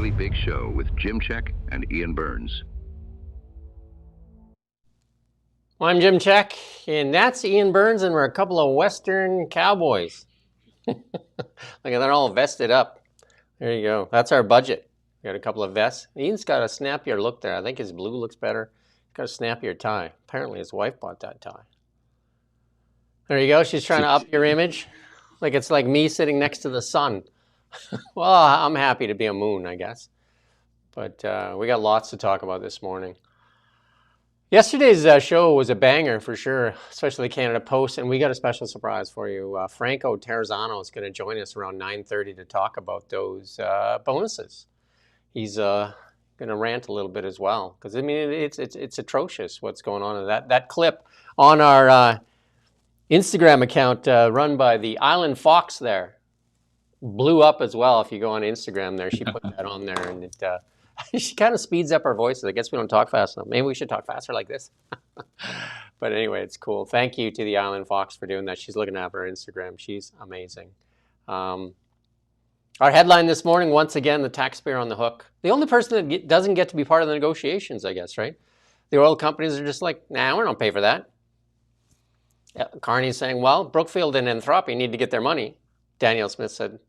Really Big Show with Jim Check and Ian Burns. Well, I'm Jim Check, and that's Ian Burns, and we're a couple of Western cowboys. Look at that, all vested up. There you go. That's our budget. We got a couple of vests. Ian's got a snappier look there. I think his blue looks better. He's got a snappier tie. Apparently his wife bought that tie. There you go. She's trying to up your image. Like it's like me sitting next to the sun. Well, I'm happy to be a moon, I guess. But we got lots to talk about this morning. Yesterday's show was a banger for sure, especially Canada Post, and we got a special surprise for you. Franco Terrazzano is going to join us around 9:30 to talk about those bonuses. He's going to rant a little bit as well, because I mean it's atrocious what's going on. That clip on our Instagram account run by the Island Fox there blew up as well. If you go on Instagram there, she put that on there, and it. She kind of speeds up our voices. I guess we don't talk fast enough. Maybe we should talk faster like this. But anyway, it's cool. Thank you to the Island Fox for doing that. She's looking after our Instagram. She's amazing. Our headline this morning, once again, the taxpayer on the hook. The only person that doesn't get to be part of the negotiations, I guess, right? The oil companies are just like, nah, we don't pay for that. Carney's saying, well, Brookfield and Anthropi need to get their money. Danielle Smith said,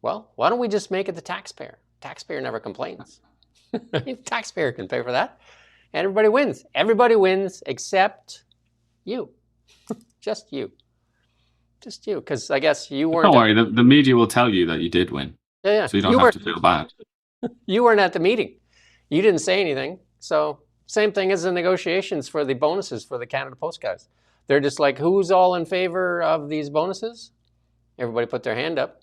well, why don't we just make it the taxpayer? Taxpayer never complains. The taxpayer can pay for that. And everybody wins. Everybody wins except you. Just you. Just you. Because I guess you weren't. Don't worry, the media will tell you that you did win. Yeah. So you don't have to feel bad. You weren't at the meeting. You didn't say anything. So same thing as the negotiations for the bonuses for the Canada Post guys. They're just like, who's all in favor of these bonuses? Everybody put their hand up.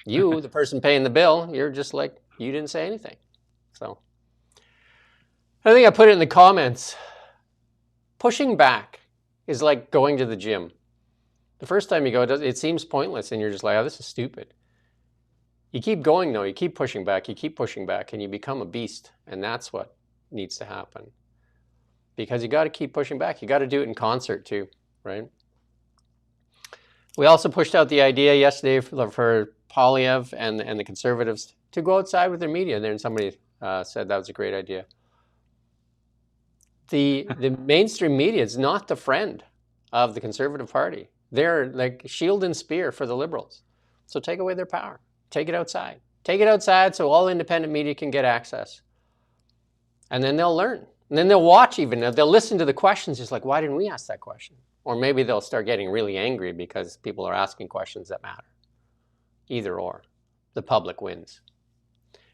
You, the person paying the bill, you're just like, you didn't say anything. So I think I put it in the comments. Pushing back is like going to the gym. The first time you go, it seems pointless, and you're just like, oh, this is stupid. You keep going, though. You keep pushing back, and you become a beast. And that's what needs to happen. Because you got to keep pushing back. You got to do it in concert, too, right? We also pushed out the idea yesterday for Polyev and the Conservatives to go outside with their media. And then somebody said that was a great idea. The mainstream media is not the friend of the Conservative Party. They're like shield and spear for the Liberals. So take away their power. Take it outside. Take it outside so all independent media can get access. And then they'll learn. And then they'll watch even. They'll listen to the questions just like, why didn't we ask that question? Or maybe they'll start getting really angry because people are asking questions that matter. Either or. The public wins.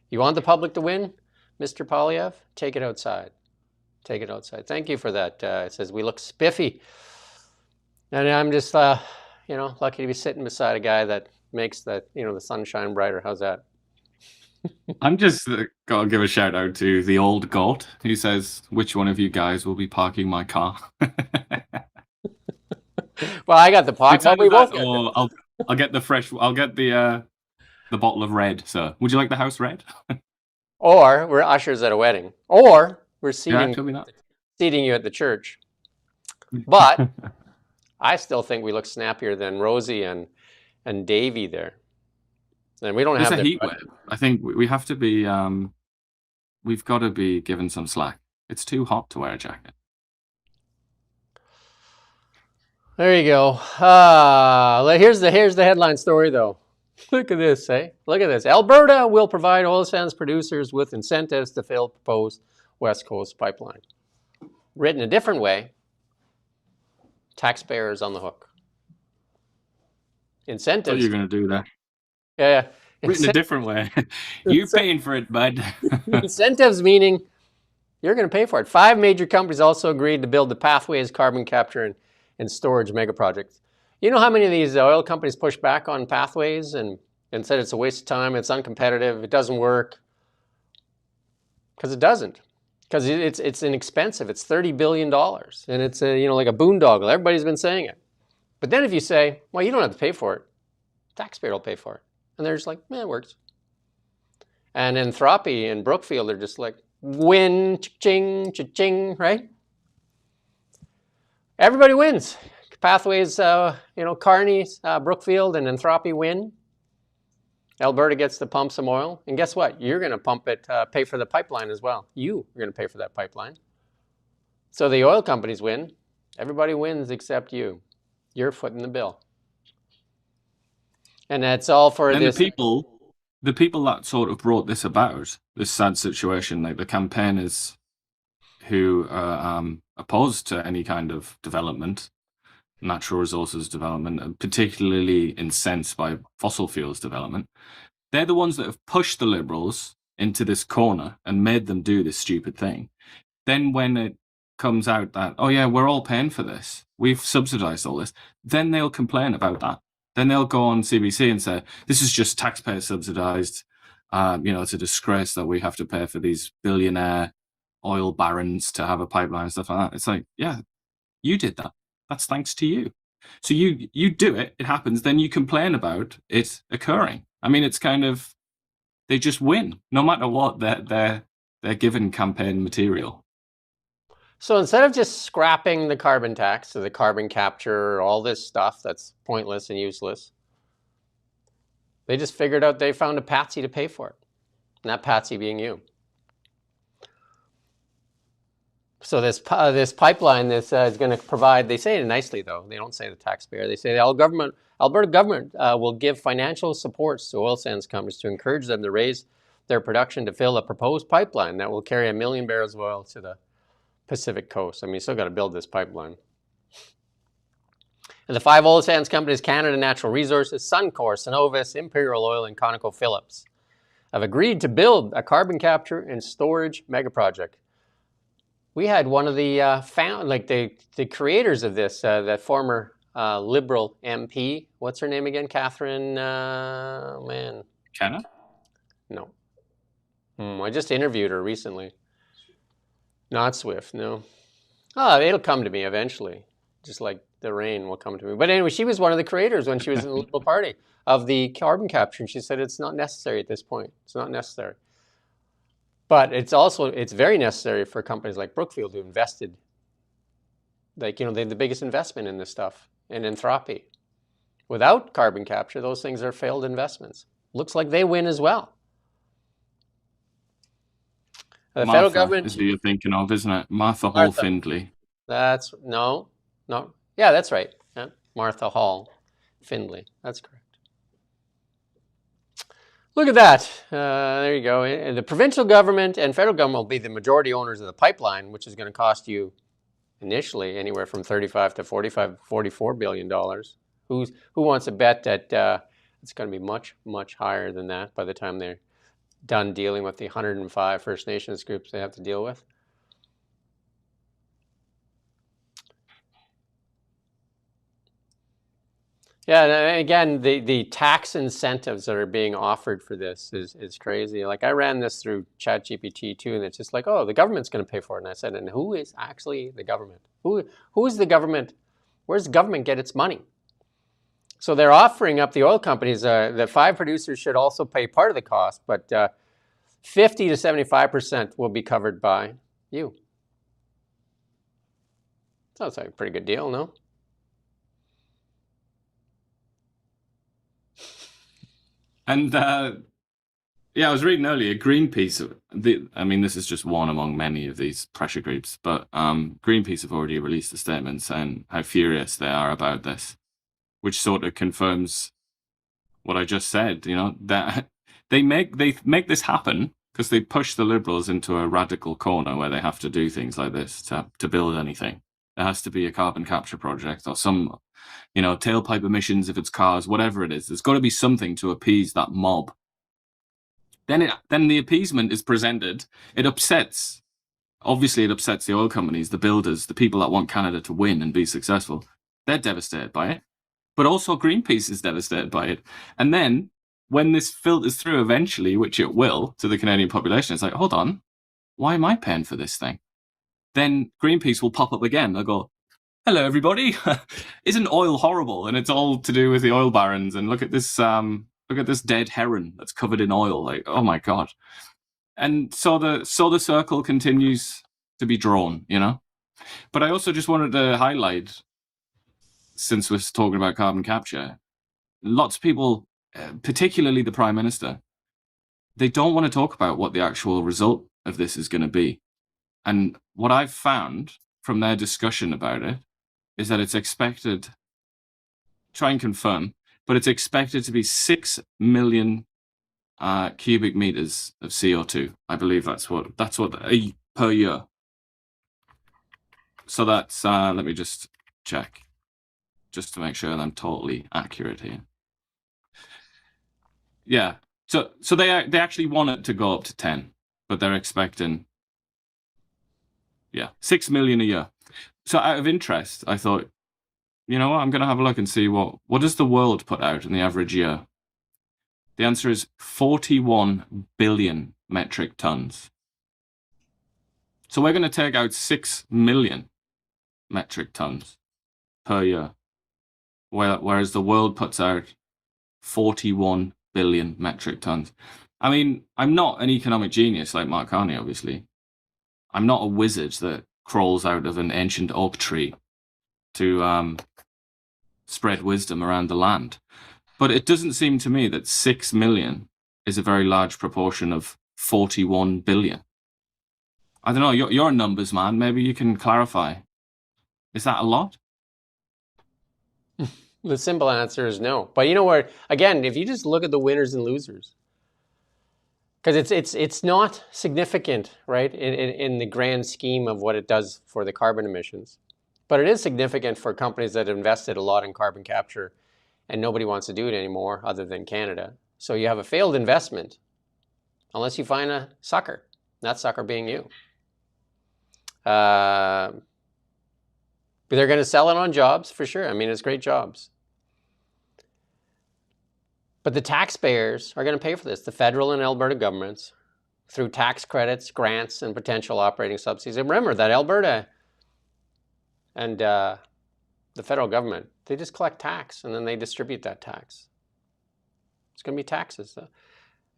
You want the public to win, Mr. Polyev? Take it outside. Take it outside. Thank you for that. It says we look spiffy. And I'm just, lucky to be sitting beside a guy that makes the sunshine brighter. How's that? I'm just got to give a shout out to the old goat who says, which one of you guys will be parking my car? Well, I got the pot. I'll get the fresh. I'll get the bottle of red, sir. Would you like the house red? Or we're ushers at a wedding. Or we're seating you at the church. But I still think we look snappier than Rosie and Davey there. And we don't have a heat wave. I think we have to be. We've got to be given some slack. It's too hot to wear a jacket. There you go. Here's the headline story, though. Look at this, Look at this. Alberta will provide oil sands producers with incentives to fill proposed West Coast pipeline. Written a different way, taxpayers on the hook. Incentives. What are you going to do there? Yeah. Written a different way. You're paying for it, bud. Incentives meaning you're going to pay for it. 5 major companies also agreed to build the Pathways carbon capture and storage mega projects. You know how many of these oil companies push back on Pathways and said it's a waste of time, it's uncompetitive, it doesn't work? Because it doesn't. Because it's inexpensive. It's $30 billion. And it's like a boondoggle. Everybody's been saying it. But then if you say, well, you don't have to pay for it, taxpayer will pay for it. And they're just like, it works. And Anthropi and Brookfield are just like, win, cha-ching, cha-ching, right? Everybody wins. Pathways, Carney, Brookfield, and Anthropi win. Alberta gets to pump some oil, and guess what? You're going to pump it, pay for the pipeline as well. You are going to pay for that pipeline. So the oil companies win. Everybody wins except you. You're footing the bill. And that's all for And this. the people that sort of brought this about, this sad situation, like the campaigners who are opposed to any kind of development, natural resources development, and particularly incensed by fossil fuels development, they're the ones that have pushed the Liberals into this corner and made them do this stupid thing. Then when it comes out that, oh yeah, we're all paying for this, we've subsidized all this, then they'll complain about that. Then they'll go on CBC and say, this is just taxpayer subsidized. It's a disgrace that we have to pay for these billionaire oil barons to have a pipeline and stuff like that. It's like, yeah, you did that. That's thanks to you. So you do it, it happens, then you complain about it occurring. I mean, it's kind of, they just win, no matter what they're given campaign material. So instead of just scrapping the carbon tax or the carbon capture, all this stuff that's pointless and useless, they just figured out they found a patsy to pay for it. And that patsy being you. So this pipeline is going to provide, they say it nicely though, they don't say the taxpayer, they say the Alberta government will give financial supports to oil sands companies to encourage them to raise their production to fill a proposed pipeline that will carry 1 million barrels of oil to the Pacific coast. I mean, you still got to build this pipeline. And the 5 oil sands companies, Canada Natural Resources, Suncor, Cenovus, Imperial Oil, and ConocoPhillips, have agreed to build a carbon capture and storage mega project. We had one of the the creators of this, that former Liberal MP. What's her name again? Catherine. Kenna? No. I just interviewed her recently. Not Swift, no. Oh, it'll come to me eventually. Just like the rain will come to me. But anyway, she was one of the creators when she was in the Liberal Party of the carbon capture. And she said it's not necessary at this point. It's not necessary. But it's very necessary for companies like Brookfield who invested, they have the biggest investment in this stuff, in Anthropy. Without carbon capture, those things are failed investments. Looks like they win as well. The Martha federal government is who you're thinking of, isn't it? Martha Hall Findlay. That's no. Yeah, that's right. Yeah. Martha Hall Findlay. That's correct. Look at that. There you go. And the provincial government and federal government will be the majority owners of the pipeline, which is going to cost you initially anywhere from $35 to $44 billion. Who wants to bet that it's going to be much, much higher than that by the time they're done dealing with the 105 First Nations groups they have to deal with? Yeah, and again, the tax incentives that are being offered for this is crazy. Like, I ran this through ChatGPT too, and it's just like, oh, the government's going to pay for it. And I said, and who is actually the government? Who is the government? Where does the government get its money? So they're offering up the oil companies that 5 producers should also pay part of the cost, but 50 to 75% will be covered by you. Sounds like a pretty good deal, no? And yeah, I was reading earlier, Greenpeace, this is just one among many of these pressure groups, but Greenpeace have already released a statement saying how furious they are about this, which sort of confirms what I just said, that they make this happen because they push the Liberals into a radical corner where they have to do things like this to build anything. There has to be a carbon capture project or some, tailpipe emissions if it's cars, whatever it is. There's got to be something to appease that mob. Then the appeasement is presented. Obviously it upsets the oil companies, the builders, the people that want Canada to win and be successful. They're devastated by it. But also Greenpeace is devastated by it. And then when this filters through eventually, which it will, to the Canadian population, it's like, hold on, why am I paying for this thing? Then Greenpeace will pop up again. They'll go, hello, everybody. Isn't oil horrible? And it's all to do with the oil barons. And look at this dead heron that's covered in oil. Like, oh my God. And so the circle continues to be drawn, But I also just wanted to highlight, since we're talking about carbon capture, lots of people particularly the Prime Minister, they don't want to talk about what the actual result of this is going to be. And what I've found from their discussion about it is that it's expected, try and confirm, but it's expected to be 6 million cubic meters of CO2. I believe that's what per year. So that's let me just check, just to make sure that I'm totally accurate here. Yeah. So they actually want it to go up to 10, but they're expecting 6 million a year. So out of interest, I thought, you know what, I'm going to have a look and see what does the world put out in the average year. The answer is 41 billion metric tons. So we're going to take out 6 million metric tons per year, whereas the world puts out 41 billion metric tons. I mean, I'm not an economic genius like Mark Carney, obviously. I'm not a wizard that crawls out of an ancient oak tree to spread wisdom around the land. But it doesn't seem to me that 6 million is a very large proportion of 41 billion. I don't know, you're a numbers man. Maybe you can clarify. Is that a lot? The simple answer is no. But you know what? Again, if you just look at the winners and losers, because it's not significant, right, in the grand scheme of what it does for the carbon emissions. But it is significant for companies that have invested a lot in carbon capture and nobody wants to do it anymore other than Canada. So you have a failed investment unless you find a sucker, that sucker being you. But they're going to sell it on jobs for sure. I mean, it's great jobs. But the taxpayers are going to pay for this, the federal and Alberta governments, through tax credits, grants, and potential operating subsidies. And remember that Alberta and the federal government, they just collect tax and then they distribute that tax. It's going to be taxes.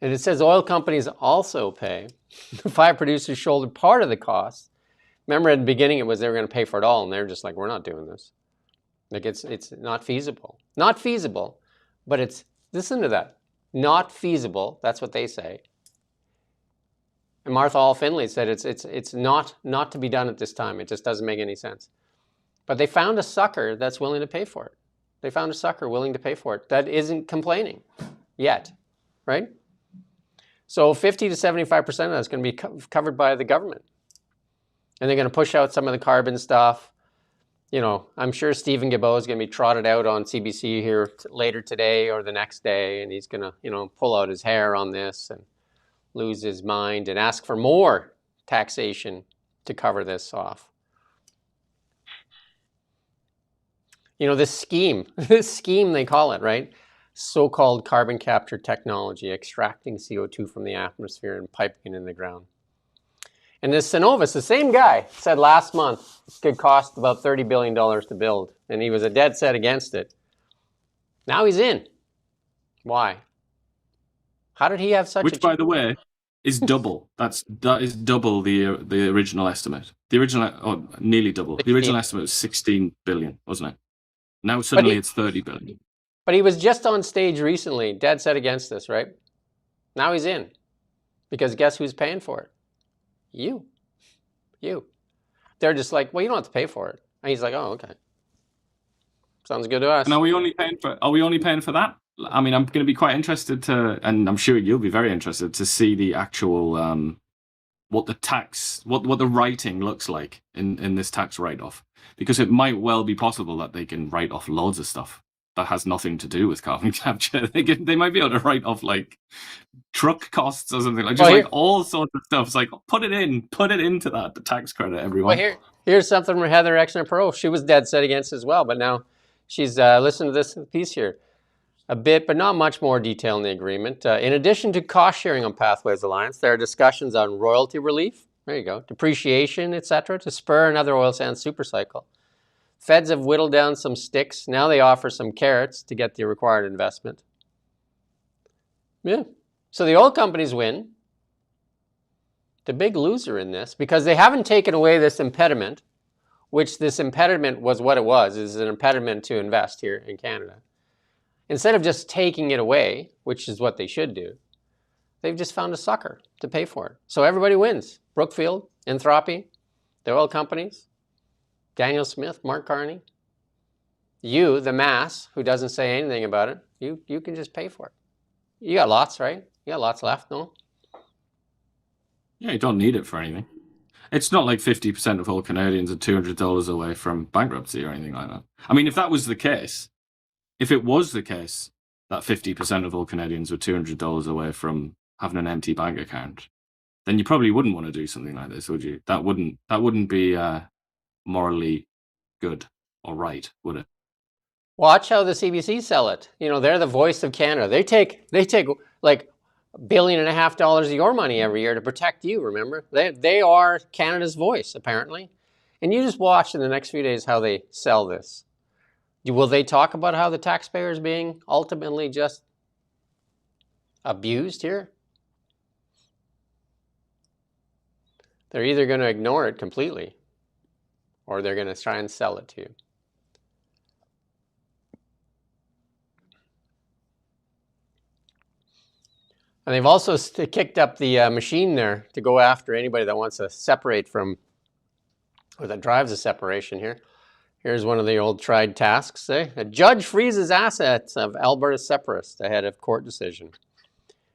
And it says oil companies also pay. The five producers shouldered part of the cost. Remember at the beginning it was they were going to pay for it all, and they're just like, we're not doing this. Like it's not feasible. Not feasible, but it's, listen to that, not feasible. That's what they say. And Martha Hall Finley said it's not to be done at this time. It just doesn't make any sense. But they found a sucker that's willing to pay for it. They found a sucker willing to pay for it that isn't complaining yet, right? So 50 to 75% of that's going to be covered by the government. And they're going to push out some of the carbon stuff. You know, I'm sure Stephen Guilbeault is going to be trotted out on CBC here later today or the next day, and he's going to, you know, pull out his hair on this and lose his mind and ask for more taxation to cover this off. You know, this scheme they call it, right? So-called carbon capture technology, extracting CO2 from the atmosphere and piping it in the ground. And this Cenovus, the same guy, said last month it could cost about $30 billion to build. And he was a dead set against it. Now he's in. Why? How did he have such Which, by the way, is double. That is double the original estimate. The original, nearly double. 16. The original estimate was 16 billion, wasn't it? Now suddenly it's 30 billion. But he was just on stage recently, dead set against this, right? Now he's in. Because guess who's paying for it? You. They're just like, well, you don't have to pay for it. And he's like, oh, okay. Sounds good to us. And are we only paying for that? I mean, I'm going to be quite interested to, and I'm sure you'll be very interested to see the actual what the writing looks like in this tax write-off, because it might well be possible that they can write off loads of stuff that has nothing to do with carbon capture. They might be able to write off like truck costs or something, like just like all sorts of stuff. It's like put it into the tax credit, everyone. Well, here's something from Heather Exner-Perot. She was dead set against as well, but now she's listened to this piece here. A bit, but not much more detail in the agreement. In addition to cost sharing on Pathways Alliance, there are discussions on royalty relief, there you go, depreciation, etc., to spur another oil sands supercycle. Feds have whittled down some sticks. Now they offer some carrots to get the required investment. Yeah. So the oil companies win. The big loser in this, because they haven't taken away this impediment, which this impediment was what it was, is an impediment to invest here in Canada. instead of just taking it away, which is what they should do, they've just found a sucker to pay for it. So everybody wins. Brookfield, Anthropi, the oil companies, Daniel Smith, Mark Carney. You, the mass, who doesn't say anything about it, you can just pay for it. You got lots, right? You got lots left, no? Yeah, you don't need it for anything. It's not like 50% of all Canadians are $200 away from bankruptcy or anything like that. I mean, if that was the case, if it was the case that 50% of all Canadians were $200 away from having an empty bank account, then you probably wouldn't want to do something like this, would you? That wouldn't be morally good or right, would it? Watch how the CBC sell it. You know, they're the voice of Canada. They take like $1.5 billion of your money every year to protect you, remember? They are Canada's voice, apparently. And you just watch in the next few days how they sell this. Will they talk about how the taxpayer is being ultimately just abused here? They're either going to ignore it completely or they're going to try and sell it to you. And they've also kicked up the machine there to go after anybody that wants to separate from, or that drives a separation here. Here's one of the old tried tasks. A judge freezes assets of Alberta separatists ahead of court decision.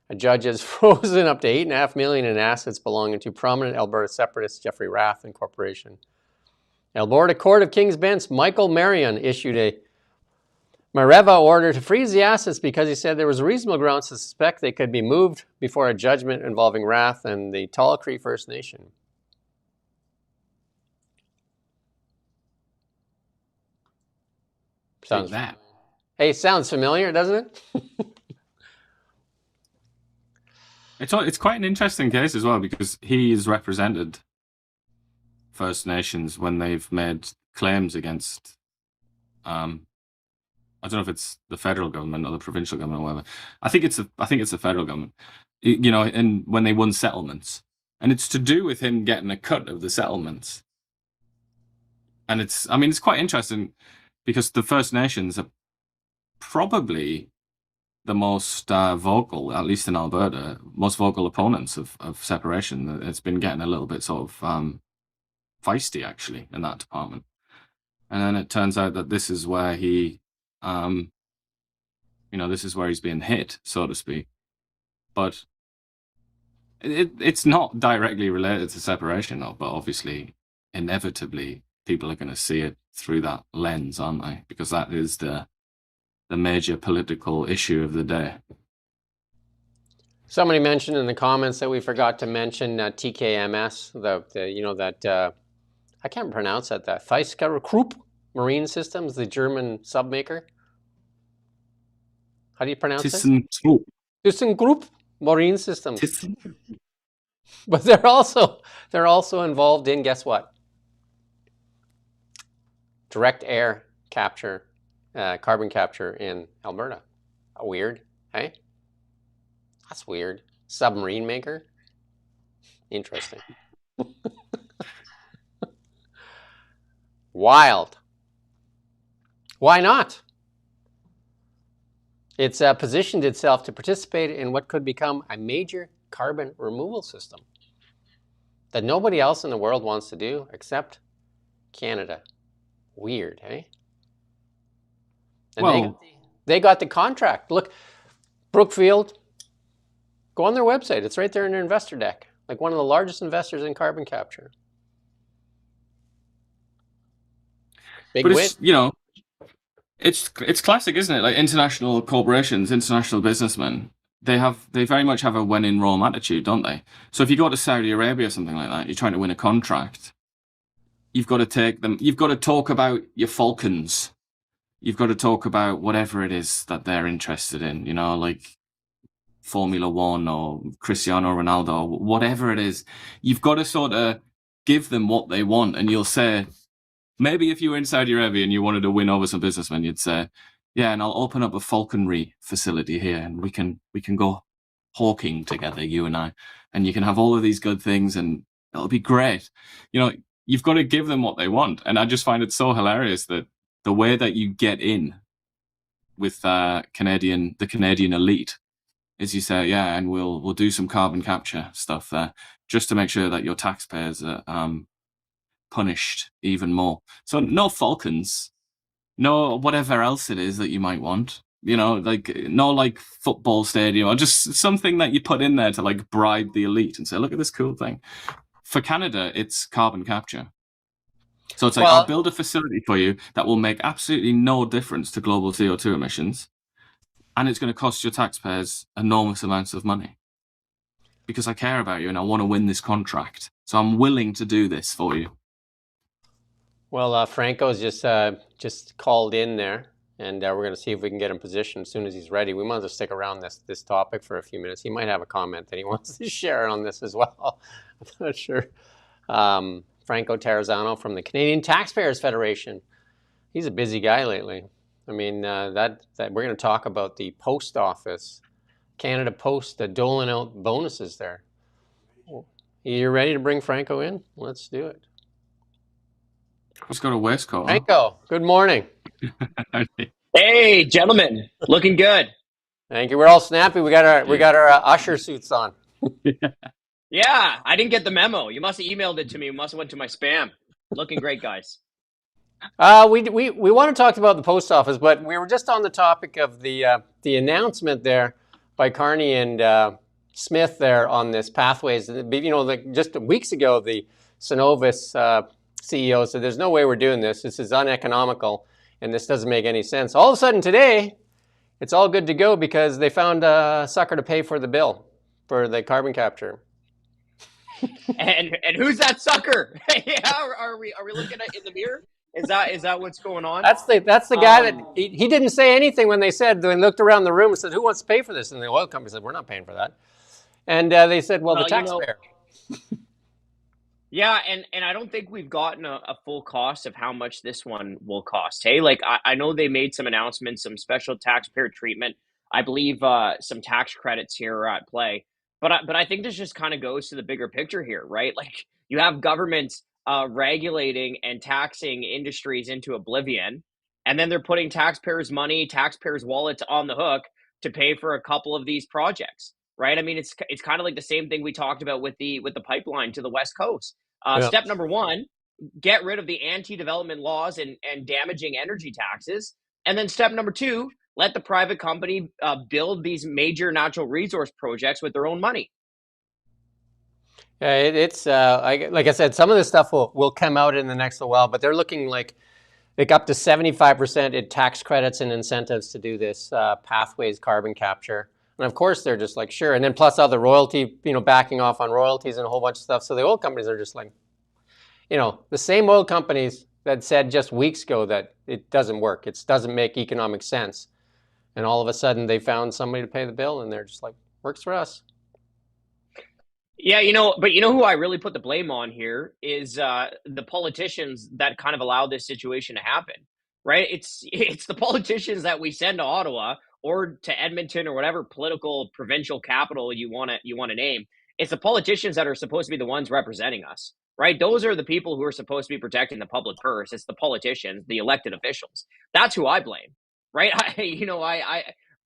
A judge has frozen up to $8.5 million in assets belonging to prominent Alberta separatist Jeffrey Rath and Corporation. Alberta Court of King's Bench Michael Marion issued a Mareva order to freeze the assets because he said there was reasonable grounds to suspect they could be moved before a judgment involving Rath and the Tall Cree First Nation. Sounds that. Hey, sounds familiar, doesn't it? It's quite an interesting case as well because he's represented First Nations when they've made claims against I don't know if it's the federal government or the provincial government or whatever. I think it's the federal government. You know, and when they won settlements, and it's to do with him getting a cut of the settlements. And it's quite interesting because the First Nations are probably the most vocal, at least in Alberta, most vocal opponents of separation. It's been getting a little bit sort of feisty actually in that department. And then it turns out that this is where he. This is where he's being hit, so to speak. But it's not directly related to separation, though. But obviously, inevitably, people are going to see it through that lens, aren't they? Because that is the major political issue of the day. Somebody mentioned in the comments that we forgot to mention TKMS, I can't pronounce that. That Thyskerup Marine Systems, the German submaker. How do you pronounce it? ThyssenKrupp Marine Systems. But they're also involved in, guess what? Direct air capture, carbon capture in Alberta. Weird, hey? That's weird. Submarine maker. Interesting. Wild. Why not? It's positioned itself to participate in what could become a major carbon removal system that nobody else in the world wants to do except Canada. Weird, eh? And well, they got the contract. Look, Brookfield, go on their website. It's right there in their investor deck. Like one of the largest investors in carbon capture. Big win. It's classic, isn't it? Like international corporations, international businessmen, they very much have a when in Rome attitude, don't they? So if you go to Saudi Arabia or something like that, you're trying to win a contract, you've got to take them, you've got to talk about your falcons. You've got to talk about whatever it is that they're interested in, like Formula One or Cristiano Ronaldo, whatever it is. You've got to sort of give them what they want, and you'll say, maybe if you were in Saudi Arabia and you wanted to win over some businessmen, you'd say, yeah, and I'll open up a falconry facility here and we can go hawking together, you and I, and you can have all of these good things and it'll be great. You've got to give them what they want. And I just find it so hilarious that the way that you get in with the Canadian elite is you say, yeah, and we'll do some carbon capture stuff there just to make sure that your taxpayers are punished even more. So no falcons, no whatever else it is that you might want. Like no like football stadium or just something that you put in there to like bribe the elite and say, look at this cool thing. For Canada, it's carbon capture. So it's like, I'll build a facility for you that will make absolutely no difference to global CO2 emissions, and it's going to cost your taxpayers enormous amounts of money because I care about you and I want to win this contract. So I'm willing to do this for you. Well, Franco's just called in there, and we're going to see if we can get him positioned as soon as he's ready. We might as well stick around this topic for a few minutes. He might have a comment that he wants to share on this as well. I'm not sure. Franco Terrazzano from the Canadian Taxpayers Federation. He's a busy guy lately. I mean, that we're going to talk about the post office, Canada Post, doling out bonuses there. You ready to bring Franco in? Let's do it. Let's go to Westcoast. Franco, good morning. Hey, gentlemen, looking good. Thank you. We're all snappy. We got our usher suits on. Yeah, I didn't get the memo. You must have emailed it to me. It must have went to my spam. Looking great, guys. We want to talk about the post office, but we were just on the topic of the announcement there by Carney and Smith there on this pathways. Like just weeks ago, the Cenovus CEO said, "There's no way we're doing this. This is uneconomical, and this doesn't make any sense." All of a sudden today, it's all good to go because they found a sucker to pay for the bill for the carbon capture. And who's that sucker? Yeah, are we looking at in the mirror? Is that what's going on? That's the guy that he didn't say anything when they looked around the room and said, "Who wants to pay for this?" And the oil company said, "We're not paying for that." And they said, "Well, the taxpayer." Yeah, and I don't think we've gotten a full cost of how much this one will cost. Hey, like I know they made some announcements, some special taxpayer treatment. I believe some tax credits here are at play. But I think this just kind of goes to the bigger picture here, right? Like you have governments regulating and taxing industries into oblivion, and then they're putting taxpayers' money, taxpayers' wallets on the hook to pay for a couple of these projects, right? I mean, it's kind of like the same thing we talked about with the pipeline to the West Coast. Step number one, get rid of the anti-development laws and damaging energy taxes, and then step number two, let the private company build these major natural resource projects with their own money. Yeah, it's like I said, some of this stuff will come out in the next little while, but they're looking like up to 75% in tax credits and incentives to do this pathways carbon capture. And of course, they're just like, sure. And then plus other royalty, backing off on royalties and a whole bunch of stuff. So the oil companies are just like, the same oil companies that said just weeks ago that it doesn't work. It doesn't make economic sense. And all of a sudden they found somebody to pay the bill and they're just like, works for us. Yeah, but who I really put the blame on here is the politicians that kind of allow this situation to happen, right? It's the politicians that we send to Ottawa or to Edmonton or whatever political provincial capital you want to name. It's the politicians that are supposed to be the ones representing us, right? Those are the people who are supposed to be protecting the public purse. It's the politicians, the elected officials. That's who I blame, right?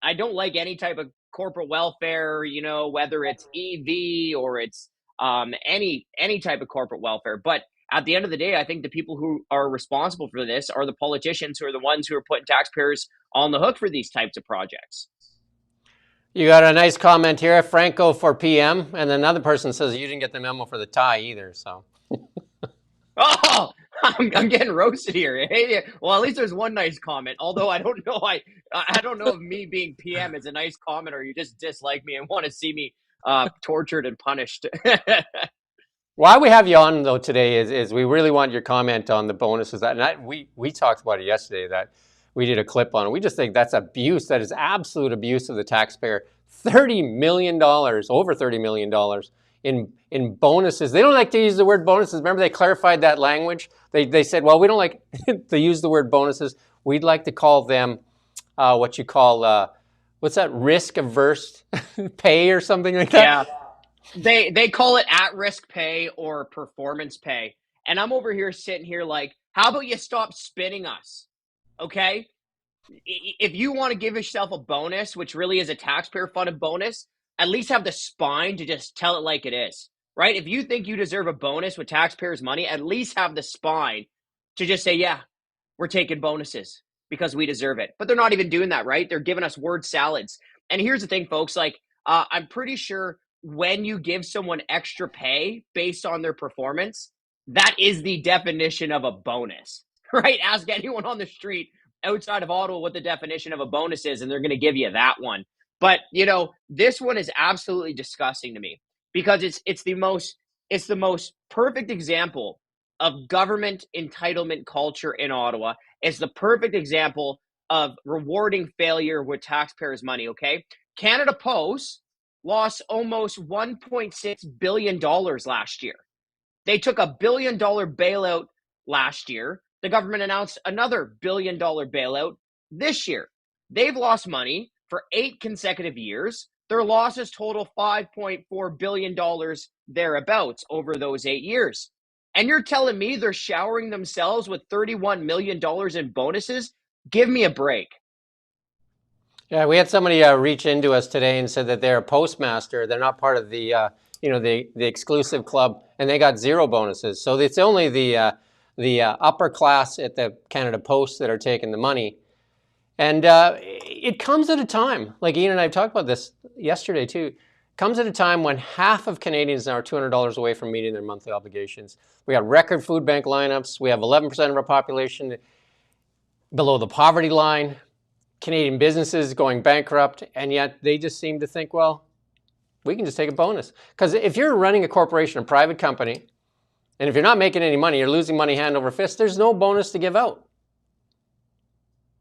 I don't like any type of corporate welfare, whether it's EV or it's any type of corporate welfare. But at the end of the day, I think the people who are responsible for this are the politicians who are the ones who are putting taxpayers on the hook for these types of projects. You got a nice comment here, Franco for PM, and another person says you didn't get the memo for the tie either. So, oh, I'm getting roasted here. Hey, well, at least there's one nice comment. Although I don't know, I don't know if me being PM is a nice comment or you just dislike me and want to see me tortured and punished. Why we have you on though today is we really want your comment on the bonuses. We talked about it yesterday that we did a clip on it. We just think that's abuse. That is absolute abuse of the taxpayer. $30 million, over $30 million in bonuses. They don't like to use the word bonuses. Remember they clarified that language? They said, well, we don't like to use the word bonuses. We'd like to call them what you call, what's that, risk averse pay or something like that? Yeah. They call it at-risk pay or performance pay. And I'm over here sitting here like, how about you stop spinning us? Okay? If you want to give yourself a bonus, which really is a taxpayer funded bonus, at least have the spine to just tell it like it is, right? If you think you deserve a bonus with taxpayers' money, at least have the spine to just say, yeah, we're taking bonuses because we deserve it. But they're not even doing that, right? They're giving us word salads. And here's the thing, folks, like, I'm pretty sure when you give someone extra pay based on their performance, that is the definition of a bonus, right? Ask anyone on the street outside of Ottawa what the definition of a bonus is, and they're going to give you that one. But this one is absolutely disgusting to me because it's the most perfect example of government entitlement culture in Ottawa. It's the perfect example of rewarding failure with taxpayers' money. Okay, Canada Post lost almost $1.6 billion last year. They took a $1 billion bailout last year. The government announced another $1 billion bailout this year. They've lost money for 8 consecutive years. Their losses total $5.4 billion thereabouts over those 8 years. And you're telling me they're showering themselves with $31 million in bonuses? Give me a break. Yeah, we had somebody reach into us today and said that they're a postmaster. They're not part of the the exclusive club, and they got 0 bonuses. So it's only the upper class at the Canada Post that are taking the money. And it comes at a time, like Ian and I talked about this yesterday too, comes at a time when half of Canadians are $200 away from meeting their monthly obligations. We got record food bank lineups. We have 11% of our population below the poverty line. Canadian businesses going bankrupt, and yet they just seem to think, well, we can just take a bonus. Because if you're running a corporation, a private company, and if you're not making any money, you're losing money hand over fist, there's no bonus to give out.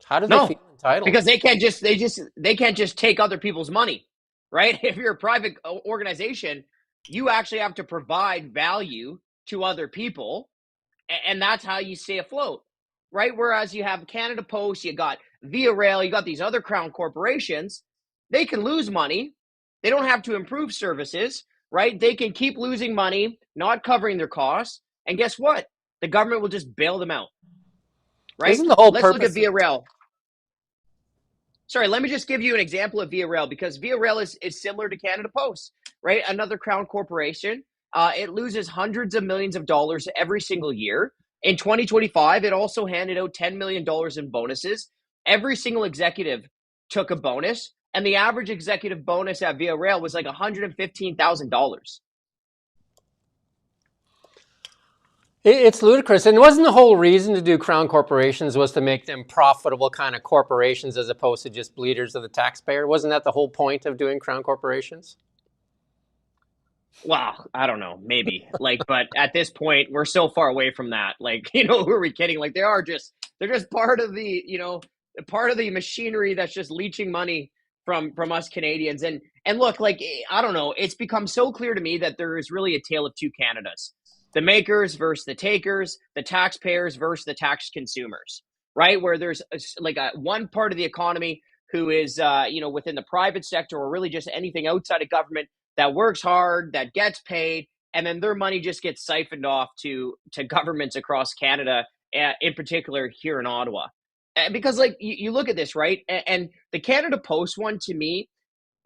How do they feel entitled? Because they can't just take other people's money, right? If you're a private organization, you actually have to provide value to other people, and that's how you stay afloat, right? Whereas you have Canada Post, you got Via Rail, you got these other crown corporations, they can lose money. They don't have to improve services, right? They can keep losing money, not covering their costs. And guess what? The government will just bail them out, right? Isn't the whole Let's purpose look at Via Rail. Sorry, let me just give you an example of Via Rail, because Via Rail is similar to Canada Post, right? Another crown corporation. It loses hundreds of millions of dollars every single year. In 2025, it also handed out $10 million in bonuses. Every single executive took a bonus, and the average executive bonus at Via Rail was like $115,000. It's ludicrous. And wasn't the whole reason to do crown corporations was to make them profitable kind of corporations as opposed to just bleeders of the taxpayer? Wasn't that the whole point of doing crown corporations? Well, I don't know, maybe. But at this point, we're so far away from that. Who are we kidding? they're just part of the machinery that's just leeching money from us Canadians. And look, I don't know, it's become so clear to me that there is really a tale of two Canadas. The makers versus the takers, the taxpayers versus the tax consumers, right? Where there's one part of the economy who is within the private sector, or really just anything outside of government, that works hard, that gets paid, and then their money just gets siphoned off to governments across Canada, in particular here in Ottawa. Because you look at this, right? And the Canada Post one, to me,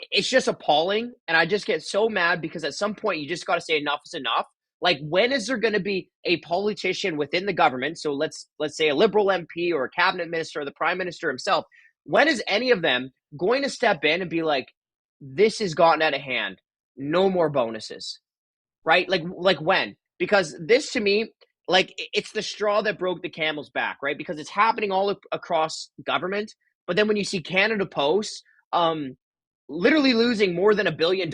it's just appalling. And I just get so mad because at some point you just got to say enough is enough. When is there going to be a politician within the government? So let's say a Liberal MP or a cabinet minister or the prime minister himself. When is any of them going to step in and be like, this has gotten out of hand? No more bonuses, right? When? Because this, to me, it's the straw that broke the camel's back, right? Because it's happening all across government. But then when you see Canada Post literally losing more than $1 billion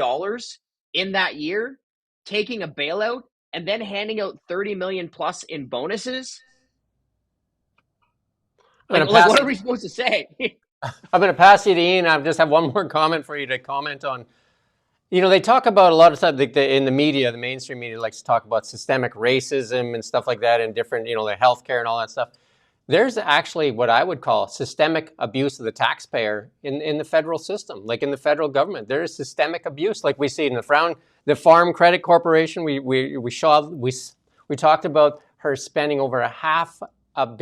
in that year, taking a bailout, and then handing out 30 million plus in bonuses, what are we supposed to say? I'm going to pass you to Ian. I just have one more comment for you to comment on. They talk about a lot of stuff in the media, the mainstream media likes to talk about systemic racism and stuff like that, and different, the healthcare and all that stuff. There's actually what I would call systemic abuse of the taxpayer in the federal system, in the federal government. There is systemic abuse, like we see in the Farm Credit Corporation. We talked about her spending over $500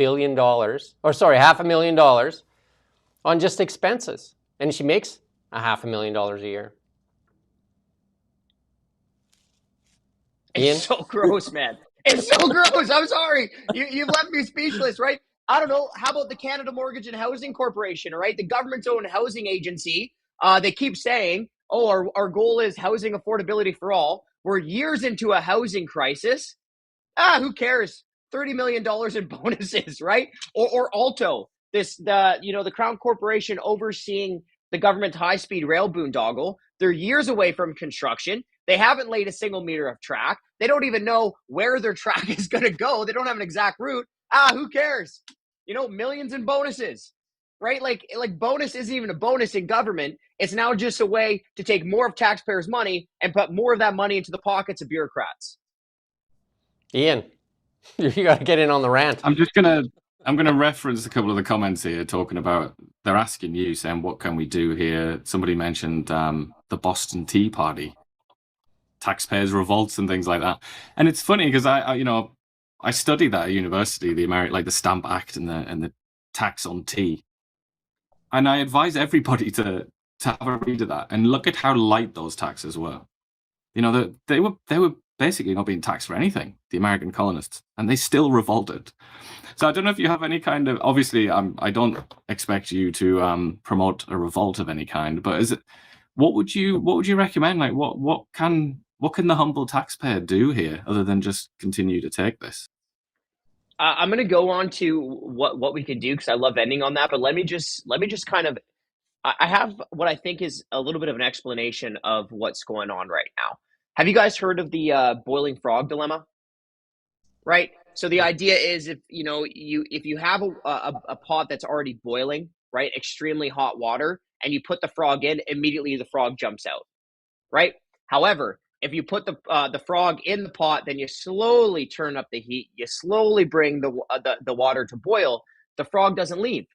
million on just expenses. And she makes $500,000 a year. It's Ian? so gross, man. It's so gross. I'm sorry. You've left me speechless, right? I don't know. How about the Canada Mortgage and Housing Corporation, right? The government's own housing agency. They keep saying, oh, our goal is housing affordability for all. We're years into a housing crisis. Who cares? $30 million in bonuses, right? Or Alto, the Crown Corporation overseeing the government high-speed rail boondoggle. They're years away from construction. They haven't laid a single meter of track. They don't even know where their track is going to go. They don't have an exact route. Who cares? Millions in bonuses, right? Like bonus isn't even a bonus in government. It's now just a way to take more of taxpayers' money and put more of that money into the pockets of bureaucrats. Ian, you got to get in on the rant. I'm gonna reference a couple of the comments here talking about, they're asking you, saying, what can we do here? Somebody mentioned the Boston Tea Party, taxpayers revolts and things like that. And it's funny because I studied that at university, the Stamp Act and the tax on tea. And I advise everybody to have a read of that and look at how light those taxes were. They were basically not being taxed for anything, the American colonists, and they still revolted. So I don't know if you have any kind of, obviously, I don't expect you to promote a revolt of any kind, but what would you recommend? Like, what can the humble taxpayer do here other than just continue to take this? I'm going to go on to what we can do because I love ending on that. But let me just kind of, I have what I think is a little bit of an explanation of what's going on right now. Have you guys heard of the boiling frog dilemma? Right. So the idea is if you have a pot that's already boiling, right, extremely hot water, and you put the frog in, immediately the frog jumps out, right? However, if you put the frog in the pot, then you slowly turn up the heat, you slowly bring the water to boil. The frog doesn't leave,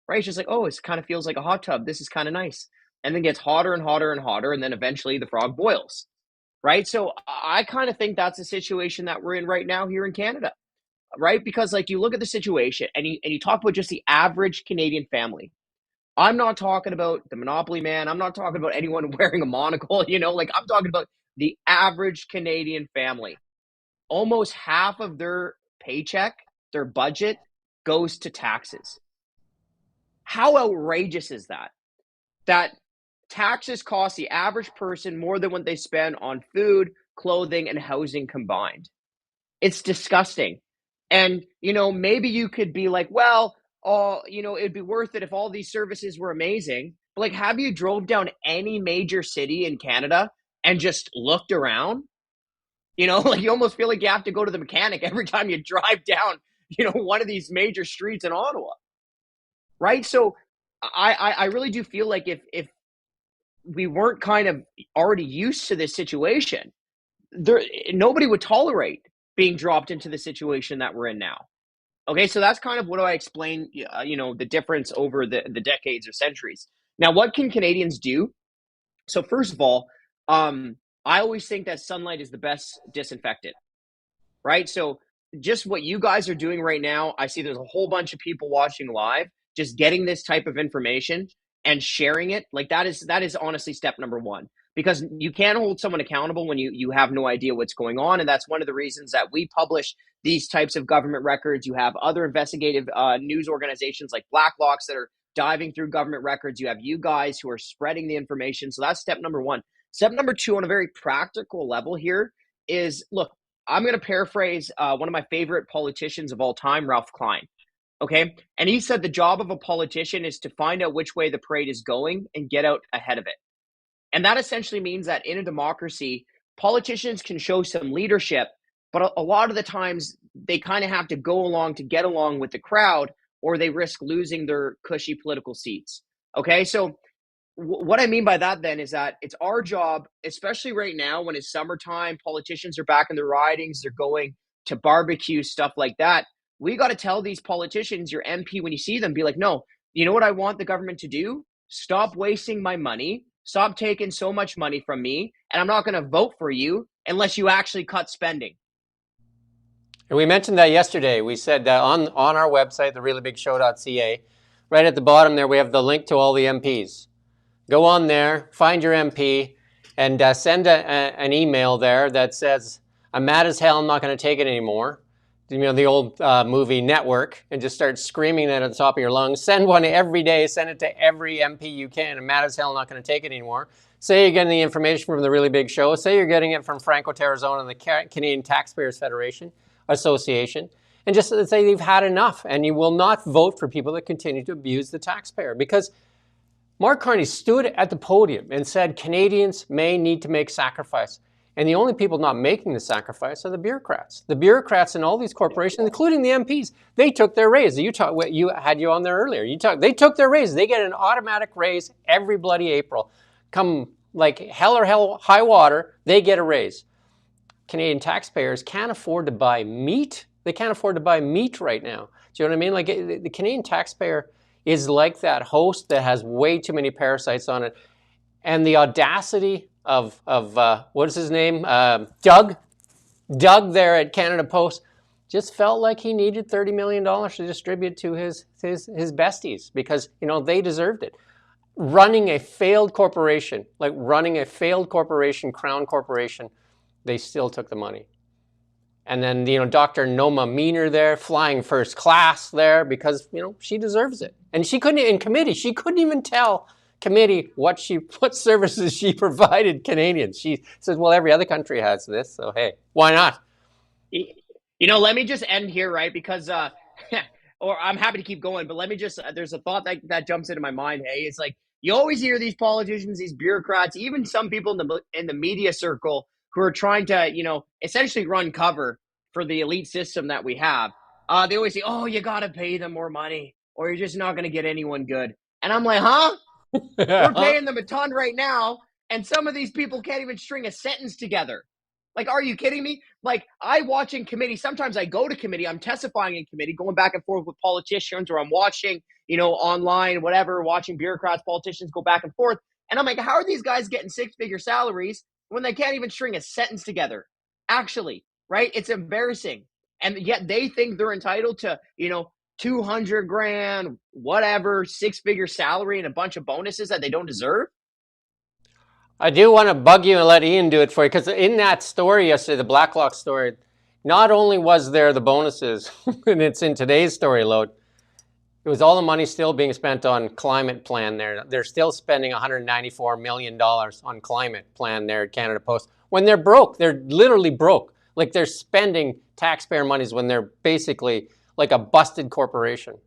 right? It's just like, oh, it kind of feels like a hot tub. This is kind of nice, and then gets hotter and hotter and hotter, and then eventually the frog boils, right? So I kind of think that's the situation that we're in right now here in Canada, right? Because like you look at the situation and you talk about just the average Canadian family. I'm not talking about the Monopoly man. I'm not talking about anyone wearing a monocle, I'm talking about the average Canadian family. Almost half of their paycheck, their budget, goes to taxes. How outrageous is that? That taxes cost the average person more than what they spend on food, clothing, and housing combined. It's disgusting. And, maybe you could be like, well, it'd be worth it if all these services were amazing. But like, have you drove down any major city in Canada and just looked around? Like you almost feel like you have to go to the mechanic every time you drive down, one of these major streets in Ottawa. Right. So I really do feel like if we weren't kind of already used to this situation, nobody would tolerate being dropped into the situation that we're in now. Okay, so that's kind of what I explain, the difference over the decades or centuries. Now, what can Canadians do? So first of all, I always think that sunlight is the best disinfectant, right? So just what you guys are doing right now, I see there's a whole bunch of people watching live, just getting this type of information and sharing it. Like that is honestly step number one, because you can't hold someone accountable when you have no idea what's going on. And that's one of the reasons that we publish these types of government records. You have other investigative news organizations like Blacklocks that are diving through government records. You have you guys who are spreading the information. So that's step number one. Step number two, on a very practical level here, is look, I'm going to paraphrase one of my favorite politicians of all time, Ralph Klein. Okay. And he said the job of a politician is to find out which way the parade is going and get out ahead of it. And that essentially means that in a democracy, politicians can show some leadership, but a lot of the times they kind of have to go along to get along with the crowd, or they risk losing their cushy political seats. Okay. So what I mean by that then is that it's our job, especially right now when it's summertime, politicians are back in their ridings, they're going to barbecue, stuff like that. We got to tell these politicians, your MP, when you see them, be like, no, you know what I want the government to do? Stop wasting my money. Stop taking so much money from me. And I'm not going to vote for you unless you actually cut spending. And we mentioned that yesterday. We said that on our website, thereeallybigshow.ca, right at the bottom there, we have the link to all the MPs. Go on there, find your MP, and send an email there that says, I'm mad as hell, I'm not going to take it anymore. You know, the old movie Network, and just start screaming that at the top of your lungs. Send one every day, send it to every MP you can. I'm mad as hell, I'm not going to take it anymore. Say you're getting the information from the Really Big Show. Say you're getting it from Franco Terrazona and the Canadian Taxpayers Federation Association. And just say you've had enough, and you will not vote for people that continue to abuse the taxpayer. Because Mark Carney stood at the podium and said Canadians may need to make sacrifice. And the only people not making the sacrifice are the bureaucrats. The bureaucrats in all these corporations, including the MPs, they took their raise. You had you on there earlier. They took their raise. They get an automatic raise every bloody April. Come like hell or high water, they get a raise. Canadian taxpayers can't afford to buy meat. They can't afford to buy meat right now. Do you know what I mean? Like the Canadian taxpayer is like that host that has way too many parasites on it. And the audacity of what is his name? Doug there at Canada Post just felt like he needed $30 million to distribute to his besties because, you know, they deserved it. Running a failed corporation, Crown Corporation, they still took the money. And then, you know, Dr. Noma Meaner there, flying first class there because, you know, she deserves it. And she couldn't, in committee, she couldn't even tell committee what services she provided Canadians. She says, well, every other country has this, so hey, why not? You know, let me just end here, right? Because, or I'm happy to keep going, but let me just, there's a thought that jumps into my mind. Hey, it's like, you always hear these politicians, these bureaucrats, even some people in the media circle who are trying to, you know, essentially run cover for the elite system that we have. They always say, oh, you got to pay them more money or you're just not going to get anyone good. And I'm like, huh? We're paying them a ton right now. And some of these people can't even string a sentence together. Like, are you kidding me? Like, I watch in committee. Sometimes I go to committee. I'm testifying in committee, going back and forth with politicians, or I'm watching, you know, online, whatever, watching bureaucrats, politicians go back and forth. And I'm like, how are these guys getting six-figure salaries when they can't even string a sentence together? Actually, right? It's embarrassing. And yet they think they're entitled to, you know, 200 grand, whatever, six-figure salary and a bunch of bonuses that they don't deserve. I do want to bug you and let Ian do it for you, because in that story yesterday, the Blacklock story, not only was there the bonuses, and it's in today's story load, it was all the money still being spent on climate plan there. They're still spending $194 million on climate plan there at Canada Post when they're broke. They're literally broke. Like, they're spending taxpayer monies when they're basically like a busted corporation.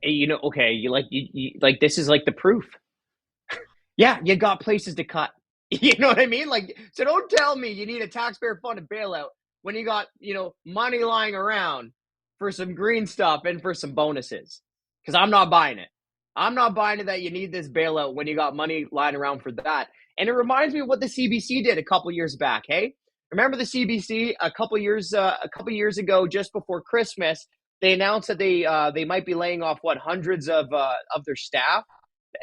You know, okay, you like this is like the proof. Yeah, you got places to cut. You know what I mean? Like, so don't tell me you need a taxpayer funded bailout when you got, you know, money lying around for some green stuff and for some bonuses. Because I'm not buying it. I'm not buying it that you need this bailout when you got money lying around for that. And it reminds me of what the CBC did a couple years back. Hey, remember the CBC a couple years ago, just before Christmas, they announced that they might be laying off hundreds of their staff.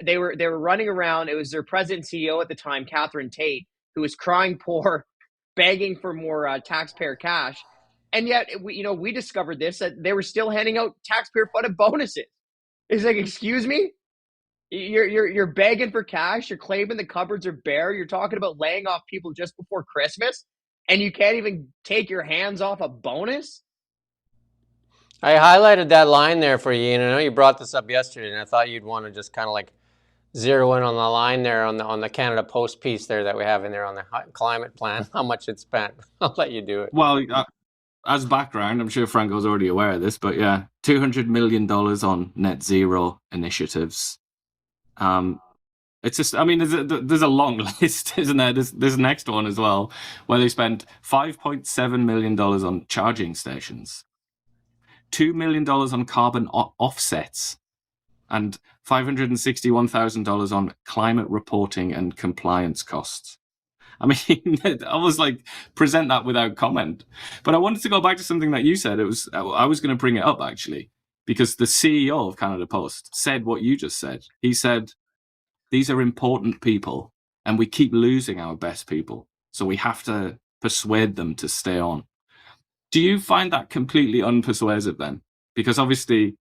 They were running around. It was their president and CEO at the time, Catherine Tate, who was crying poor, begging for more taxpayer cash. And yet, we discovered this, that they were still handing out taxpayer-funded bonuses. It's like, excuse me? You're begging for cash. You're claiming the cupboards are bare. You're talking about laying off people just before Christmas, and you can't even take your hands off a bonus? I highlighted that line there for you, and I know you brought this up yesterday, and I thought you'd want to just kind of like zero in on the line there on the Canada Post piece there that we have in there on the climate plan, how much it spent. I'll let you do it. Well, as background, I'm sure Franco's already aware of this, but yeah, $200 million on net zero initiatives. It's just, I mean, there's a long list, isn't there? There's next one as well, where they spent $5.7 million on charging stations, $2 million on carbon offsets, and $561,000 on climate reporting and compliance costs. I mean, I was like, present that without comment. But I wanted to go back to something that you said. I was going to bring it up, actually, because the CEO of Canada Post said what you just said. He said, these are important people, and we keep losing our best people, so we have to persuade them to stay on. Do you find that completely unpersuasive then? Because obviously,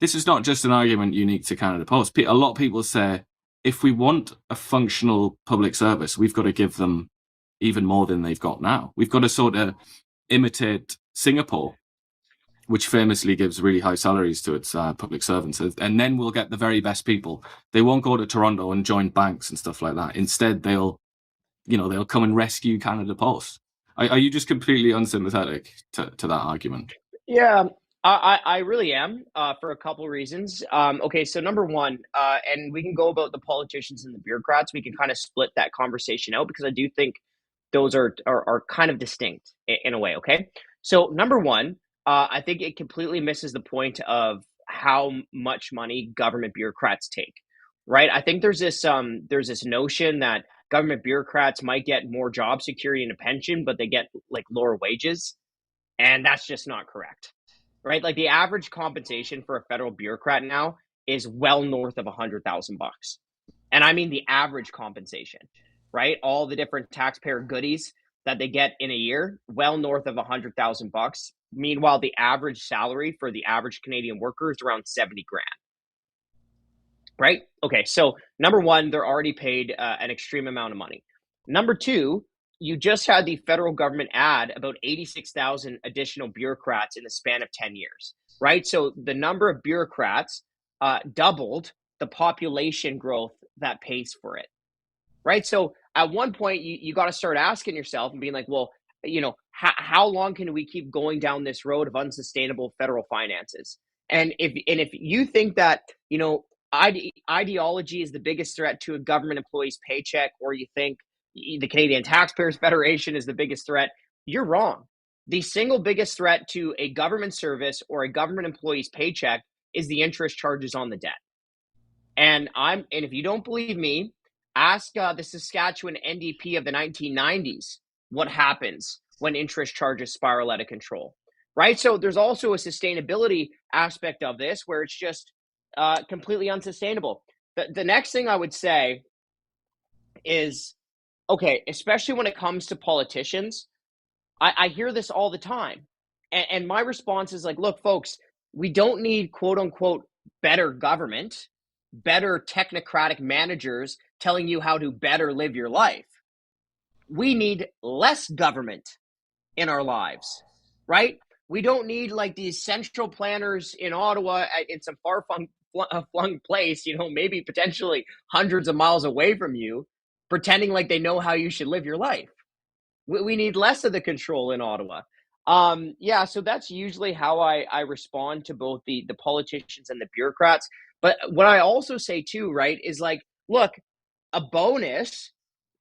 this is not just an argument unique to Canada Post. A lot of people say, if we want a functional public service, we've got to give them even more than they've got now. We've got to sort of imitate Singapore, which famously gives really high salaries to its public servants, and then we'll get the very best people. They won't go to Toronto and join banks and stuff like that. Instead, they'll come and rescue Canada Post. Are you just completely unsympathetic to that argument? Yeah, I really am, for a couple reasons. Okay, so number one, and we can go about the politicians and the bureaucrats. We can kind of split that conversation out because I do think those are kind of distinct in a way. Okay, so number one, I think it completely misses the point of how much money government bureaucrats take. Right? I think there's this notion that government bureaucrats might get more job security and a pension, but they get like lower wages. And that's just not correct, right? Like the average compensation for a federal bureaucrat now is well north of $100,000, and I mean the average compensation, right? All the different taxpayer goodies that they get in a year, well north of $100,000. Meanwhile, the average salary for the average Canadian worker is around 70 grand. Right? Okay, so number one, they're already paid an extreme amount of money. Number two, you just had the federal government add about 86,000 additional bureaucrats in the span of 10 years, right? So the number of bureaucrats doubled the population growth that pays for it, right? So at one point, you got to start asking yourself and being like, well, how long can we keep going down this road of unsustainable federal finances? And if you think that, ideology is the biggest threat to a government employee's paycheck, or you think the Canadian Taxpayers Federation is the biggest threat, you're wrong. The single biggest threat to a government service or a government employee's paycheck is the interest charges on the debt. And if you don't believe me, ask the Saskatchewan NDP of the 1990s what happens when interest charges spiral out of control, right? So there's also a sustainability aspect of this where it's just completely unsustainable. The next thing I would say is, okay, especially when it comes to politicians, I hear this all the time. And my response is like, look, folks, we don't need quote unquote better government, better technocratic managers telling you how to better live your life. We need less government in our lives, right? We don't need like these central planners in Ottawa in some far-flung place, maybe potentially hundreds of miles away from you, pretending like they know how you should live your life. We need less of the control in Ottawa. So that's usually how I respond to both the politicians and the bureaucrats. But what I also say too, right, is like, look, a bonus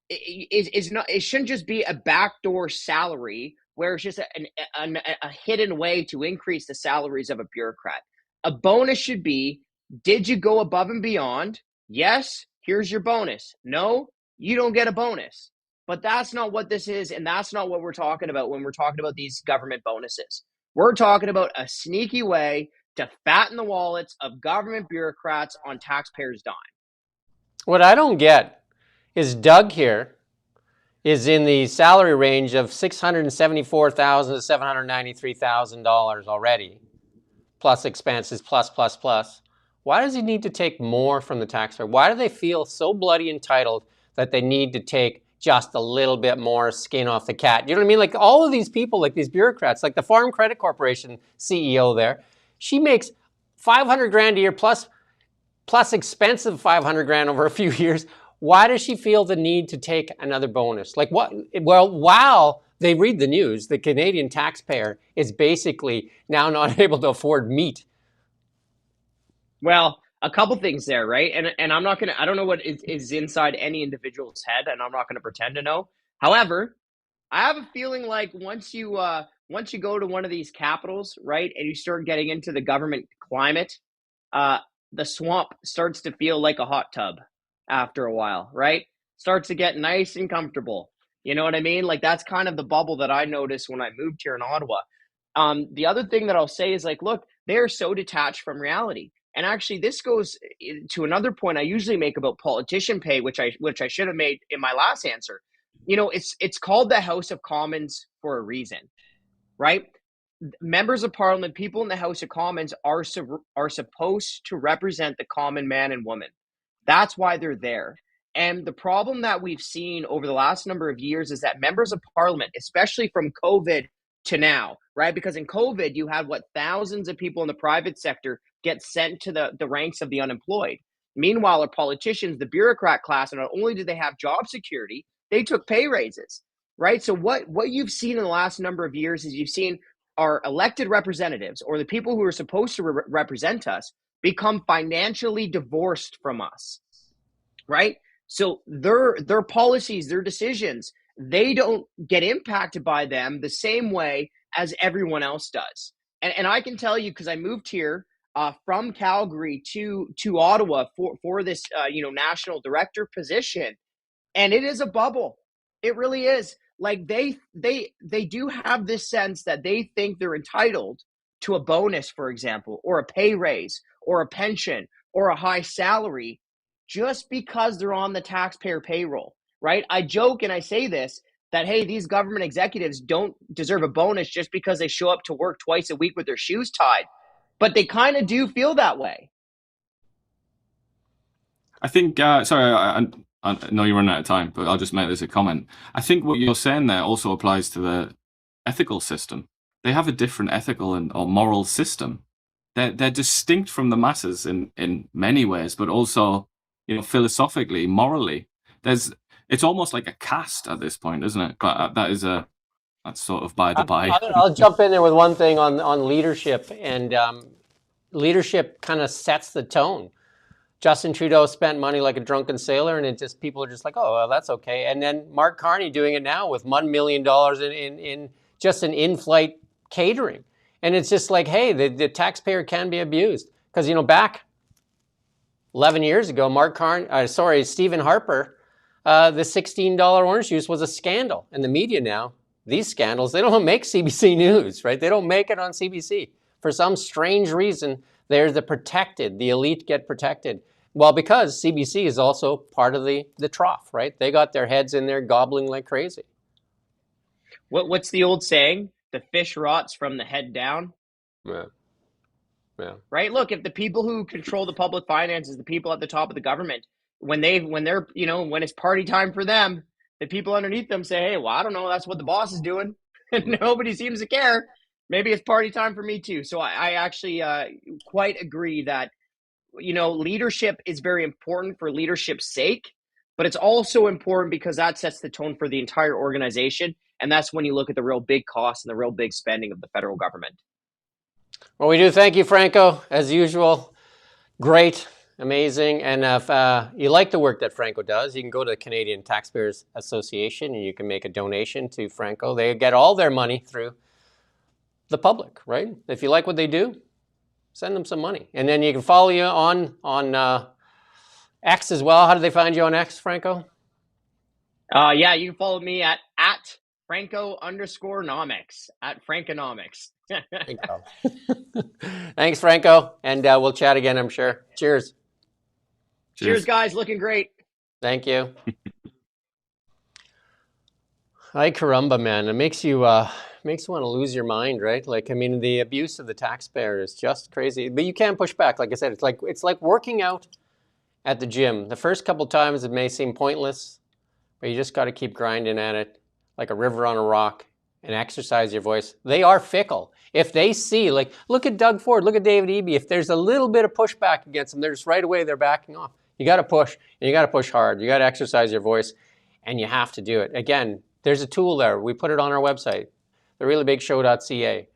is not. It shouldn't just be a backdoor salary where it's just a hidden way to increase the salaries of a bureaucrat. A bonus should be, did you go above and beyond? Yes, here's your bonus. No, you don't get a bonus. But that's not what this is, and that's not what we're talking about when we're talking about these government bonuses. We're talking about a sneaky way to fatten the wallets of government bureaucrats on taxpayers' dime. What I don't get is Doug here is in the salary range of $674,000 to $793,000 already, plus expenses, plus. Why does he need to take more from the taxpayer? Why do they feel so bloody entitled that they need to take just a little bit more skin off the cat? You know what I mean? Like all of these people, like these bureaucrats, like the Farm Credit Corporation CEO there, she makes 500 grand a year plus expensive 500 grand over a few years. Why does she feel the need to take another bonus? Like what? Well, while they read the news, the Canadian taxpayer is basically now not able to afford meat. Well, a couple things there, right? And I don't know what is inside any individual's head, and I'm not gonna pretend to know. However, I have a feeling like once you go to one of these capitals, right, and you start getting into the government climate, the swamp starts to feel like a hot tub after a while, right? Starts to get nice and comfortable. You know what I mean? Like that's kind of the bubble that I noticed when I moved here in Ottawa. The other thing that I'll say is like, look, they're so detached from reality. And actually, this goes to another point I usually make about politician pay, which I should have made in my last answer. It's called the House of Commons for a reason, right? members of parliament, people in the House of Commons are supposed to represent the common man and woman. That's why they're there. And the problem that we've seen over the last number of years is that members of parliament, especially from COVID to now, right? Because in COVID, you had thousands of people in the private sector get sent to the ranks of the unemployed. Meanwhile, our politicians, the bureaucrat class, not only did they have job security, they took pay raises, right? So what you've seen in the last number of years is you've seen our elected representatives, or the people who are supposed to represent us, become financially divorced from us, right? So their policies, their decisions, they don't get impacted by them the same way as everyone else does. And I can tell you, because I moved here from Calgary to Ottawa for this national director position, and it is a bubble. It really is. Like they do have this sense that they think they're entitled to a bonus, for example, or a pay raise, or a pension, or a high salary, just because they're on the taxpayer payroll, right? I joke and I say this, that, hey, these government executives don't deserve a bonus just because they show up to work twice a week with their shoes tied. But they kind of do feel that way. I think, sorry, I know you're running out of time, but I'll just make this a comment. I think what you're saying there also applies to the ethical system. They have a different ethical or moral system. They're distinct from the masses in many ways, but also, philosophically, morally. It's almost like a caste at this point, isn't it? That's sort of by the by. I'll jump in there with one thing on leadership, and leadership kind of sets the tone. Justin Trudeau spent money like a drunken sailor, and people are just like, oh, well, that's okay. And then Mark Carney doing it now with $1 million in just an in-flight catering. And it's just like, hey, the taxpayer can be abused. Because, back 11 years ago, Stephen Harper, the $16 orange juice was a scandal. And the media now, these scandals, they don't make CBC News, right? They don't make it on CBC. For some strange reason, they're the elite get protected. Well, because CBC is also part of the trough, right? They got their heads in there gobbling like crazy. What's the old saying? The fish rots from the head down. Yeah. Right. Look, if the people who control the public finances, the people at the top of the government, when it's party time for them, the people underneath them say, hey, well, I don't know, that's what the boss is doing. And nobody seems to care. Maybe it's party time for me too. So I actually quite agree that, leadership is very important for leadership's sake, but it's also important because that sets the tone for the entire organization. And that's when you look at the real big costs and the real big spending of the federal government. Well, we do thank you, Franco, as usual. Great, amazing. And if you like the work that Franco does, you can go to the Canadian Taxpayers Association and you can make a donation to Franco. They get all their money through the public, right? If you like what they do, send them some money. And then you can follow you on X as well. How do they find you on X, Franco? Yeah, you can follow me at Franco_nomics, at Frankonomics. Thanks, Franco. And we'll chat again, I'm sure. Cheers. Cheers, guys. Looking great. Thank you. Ay caramba, man. It makes you want to lose your mind, right? The abuse of the taxpayer is just crazy. But you can't push back. Like I said, it's like working out at the gym. The first couple times it may seem pointless, but you just got to keep grinding at it like a river on a rock and exercise your voice. They are fickle. If they see, look at Doug Ford, look at David Eby. If there's a little bit of pushback against them, they're just right away, they're backing off. You got to push, and you got to push hard. You got to exercise your voice, and you have to do it. Again, there's a tool there. We put it on our website, thereallybigshow.ca.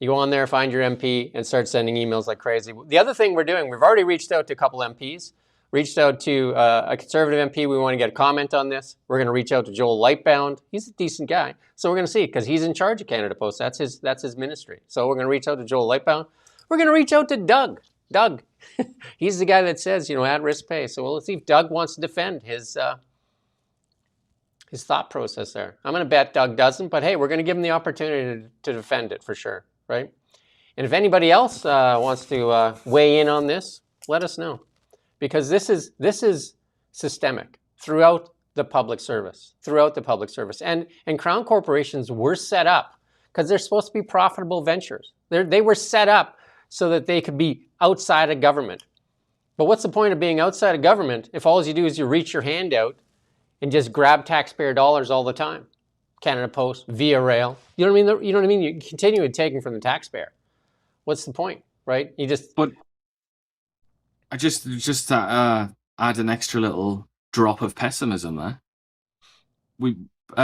You go on there, find your MP, and start sending emails like crazy. The other thing we're doing, we've already reached out to a couple MPs, reached out to a Conservative MP. We want to get a comment on this. We're going to reach out to Joel Lightbound. He's a decent guy. So we're going to see, because he's in charge of Canada Post. That's his ministry. So we're going to reach out to Joel Lightbound. We're going to reach out to Doug. Doug, he's the guy that says, at-risk pay. So let's see if Doug wants to defend his thought process there. I'm going to bet Doug doesn't, but hey, we're going to give him the opportunity to defend it for sure, right? And if anybody else wants to weigh in on this, let us know. Because this is systemic throughout the public service, And Crown corporations were set up because they're supposed to be profitable ventures. They were set up so that they could be outside of government. But what's the point of being outside of government if all you do is you reach your hand out and just grab taxpayer dollars all the time? Canada Post, Via Rail. You know what I mean? You know what I mean? You continue taking from the taxpayer. What's the point, right? You just. But I just add an extra little drop of pessimism there.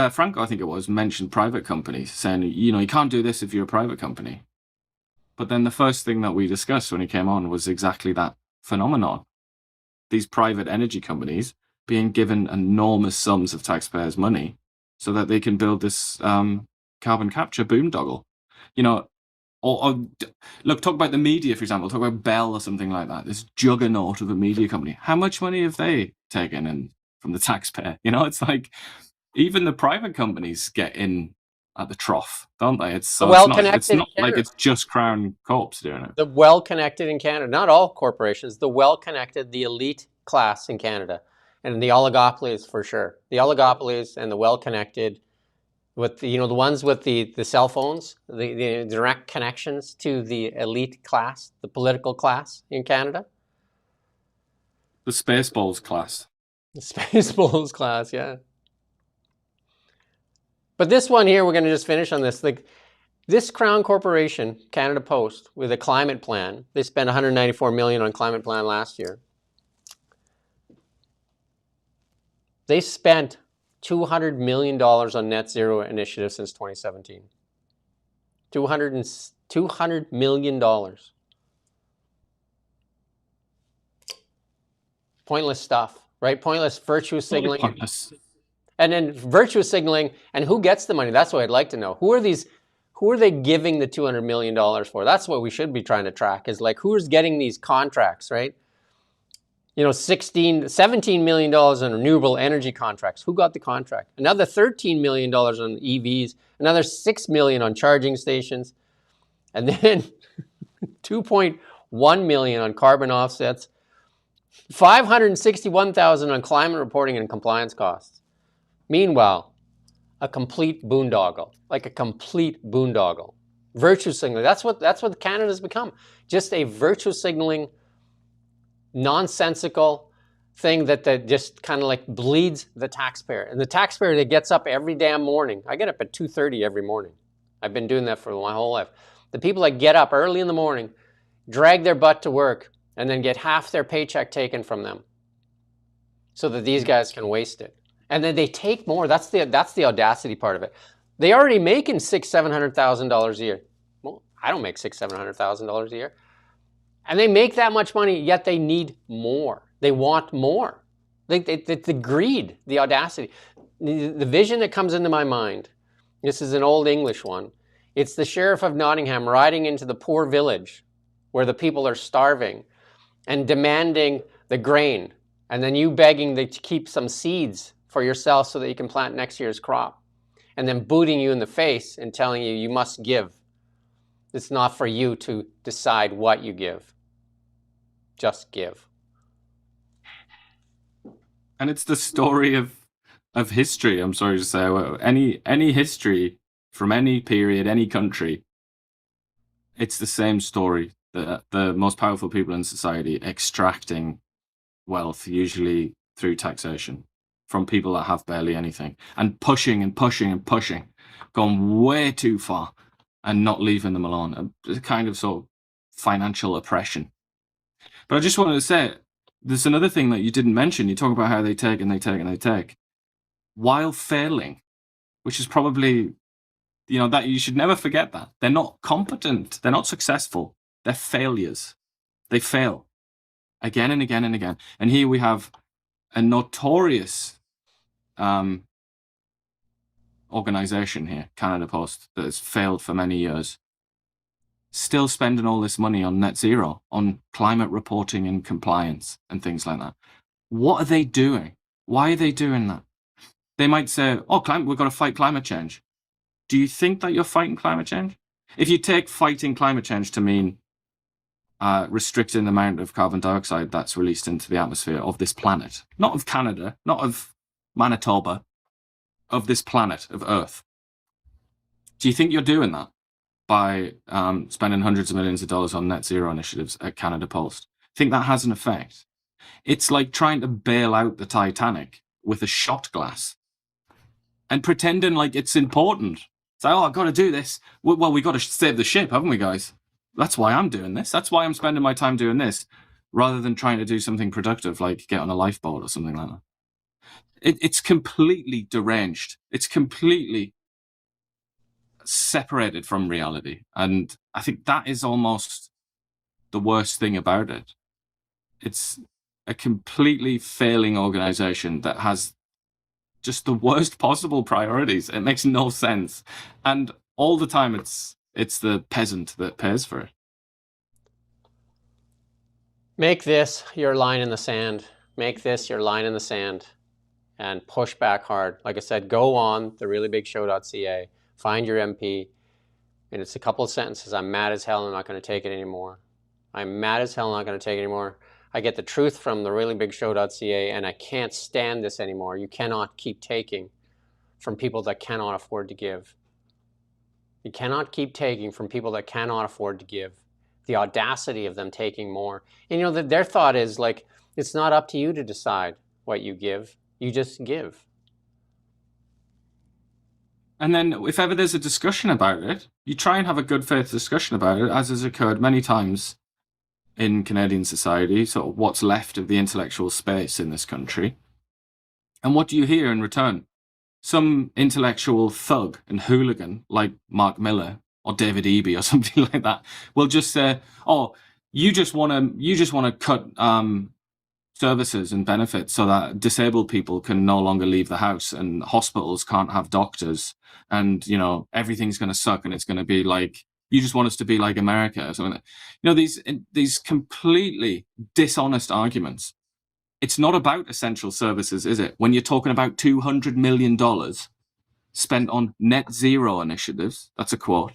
Franco, I think it was, mentioned private companies, saying, you can't do this if you're a private company. But then the first thing that we discussed when he came on was exactly that phenomenon. These private energy companies being given enormous sums of taxpayers' money so that they can build this carbon capture boondoggle. Or look, talk about the media, for example. Talk about Bell or something like that. This juggernaut of a media company. How much money have they taken in from the taxpayer? It's like even the private companies get in at the trough, don't they? It's not like it's just Crown Corps doing it. The well-connected in Canada, not all corporations, the well-connected, the elite class in Canada, and the oligopolies for sure. The oligopolies and the well-connected, with the ones with the cell phones, the direct connections to the elite class, the political class in Canada. The Spaceballs class. The Spaceballs class, yeah. But this one here, we're going to just finish on this. This Crown Corporation, Canada Post, with a climate plan, they spent $194 million on climate plan last year. They spent $200 million on net zero initiatives since 2017. $200 million. Pointless stuff, right? Pointless virtue signaling. Pointless. And then virtue signaling, and who gets the money? That's what I'd like to know. Who are they giving the $200 million for? That's what we should be trying to track, is like, who's getting these contracts, right? $17 million on renewable energy contracts. Who got the contract? Another $13 million on EVs, another $6 million on charging stations, and then $2.1 million on carbon offsets, $561,000 on climate reporting and compliance costs. Meanwhile, a complete boondoggle, like a complete boondoggle. Virtue signaling, that's what Canada's become. Just a virtue signaling, nonsensical thing that just kind of like bleeds the taxpayer. And the taxpayer that gets up every damn morning. I get up at 2:30 every morning. I've been doing that for my whole life. The people that get up early in the morning, drag their butt to work, and then get half their paycheck taken from them so that these guys can waste it. And then they take more. That's the audacity part of it. They already making $600,000-$700,000 a year. Well, I don't make $600,000-$700,000 a year. And they make that much money, yet they need more. They want more. The greed, the audacity. The vision that comes into my mind, this is an old English one. It's the Sheriff of Nottingham riding into the poor village where the people are starving and demanding the grain, and then you begging to keep some seeds for yourself so that you can plant next year's crop, and then booting you in the face and telling you you must give. It's not for you to decide what you give. Just give. And it's the story of history, I'm sorry to say. Any history from any period, any country, it's the same story. The most powerful people in society extracting wealth, usually through taxation, from people that have barely anything, and pushing and pushing and pushing, going way too far and not leaving them alone. A kind of sort of financial oppression. But I just wanted to say, there's another thing that you didn't mention. You talk about how they take and they take and they take, while failing, which is probably, that you should never forget that. They're not competent. They're not successful. They're failures. They fail again and again and again. And here we have a notorious organization here, Canada Post, that has failed for many years, still spending all this money on net zero, on climate reporting and compliance and things like that. What are they doing? Why are they doing that? They might say, we've got to fight climate change. Do you think that you're fighting climate change? If you take fighting climate change to mean restricting the amount of carbon dioxide that's released into the atmosphere of this planet, not of Canada, not of Manitoba, of this planet, of Earth. Do you think you're doing that by spending hundreds of millions of dollars on net zero initiatives at Canada Post? Think that has an effect? It's like trying to bail out the Titanic with a shot glass and pretending like it's important. It's like, oh, I've got to do this. Well, we got to save the ship, haven't we, guys? That's why I'm doing this. That's why I'm spending my time doing this, rather than trying to do something productive, like get on a lifeboat or something like that. It's completely deranged. It's completely separated from reality. And I think that is almost the worst thing about it. It's a completely failing organization that has just the worst possible priorities. It makes no sense. And all the time it's the peasant that pays for it. Make this your line in the sand. Make this your line in the sand and push back hard. Like I said, go on thereallybig.show.ca, find your MP, and it's a couple of sentences. I'm mad as hell. I'm not going to take it anymore. I'm mad as hell. I'm not going to take it anymore. I get the truth from thereallybig.show.ca, and I can't stand this anymore. You cannot keep taking from people that cannot afford to give. You cannot keep taking from people that cannot afford to give. The audacity of them taking more. And you know, their thought is like, it's not up to you to decide what you give. You just give. And then if ever there's a discussion about it, you try and have a good faith discussion about it, as has occurred many times in Canadian society, sort of what's left of the intellectual space in this country. And what do you hear in return? Some intellectual thug and hooligan like Mark Miller or David Eby or something like that will just say, oh, you just want to cut services and benefits so that disabled people can no longer leave the house and hospitals can't have doctors, and you know everything's going to suck and it's going to be like, you just want us to be like America or something. You know, these completely dishonest arguments. It's not about essential services, is it? When you're talking about $200 million spent on net zero initiatives, that's a quote,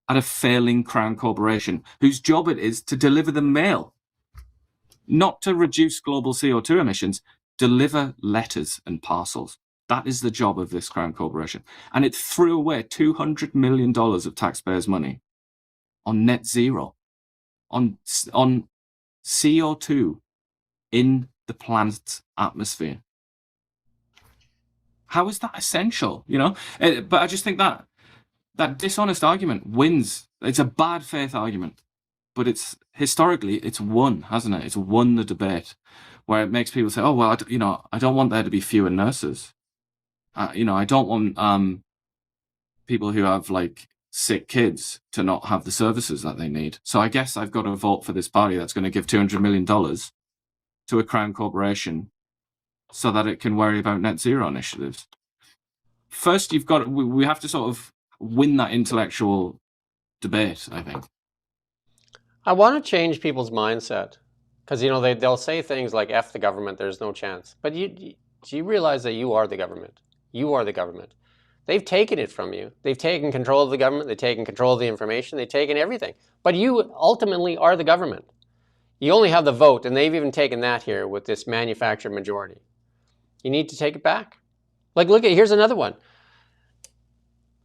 at a failing Crown corporation whose job it is to deliver the mail, not to reduce global CO2 emissions, deliver letters and parcels. That is the job of this Crown corporation. And it threw away $200 million of taxpayers' money on net zero, on CO2 in the planet's atmosphere. How is that essential? You know, but I just think that dishonest argument wins. It's a bad faith argument, but historically it's won, hasn't it? It's won the debate, where it makes people say, "Oh well, I don't want there to be fewer nurses. I don't want people who have like sick kids to not have the services that they need. So I guess I've got to vote for this party that's going to give $200 million to a Crown corporation so that it can worry about net zero initiatives." First, we have to sort of win that intellectual debate, I think. I want to change people's mindset, because you know they'll say things like "F the government, there's no chance." But do you realize that you are the government? You are the government. They've taken it from you. They've taken control of the government. They've taken control of the information. They've taken everything. But you ultimately are the government. You only have the vote, and they've even taken that here with this manufactured majority. You need to take it back. Like, here's another one.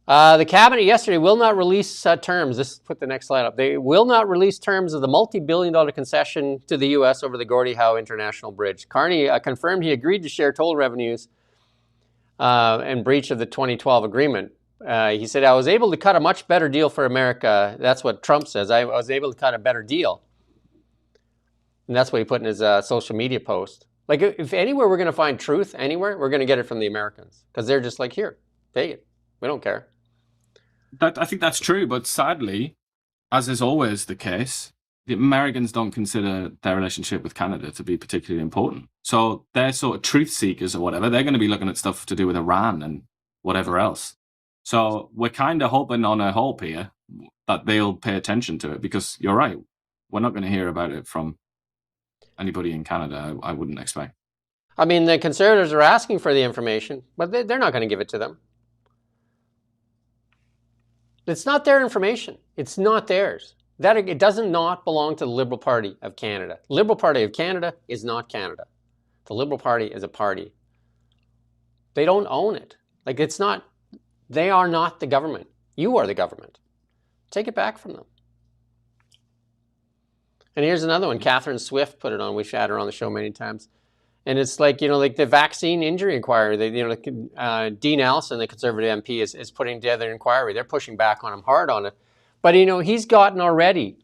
The cabinet yesterday will not release terms. Put the next slide up. They will not release terms of the multi-billion-dollar concession to the U.S. over the Gordie Howe International Bridge. Carney confirmed he agreed to share toll revenues in breach of the 2012 agreement. He said, "I was able to cut a much better deal for America." That's what Trump says. I was able to cut a better deal. And that's what he put in his social media post. Like, if anywhere we're going to find truth, anywhere, we're going to get it from the Americans. Because they're just like, here, take it. We don't care. I think that's true, but sadly, as is always the case, the Americans don't consider their relationship with Canada to be particularly important. So they're sort of truth seekers or whatever. They're going to be looking at stuff to do with Iran and whatever else. So we're kind of hoping on a hope here that they'll pay attention to it, because you're right. We're not going to hear about it from anybody in Canada, I wouldn't expect. I mean, the Conservatives are asking for the information, but they're not going to give it to them. It's not their information. It's not theirs. It does not belong to the Liberal Party of Canada. The Liberal Party of Canada is not Canada. The Liberal Party is a party. They don't own it. Like, it's not, they are not the government. You are the government. Take it back from them. And here's another one. Catherine Swift put it on. We've had her on the show many times. And it's like, like the vaccine injury inquiry. Dean Allison, the Conservative MP, is putting together an inquiry. They're pushing back on him hard on it. But, he's gotten already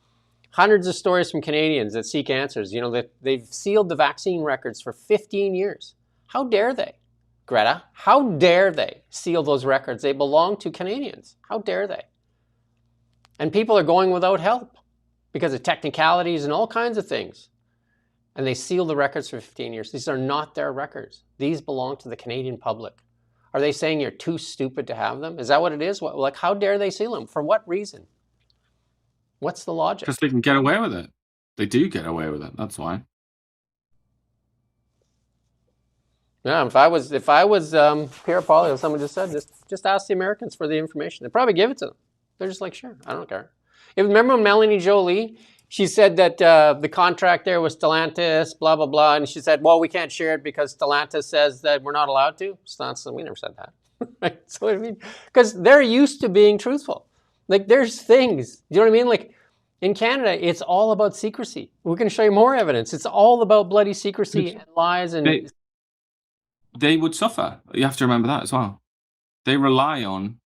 hundreds of stories from Canadians that seek answers. That they've sealed the vaccine records for 15 years. How dare they? Greta, how dare they seal those records? They belong to Canadians. How dare they? And people are going without help because of technicalities and all kinds of things. And they seal the records for 15 years. These are not their records. These belong to the Canadian public. Are they saying you're too stupid to have them? Is that what it is? How dare they seal them? For what reason? What's the logic? Because they can get away with it. They do get away with it. That's why. Yeah, if I was Pierre Poilievre, someone just said, just ask the Americans for the information. They'd probably give it to them. They're just like, sure, I don't care. Remember Melanie Jolie? She said that the contract there was Stellantis, blah, blah, blah. And she said, well, we can't share it because Stellantis says that we're not allowed to. We never said that. Right? So, because they're used to being truthful. Like, there's things, do you know what I mean? Like, in Canada, it's all about secrecy. We can show you more evidence. It's all about bloody secrecy and lies. And they would suffer. You have to remember that as well. They rely on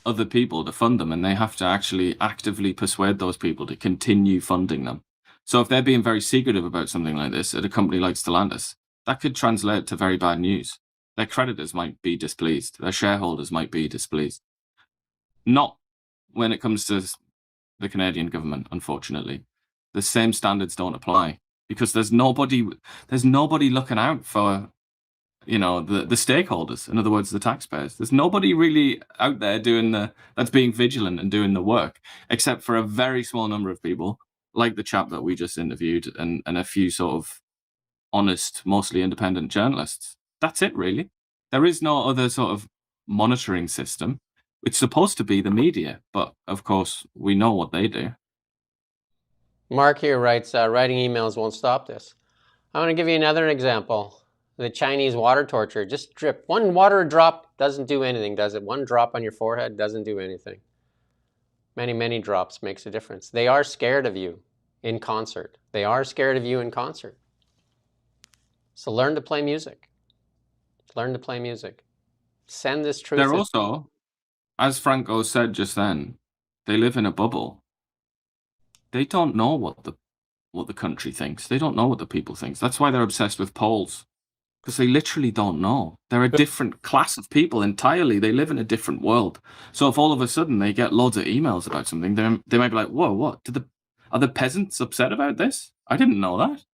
other people to fund them, and they have to actually actively persuade those people to continue funding them. So if they're being very secretive about something like this at a company like Stellantis, that could translate to very bad news. Their creditors might be displeased. Their shareholders might be displeased. Not when it comes to the Canadian government, unfortunately. The same standards don't apply because there's nobody looking out for the stakeholders, in other words, the taxpayers. There's nobody really out there that's being vigilant and doing the work, except for a very small number of people, like the chap that we just interviewed, and a few sort of honest, mostly independent journalists. That's it, really. There is no other sort of monitoring system. It's supposed to be the media, but of course, we know what they do. Mark here writes, writing emails won't stop this. I want to give you another example. The Chinese water torture, just drip. One water drop doesn't do anything, does it? One drop on your forehead doesn't do anything. Many, many drops makes a difference. They are scared of you in concert. They are scared of you in concert. So learn to play music. Learn to play music. Send this truth. They're also, as Franco said just then, they live in a bubble. They don't know what the country thinks. They don't know what the people think. That's why they're obsessed with polls. Because they literally don't know. They're a different class of people entirely. They live in a different world. So if all of a sudden they get loads of emails about something, they might be like, whoa, what? Are the peasants upset about this? I didn't know that.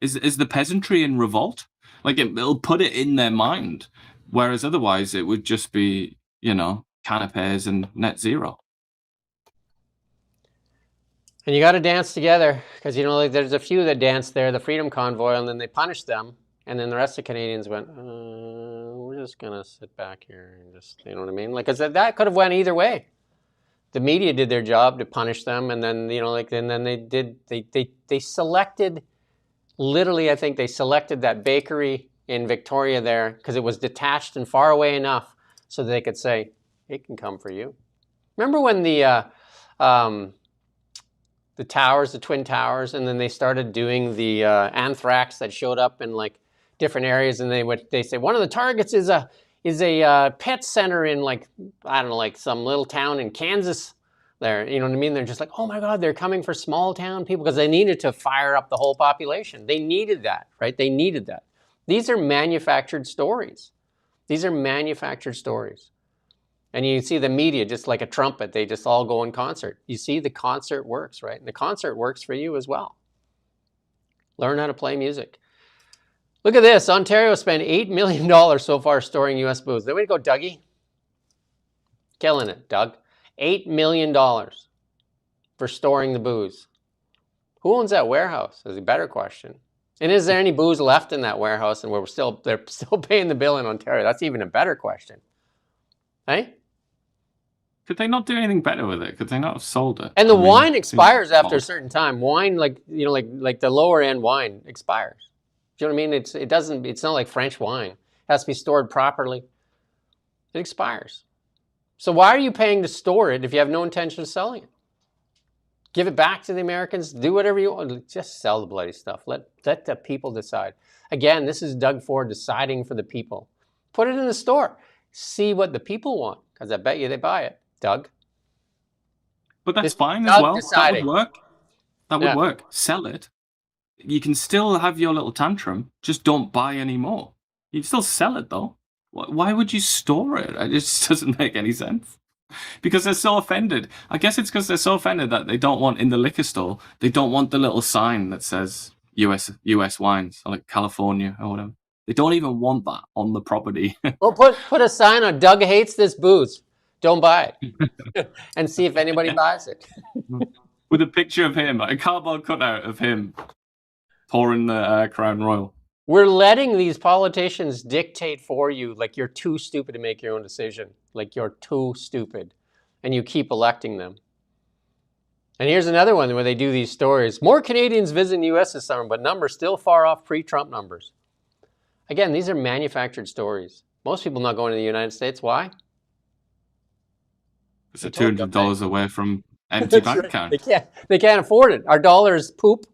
Is the peasantry in revolt? Like, it'll put it in their mind. Whereas otherwise it would just be, canapes and net zero. And you got to dance together. Because, there's a few that danced there, the Freedom Convoy, and then they punished them. And then the rest of Canadians went, we're just going to sit back here and just, you know what I mean? Like, because that could have went either way. The media did their job to punish them. And then, and then they selected, literally, I think they selected that bakery in Victoria there because it was detached and far away enough so that they could say, it can come for you. Remember when the towers, the Twin Towers, and then they started doing the anthrax that showed up in like different areas, and they say one of the targets is a pet center in like some little town in Kansas. There, you know what I mean? They're just like, oh my God, they're coming for small town people because they needed to fire up the whole population. They needed that, right? They needed that. These are manufactured stories. These are manufactured stories. And you see the media just like a trumpet. They just all go in concert. You see the concert works, right? And the concert works for you as well. Learn how to play music. Look at this. Ontario spent $8 million so far storing U.S. booze. There we go, Dougie. Killing it, Doug. $8 million for storing the booze. Who owns that warehouse is a better question. And is there any booze left in that warehouse and they're still paying the bill in Ontario? That's even a better question. Hey? Could they not do anything better with it? Could they not have sold it? And the wine expires after a certain time. Wine, like the lower end wine expires. Do you know what I mean? It's not like French wine. It has to be stored properly. It expires. So why are you paying to store it if you have no intention of selling it? Give it back to the Americans. Do whatever you want. Just sell the bloody stuff. Let the people decide. Again, this is Doug Ford deciding for the people. Put it in the store. See what the people want, because I bet you they buy it, Doug. But that's This is fine as Doug well. That would deciding. work. That would Yeah. work. Sell it. You can still have your little tantrum. Just don't buy any more. You can still sell it though. Why would you store it? It just doesn't make any sense. Because they're so offended. I guess it's because they're so offended that they don't want in the liquor store. They don't want the little sign that says US wines, or like California or whatever. They don't even want that on the property. Well, put a sign on Doug hates this booze. Don't buy it. And see if anybody buys it. With a picture of him, a cardboard cutout of him pouring the Crown Royal. We're letting these politicians dictate for you, like you're too stupid to make your own decision. Like you're too stupid. And you keep electing them. And here's another one where they do these stories. More Canadians visiting the U.S. this summer, but numbers still far off pre-Trump numbers. Again, these are manufactured stories. Most people not going to the United States. Why? It's $200 away from empty bank account. They can't afford it. Our dollar is poop.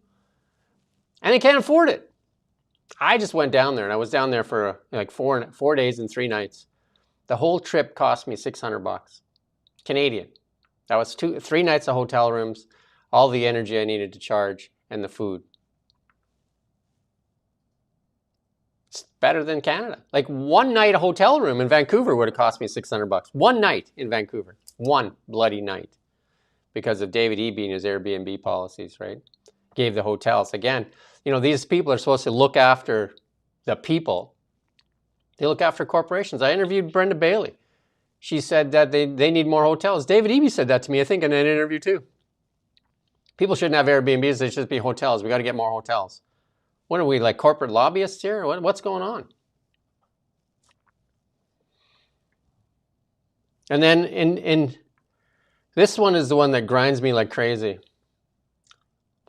And they can't afford it. I just went down there, and I was down there for like 4 days and 3 nights. The whole trip cost me $600 Canadian. That was 3 nights of hotel rooms, all the energy I needed to charge, and the food. It's better than Canada. Like 1 night a hotel room in Vancouver would have cost me $600. 1 night in Vancouver. 1 bloody night. Because of David Eby and his Airbnb policies, right? Gave the hotels. Again, you know, these people are supposed to look after the people. They look after corporations. I interviewed Brenda Bailey. She said that they need more hotels. David Eby said that to me, I think, in an interview too. People shouldn't have Airbnbs. They should be hotels. We got to get more hotels. What are we, like corporate lobbyists here? What's going on? And then in this one is the one that grinds me like crazy.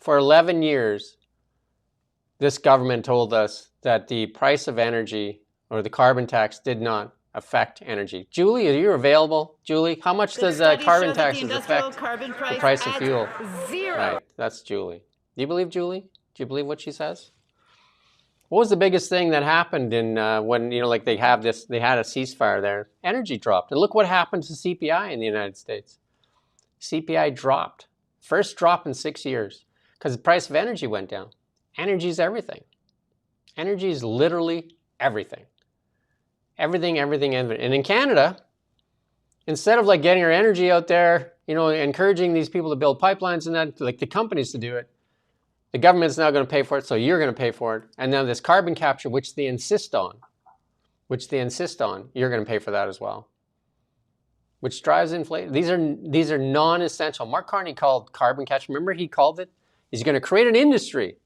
For 11 years, this government told us that the price of energy or the carbon tax did not affect energy. Julie, are you available? Julie, how much does carbon taxes affect the price of fuel? 0. Right, that's Julie. Do you believe Julie? Do you believe what she says? What was the biggest thing that happened in when, you know, like they had a ceasefire there? Energy dropped. And look what happened to CPI in the United States. CPI dropped. First drop in 6 years because the price of energy went down. Energy is everything. Energy is literally everything. Everything. And in Canada, instead of like getting our energy out there, you know, encouraging these people to build pipelines and that, like the companies to do it, the government's now going to pay for it, so you're going to pay for it. And now this carbon capture, which they insist on, you're going to pay for that as well. Which drives inflation. These are non-essential. Mark Carney called carbon capture. Remember he called it? He's going to create an industry.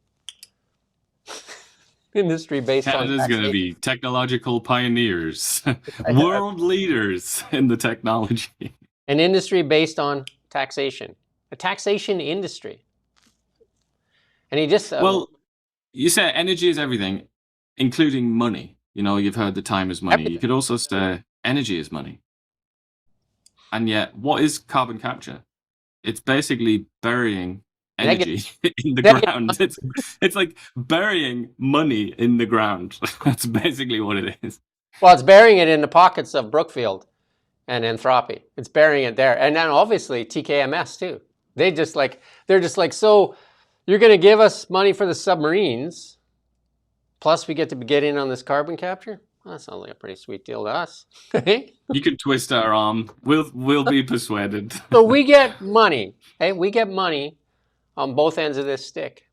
Industry based on Canada's going to be technological pioneers, world leaders in the technology. An industry based on taxation. A taxation industry. And he just... well, you say energy is everything, including money. You know, you've heard the time is money. Everything. You could also say energy is money. And yet, what is carbon capture? It's basically burying energy in the ground. It's like burying money in the ground. That's basically what it is. Well, it's burying it in the pockets of Brookfield and Anthropic. It's burying it there. And then obviously TKMS too. They're just like, so you're going to give us money for the submarines, plus we get to get in on this carbon capture? Well, that sounds like a pretty sweet deal to us. You can twist our arm. We'll be persuaded. So we get money. Hey, we get money on both ends of this stick.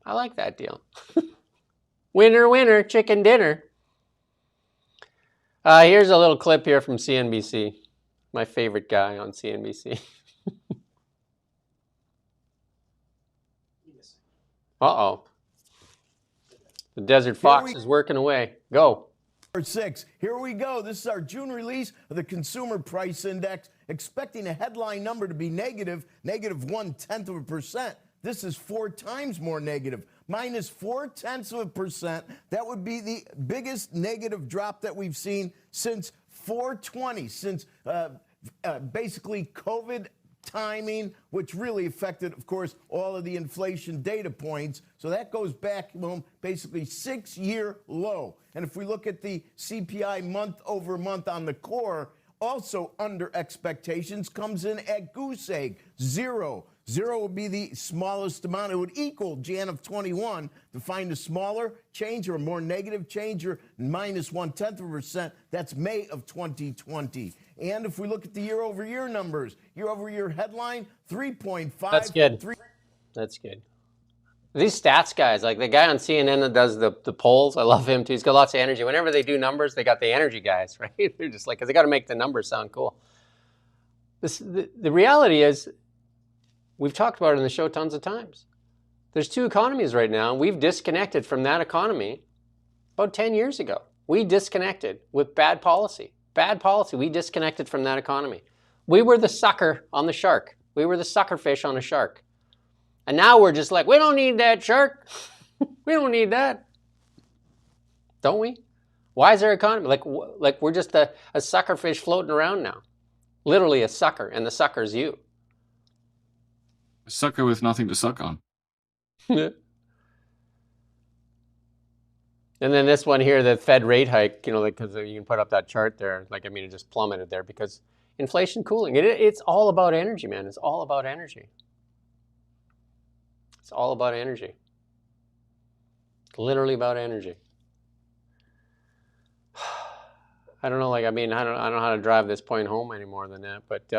I like that deal. Winner, winner, chicken dinner. Here's a little clip here from CNBC. My favorite guy on CNBC. Uh-oh. The Desert Fox is working away. Go. 6. Here we go. This is our June release of the Consumer Price Index, expecting a headline number to be negative 0.1%. This is 4 times more negative, minus 0.4%. That would be the biggest negative drop that we've seen since 4/20, since basically COVID timing, which really affected, of course, all of the inflation data points. So that goes back, basically 6-year low. And if we look at the CPI month over month on the core, also under expectations, comes in at goose egg, 0. 0 would be the smallest amount. It would equal Jan of 21. To find a smaller change or a more negative change or minus 0.1%, that's May of 2020. And if we look at the year-over-year numbers, year-over-year headline, 3.5. That's good. That's good. These stats guys, like the guy on CNN that does the polls, I love him too. He's got lots of energy. Whenever they do numbers, they got the energy guys, right? They're just like, because they got to make the numbers sound cool. The reality is, we've talked about it in the show tons of times. There's two economies right now, and we've disconnected from that economy about 10 years ago. We disconnected with bad policy. Bad policy, we disconnected from that economy. We were the sucker on the shark. We were the sucker fish on a shark. And now we're just like, we don't need that shark. We don't need that. Don't we? Why is our economy? Like we're just a sucker fish floating around now. Literally a sucker, and the sucker's you. A sucker with nothing to suck on. And then this one here, the Fed rate hike, because you can put up that chart there. It just plummeted there because inflation cooling. It's all about energy, man. It's all about energy. It's all about energy. It's literally about energy. I don't know, I don't know how to drive this point home any more than that, but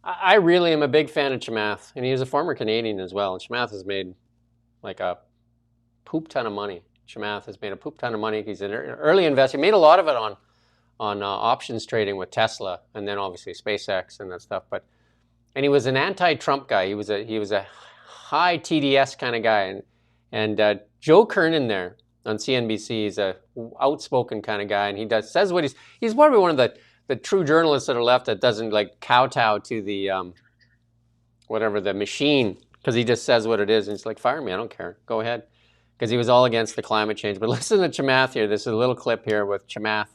I really am a big fan of Chamath, and he is a former Canadian as well. And Chamath has made a poop ton of money. Chamath has made a poop ton of money. He's an early investor. He made a lot of it on options trading with Tesla, and then obviously SpaceX and that stuff. And he was an anti-Trump guy. He was a high TDS kind of guy. And Joe Kernan there on CNBC, he's a outspoken kind of guy, and he says what he's probably one of the true journalists that are left that doesn't kowtow to the the machine, because he just says what it is, and he's like, fire me, I don't care, go ahead, because he was all against the climate change. But listen to Chamath here. This is a little clip here with Chamath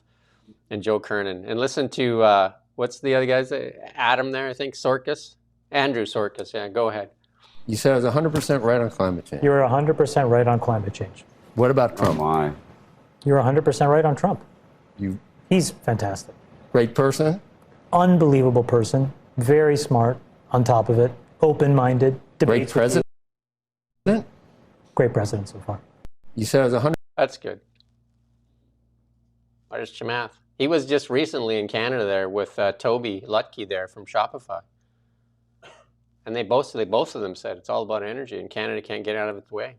and Joe Kernan, and listen to what's the other guy's Adam there, I think, Andrew Sorkas. Yeah, go ahead. You said I was 100% right on climate change. You're 100% right on climate change. What about Trump? Oh my. You're 100% right on Trump. He's fantastic. Great person? Unbelievable person. Very smart, on top of it. Open-minded. Great president? Great president so far. You said I was 100. That's good. There's Chamath. He was just recently in Canada there with Toby Lutke there from Shopify. And both of them said it's all about energy, and Canada can't get out of its way.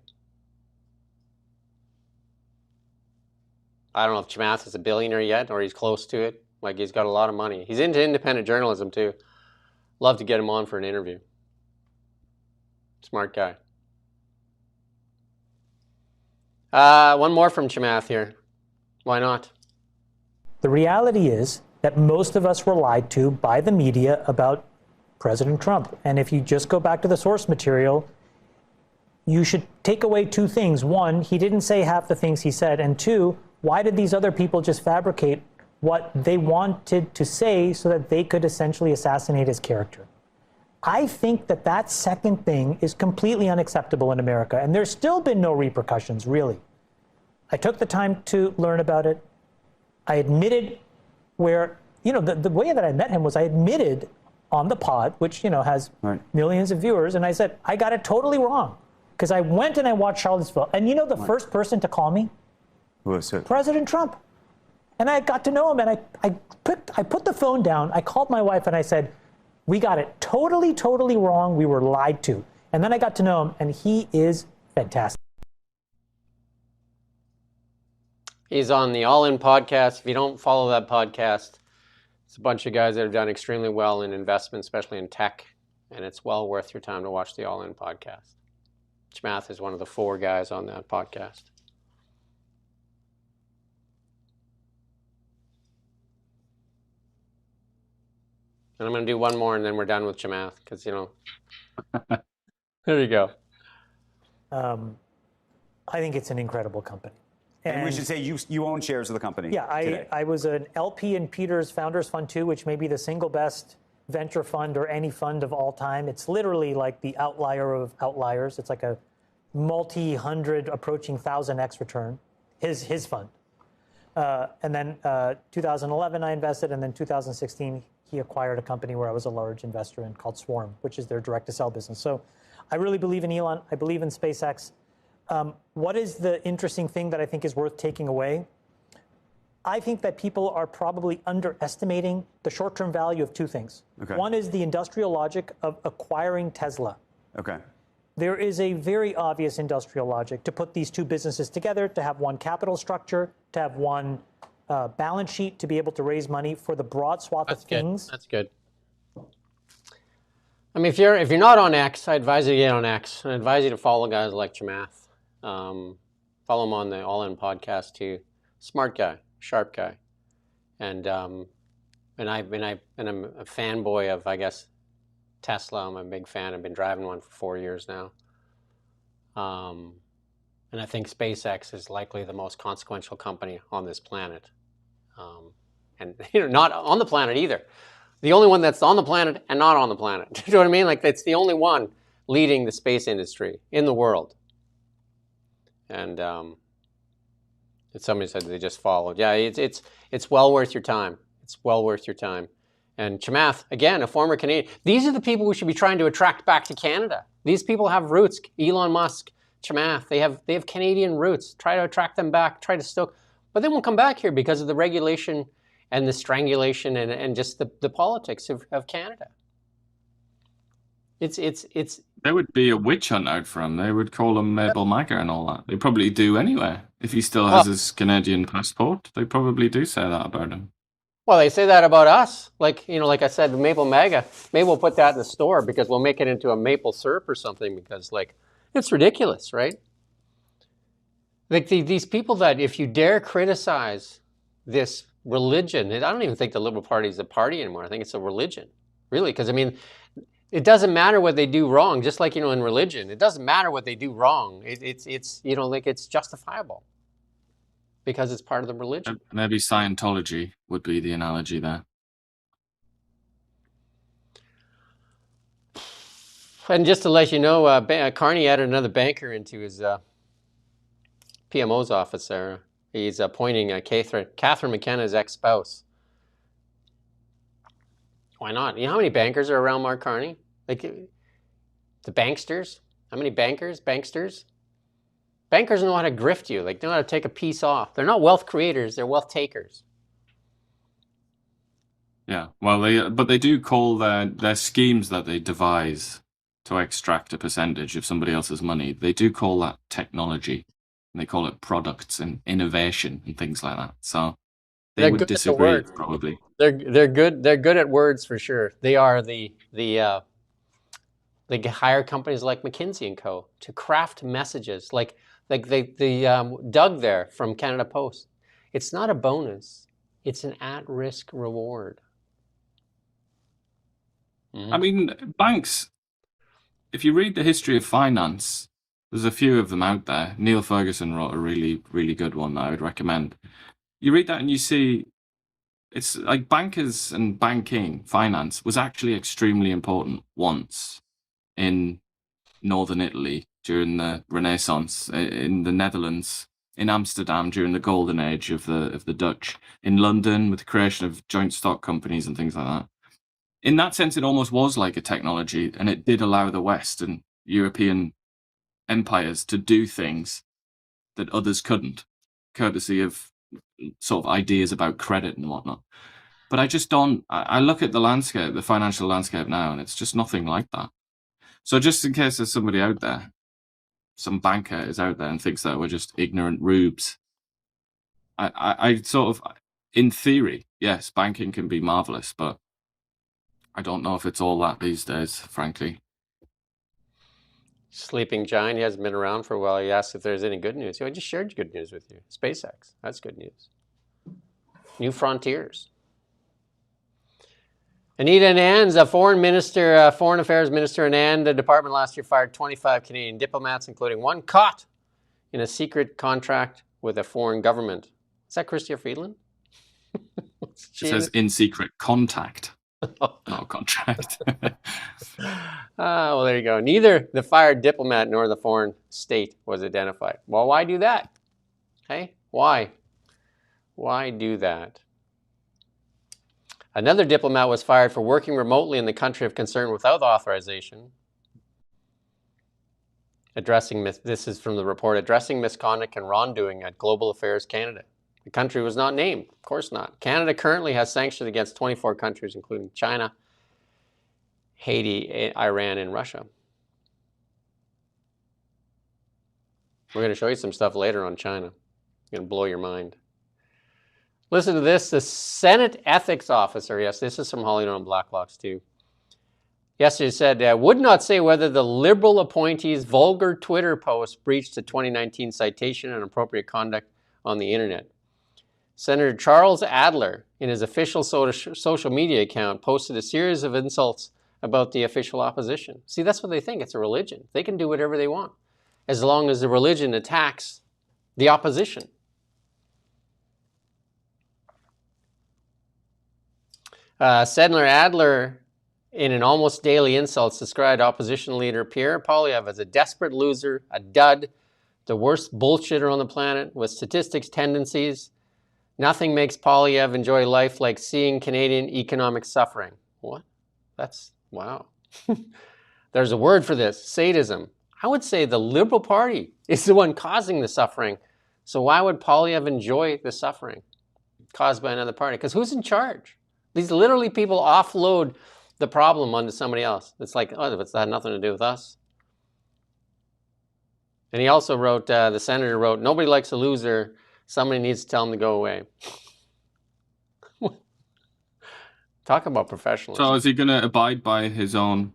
I don't know if Chamath is a billionaire yet, or he's close to it. He's got a lot of money. He's into independent journalism too. Love to get him on for an interview. Smart guy. One more from Chamath here. Why not? The reality is that most of us were lied to by the media about President Trump. And if you just go back to the source material, you should take away two things. One, he didn't say half the things he said. And two, why did these other people just fabricate what they wanted to say so that they could essentially assassinate his character? I think that second thing is completely unacceptable in America, and there's still been no repercussions, really. I took the time to learn about it. I admitted the way that I met him was I admitted on the pod, which, has millions of viewers, and I said, I got it totally wrong. Because I went and I watched Charlottesville, and the first person to call me? Who was it? President Trump. And I got to know him, and I put the phone down. I called my wife, and I said, we got it totally, totally wrong. We were lied to. And then I got to know him, and he is fantastic. He's on the All In podcast. If you don't follow that podcast, it's a bunch of guys that have done extremely well in investment, especially in tech, and it's well worth your time to watch the All In podcast. Chamath is one of the 4 guys on that podcast. And I'm going to do one more, and then we're done with Chamath, because, there you go. I think it's an incredible company. And we should say you own shares of the company. Yeah, I was an LP in Peter's Founders Fund 2, which may be the single best venture fund or any fund of all time. It's literally like the outlier of outliers. It's like a multi-hundred, approaching 1,000x return, his fund. And then 2011 I invested, and then 2016 he acquired a company where I was a large investor in called Swarm, which is their direct-to-sell business. So I really believe in Elon. I believe in SpaceX. What is the interesting thing that I think is worth taking away? I think that people are probably underestimating the short-term value of two things. Okay. One is the industrial logic of acquiring Tesla. Okay. There is a very obvious industrial logic to put these two businesses together, to have one capital structure, to have one balance sheet, to be able to raise money for the broad swath of things. That's good. I mean, if you're not on X, I advise you to get on X. I advise you to follow guys like Chamath. Follow him on the All In podcast too. Smart guy, sharp guy, and I'm a fanboy of, I guess, Tesla. I'm a big fan. I've been driving one for 4 years now. And I think SpaceX is likely the most consequential company on this planet. And not on the planet either. The only one that's on the planet and not on the planet. You know what I mean? Like, it's the only one leading the space industry in the world. And somebody said they just followed. Yeah, it's well worth your time. It's well worth your time. And Chamath, again, a former Canadian. These are the people we should be trying to attract back to Canada. These people have roots. Elon Musk, Chamath, they have Canadian roots. Try to attract them back. Try to stoke, but they won't come back here because of the regulation and the strangulation and just the politics of Canada. It's. There would be a witch hunt out for him. They would call him Mabel Maga and all that. They probably do anyway. If he still has his Canadian passport, they probably do say that about him. Well, they say that about us. Like I said, Maple Maga. Maybe we'll put that in the store because we'll make it into a maple syrup or something because, like, it's ridiculous, right? Like these people that if you dare criticize this religion, I don't even think the Liberal Party is a party anymore. I think it's a religion, really, because, I mean, it doesn't matter what they do wrong. Just like, in religion, it doesn't matter what they do wrong. It's like it's justifiable because it's part of the religion. Maybe Scientology would be the analogy there. And just to let you know, Carney added another banker into his PMO's office there. He's appointing Catherine McKenna's ex-spouse. Why not? You know how many bankers are around Mark Carney? Like, the banksters? How many banksters? Bankers know how to grift you. Like, they know how to take a piece off. They're not wealth creators, they're wealth takers. Yeah, well, they do call their schemes that they devise to extract a percentage of somebody else's money. They do call that technology, and they call it products and innovation and things like that. So they would disagree, probably. They're good. They're good at words for sure. They are they hire companies like McKinsey and Co. to craft messages like Doug there from Canada Post. It's not a bonus. It's an at-risk reward. I mean, banks, if you read the history of finance, there's a few of them out there. Neil Ferguson wrote a really, really good one that I would recommend. You read that and you see it's like bankers and banking, finance, was actually extremely important once in northern Italy during the Renaissance, in the Netherlands, in Amsterdam during the golden age of the Dutch, in London with the creation of joint stock companies and things like that. In that sense, it almost was like a technology, and it did allow the West and European empires to do things that others couldn't, courtesy of sort of ideas about credit and whatnot. But I just don't. I look at the landscape, the financial landscape now, and it's just nothing like that. So just in case there's somebody out there, some banker is out there and thinks that we're just ignorant rubes, I sort of, in theory, yes, banking can be marvelous, but I don't know if it's all that these days, frankly. Sleeping Giant, he hasn't been around for a while. He asked if there's any good news. I just shared good news with you. SpaceX, that's good news. New frontiers. Anita Anand's a foreign affairs minister. Anand, the department last year fired 25 Canadian diplomats, including one caught in a secret contract with a foreign government. Is that Chrystia Freeland? It says in secret contact, not contract. Well, there you go. Neither the fired diplomat nor the foreign state was identified. Well, why do that? Hey, why? Why do that? Another diplomat was fired for working remotely in the country of concern without authorization. This is from the report, addressing misconduct and wrongdoing at Global Affairs Canada. The country was not named. Of course not. Canada currently has sanctions against 24 countries, including China, Haiti, Iran, and Russia. We're going to show you some stuff later on China. It's going to blow your mind. Listen to this. The Senate Ethics Officer, yes, this is from Hollywood on Blacklocks too. Yesterday said, would not say whether the Liberal appointee's vulgar Twitter post breached the 2019 citation and appropriate conduct on the internet. Senator Charles Adler, in his official social media account, posted a series of insults about the official opposition. See, that's what they think. It's a religion. They can do whatever they want, as long as the religion attacks the opposition. Senator Adler, in an almost daily insults, described opposition leader Pierre Poilievre as a desperate loser, a dud, the worst bullshitter on the planet, with statistics tendencies. Nothing makes Poilievre enjoy life like seeing Canadian economic suffering. What? That's, wow. There's a word for this, sadism. I would say the Liberal Party is the one causing the suffering. So why would Poilievre enjoy the suffering caused by another party? Because who's in charge? These literally people offload the problem onto somebody else. It's like, oh, it's had nothing to do with us. And he also wrote, the senator wrote, nobody likes a loser. Somebody needs to tell him to go away. Talk about professionalism. So is he going to abide by his own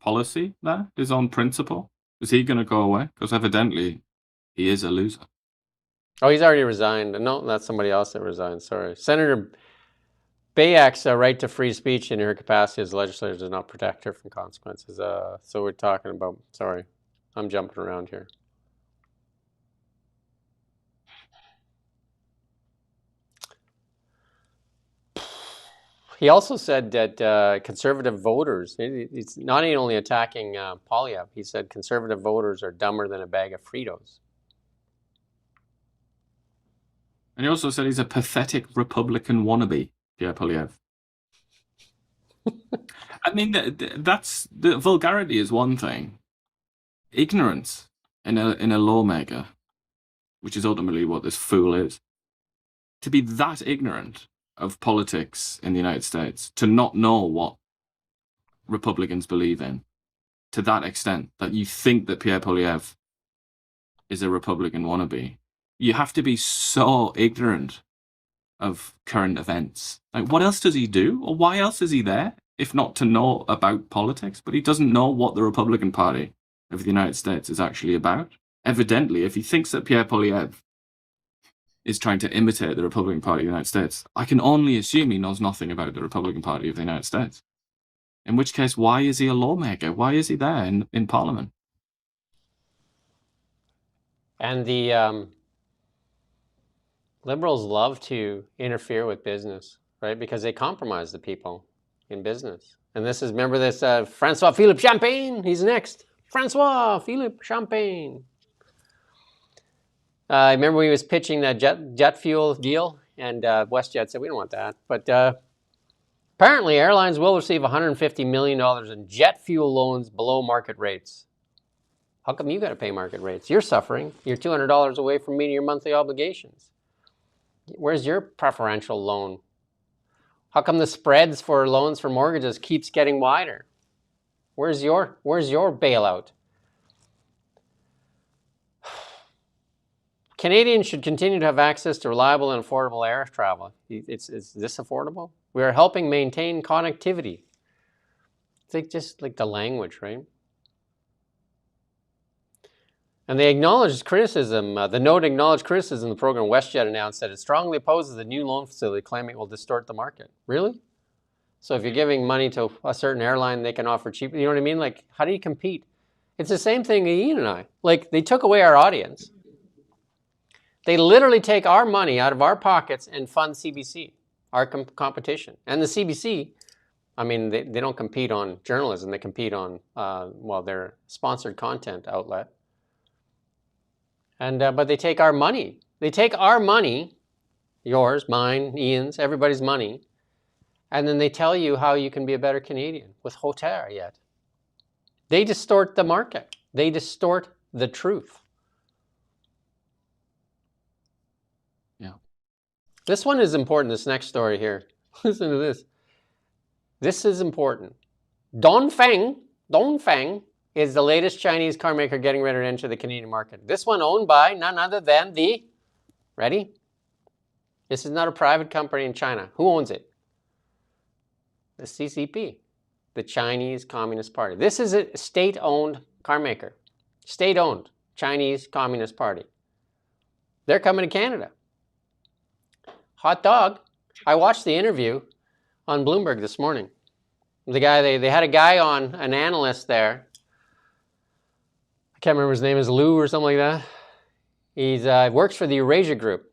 policy there, his own principle? Is he going to go away? Because evidently he is a loser. Oh, he's already resigned. No, that's somebody else that resigned. Sorry. Senator Bayak's right to free speech in her capacity as a legislator does not protect her from consequences. So we're talking about, sorry, I'm jumping around here. He also said that conservative voters, it's not only attacking Poilievre, he said conservative voters are dumber than a bag of Fritos. And he also said he's a pathetic Republican wannabe, Pierre Poilievre. I mean, that's the vulgarity is one thing. Ignorance in a lawmaker, which is ultimately what this fool is, to be that ignorant of politics in the United States, to not know what Republicans believe in, to that extent that you think that Pierre Poilievre is a Republican wannabe. You have to be so ignorant of current events. Like, what else does he do? Or why else is he there, if not to know about politics? But he doesn't know what the Republican Party of the United States is actually about. Evidently, if he thinks that Pierre Poilievre is trying to imitate the Republican Party of the United States, I can only assume he knows nothing about the Republican Party of the United States. In which case, why is he a lawmaker? Why is he there in Parliament? And the Liberals love to interfere with business, right? Because they compromise the people in business. And this is, remember this, Francois-Philippe Champagne, he's next. Francois-Philippe Champagne. I remember when he was pitching that jet fuel deal, and WestJet said, we don't want that. But apparently, airlines will receive $150 million in jet fuel loans below market rates. How come you got to pay market rates? You're suffering. You're $200 away from meeting your monthly obligations. Where's your preferential loan? How come the spreads for loans for mortgages keeps getting wider? Where's your bailout? Canadians should continue to have access to reliable and affordable air travel. Is this affordable? We are helping maintain connectivity. It's just like the language, right? And they acknowledged criticism. The note acknowledged criticism. The program WestJet announced that it strongly opposes the new loan facility, claiming it will distort the market. Really? So if you're giving money to a certain airline, they can offer cheap. You know what I mean? Like, how do you compete? It's the same thing Ian and I. Like, they took away our audience. They literally take our money out of our pockets and fund CBC, our competition. And the CBC, I mean, they don't compete on journalism. They compete on, their sponsored content outlet. And but they take our money. They take our money, yours, mine, Ian's, everybody's money, and then they tell you how you can be a better Canadian with Hotel yet. They distort the market. They distort the truth. Yeah. This one is important, this next story here. Listen to this. This is important. Dongfeng is the latest Chinese car maker getting ready to enter the Canadian market. This one owned by none other than the, ready? This is not a private company in China. Who owns it? The CCP, the Chinese Communist Party. This is a state-owned car maker. State-owned Chinese Communist Party. They're coming to Canada. Hot dog. I watched the interview on Bloomberg this morning. The guy, they had a guy on, an analyst there. I can't remember his name, is Lou or something like that. He's works for the Eurasia Group.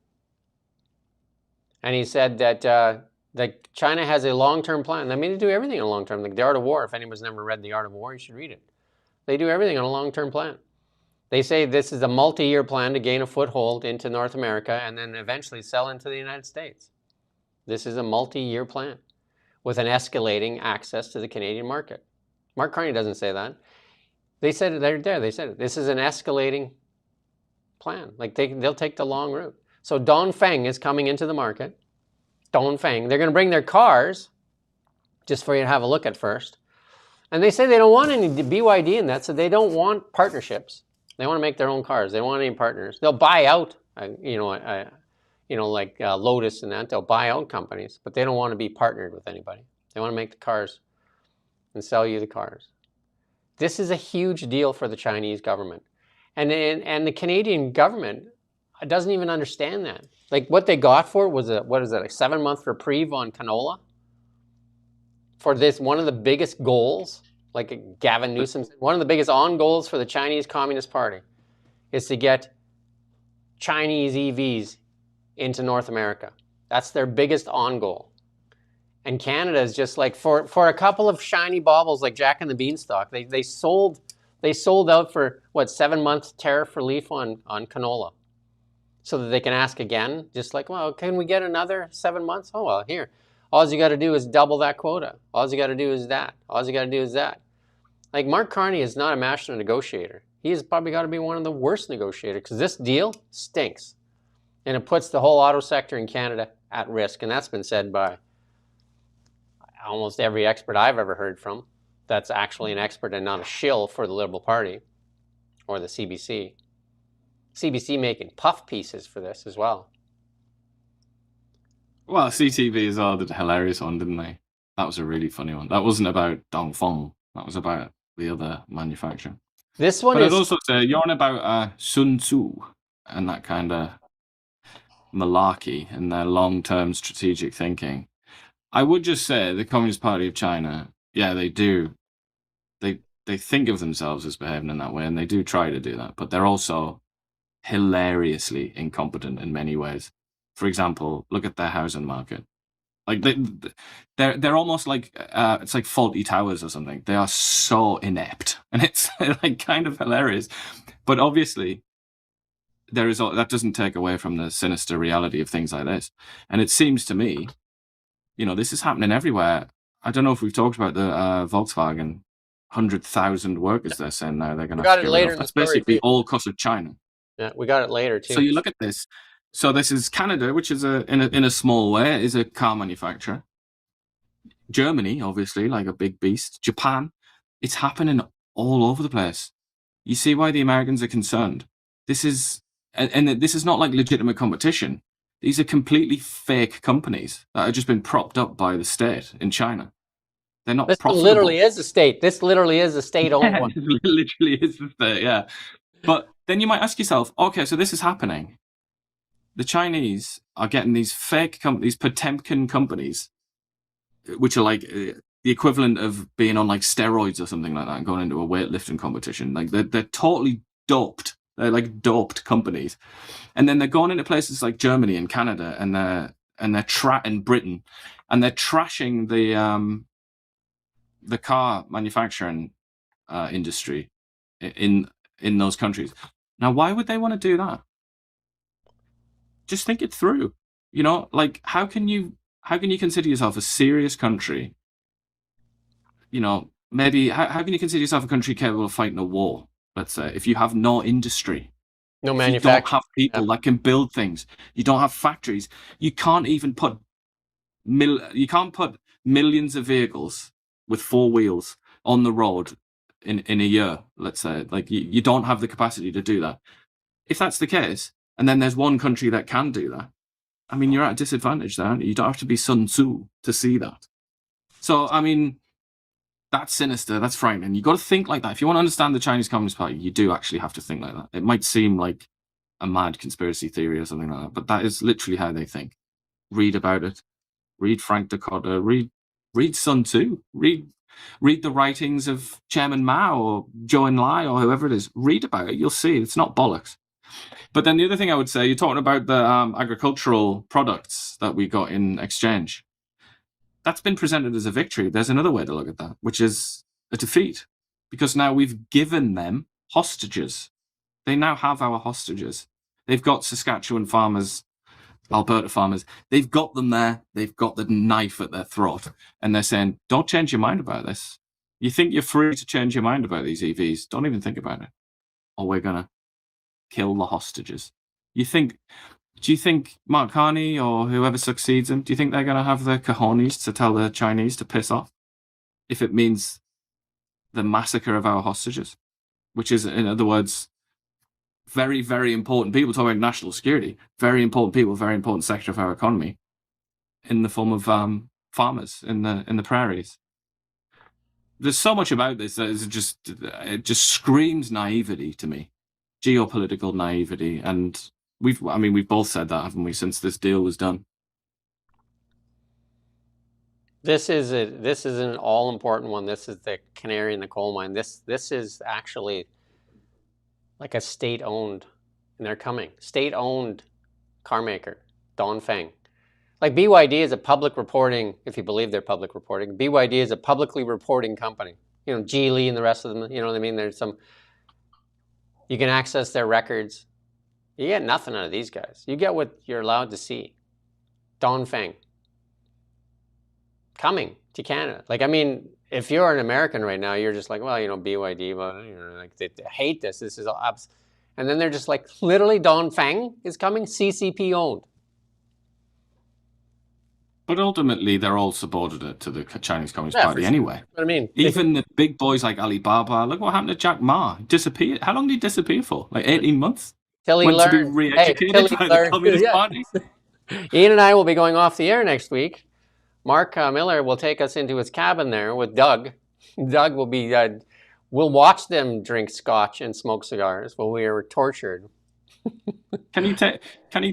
And he said that China has a long-term plan. I mean, they do everything in a long-term. Like The Art of War, if anyone's never read The Art of War, you should read it. They do everything on a long-term plan. They say this is a multi-year plan to gain a foothold into North America and then eventually sell into the United States. This is a multi-year plan with an escalating access to the Canadian market. Mark Carney doesn't say that. They said it, they're there, they said it. This is an escalating plan. Like they'll take the long route. So Dongfeng is coming into the market. Dongfeng, they're gonna bring their cars, just for you to have a look at first. And they say they don't want any BYD in that, so they don't want partnerships. They want to make their own cars. They don't want any partners. They'll buy out, like Lotus and that. They'll buy out companies, but they don't want to be partnered with anybody. They want to make the cars and sell you the cars. This is a huge deal for the Chinese government, and the Canadian government doesn't even understand that. Like what they got for it was a 7-month reprieve on canola. For this, one of the biggest goals, like Gavin Newsom said, one of the biggest goals for the Chinese Communist Party is to get Chinese EVs into North America. That's their biggest goal. And Canada is just like, for a couple of shiny baubles like Jack and the Beanstalk, they sold out for, 7-month tariff relief on canola. So that they can ask again, just like, well, can we get another 7 months? Oh, well, here. All you got to do is double that quota. All you got to do is that. All you got to do is that. Like Mark Carney is not a master negotiator. He's probably got to be one of the worst negotiators because this deal stinks. And it puts the whole auto sector in Canada at risk. And that's been said by almost every expert I've ever heard from. That's actually an expert and not a shill for the Liberal Party or the CBC. CBC making puff pieces for this as well. Well, CTV as well did a hilarious one, didn't they? That was a really funny one. That wasn't about Dongfeng. That was about the other manufacturer. This one but is... I'd also say, you're on about Sun Tzu and that kind of malarkey and their long-term strategic thinking. I would just say the Communist Party of China, yeah, they do. They think of themselves as behaving in that way, and they do try to do that, but they're also hilariously incompetent in many ways. For example, look at their housing market. Like they're almost like it's like Faulty Towers or something. They are so inept, and it's like kind of hilarious. But obviously, that doesn't take away from the sinister reality of things like this. And it seems to me, this is happening everywhere. I don't know if we've talked about the Volkswagen 100,000 workers. They're saying now they're going to have to get rid of. That's basically all because of China. Yeah, we got it later too. So you look at this. So this is Canada, which is in a small way is a car manufacturer. Germany, obviously, like a big beast. Japan, it's happening all over the place. You see why the Americans are concerned. This is not like legitimate competition. These are completely fake companies that have just been propped up by the state in China. They're not profitable. This literally is a state. This literally is a state-owned one. It literally is the state, yeah. But then you might ask yourself, okay, so this is happening. The Chinese are getting these fake companies, Potemkin companies, which are like the equivalent of being on like steroids or something like that and going into a weightlifting competition. Like they're totally doped They're like doped companies. And then they're going into places like Germany and Canada, and they're in Britain, and they're trashing the car manufacturing industry in those countries. Now, why would they want to do that? Just think it through. You know, like how can you consider yourself a serious country? You know, maybe how can you consider yourself a country capable of fighting a war? Let's say if you have no industry, No if you don't manufacturing. have people that can build things, you don't have factories. You can't even put millions of vehicles with 4 wheels on the road in a year. Let's say, like you don't have the capacity to do that. If that's the case, and then there's one country that can do that, I mean, you're at a disadvantage there, aren't you? You don't have to be Sun Tzu to see that. So, I mean, that's sinister. That's frightening. You got to think like that. If you want to understand the Chinese Communist Party, you do actually have to think like that. It might seem like a mad conspiracy theory or something like that, but that is literally how they think. Read about it. Read Frank Dakota. Read Sun Tzu. Read the writings of Chairman Mao or Zhou Enlai or whoever it is. Read about it. You'll see it's not bollocks. But then the other thing I would say, you're talking about the agricultural products that we got in exchange. That's been presented as a victory. There's another way to look at that, which is a defeat, because now we've given them hostages. They now have our hostages. They've got Saskatchewan farmers, Alberta farmers. They've got them there. They've got the knife at their throat. And they're saying, don't change your mind about this. You think you're free to change your mind about these EVs. Don't even think about it. Or we're going to kill the hostages. Do you think Mark Carney or whoever succeeds him, do you think they're going to have the cojones to tell the Chinese to piss off if it means the massacre of our hostages? Which is, in other words, very, very important people. Talk about national security, very important people, very important sector of our economy, in the form of farmers in the prairies. There's so much about this that it just screams naivety to me, geopolitical naivety, and we've both said that, haven't we, since this deal was done? This is an all important one. This is the canary in the coal mine. This is actually like a state-owned, and they're coming, state-owned car maker, Dongfeng. Like BYD is a public reporting, if you believe they're public reporting, BYD is a publicly reporting company. You know, Geely and the rest of them, you know what I mean? There's some, you can access their records. You get nothing out of these guys. You get what you're allowed to see. Dongfeng. Coming to Canada. Like, I mean, if you're an American right now, you're just like, well, you know, BYD, but you know, like they hate this. This is all abs. And then they're just like, literally, Dongfeng is coming, CCP owned. But ultimately, they're all subordinate to the Chinese Communist Party anyway. What I mean, even the big boys like Alibaba. Look what happened to Jack Ma. He disappeared. How long did he disappear for? Like 18 months. Till he Went learned. to be re-educated by the Communist Party. Ian and I will be going off the air next week. Mark Miller will take us into his cabin there with Doug. Doug will be. We'll watch them drink scotch and smoke cigars while we are tortured. Can you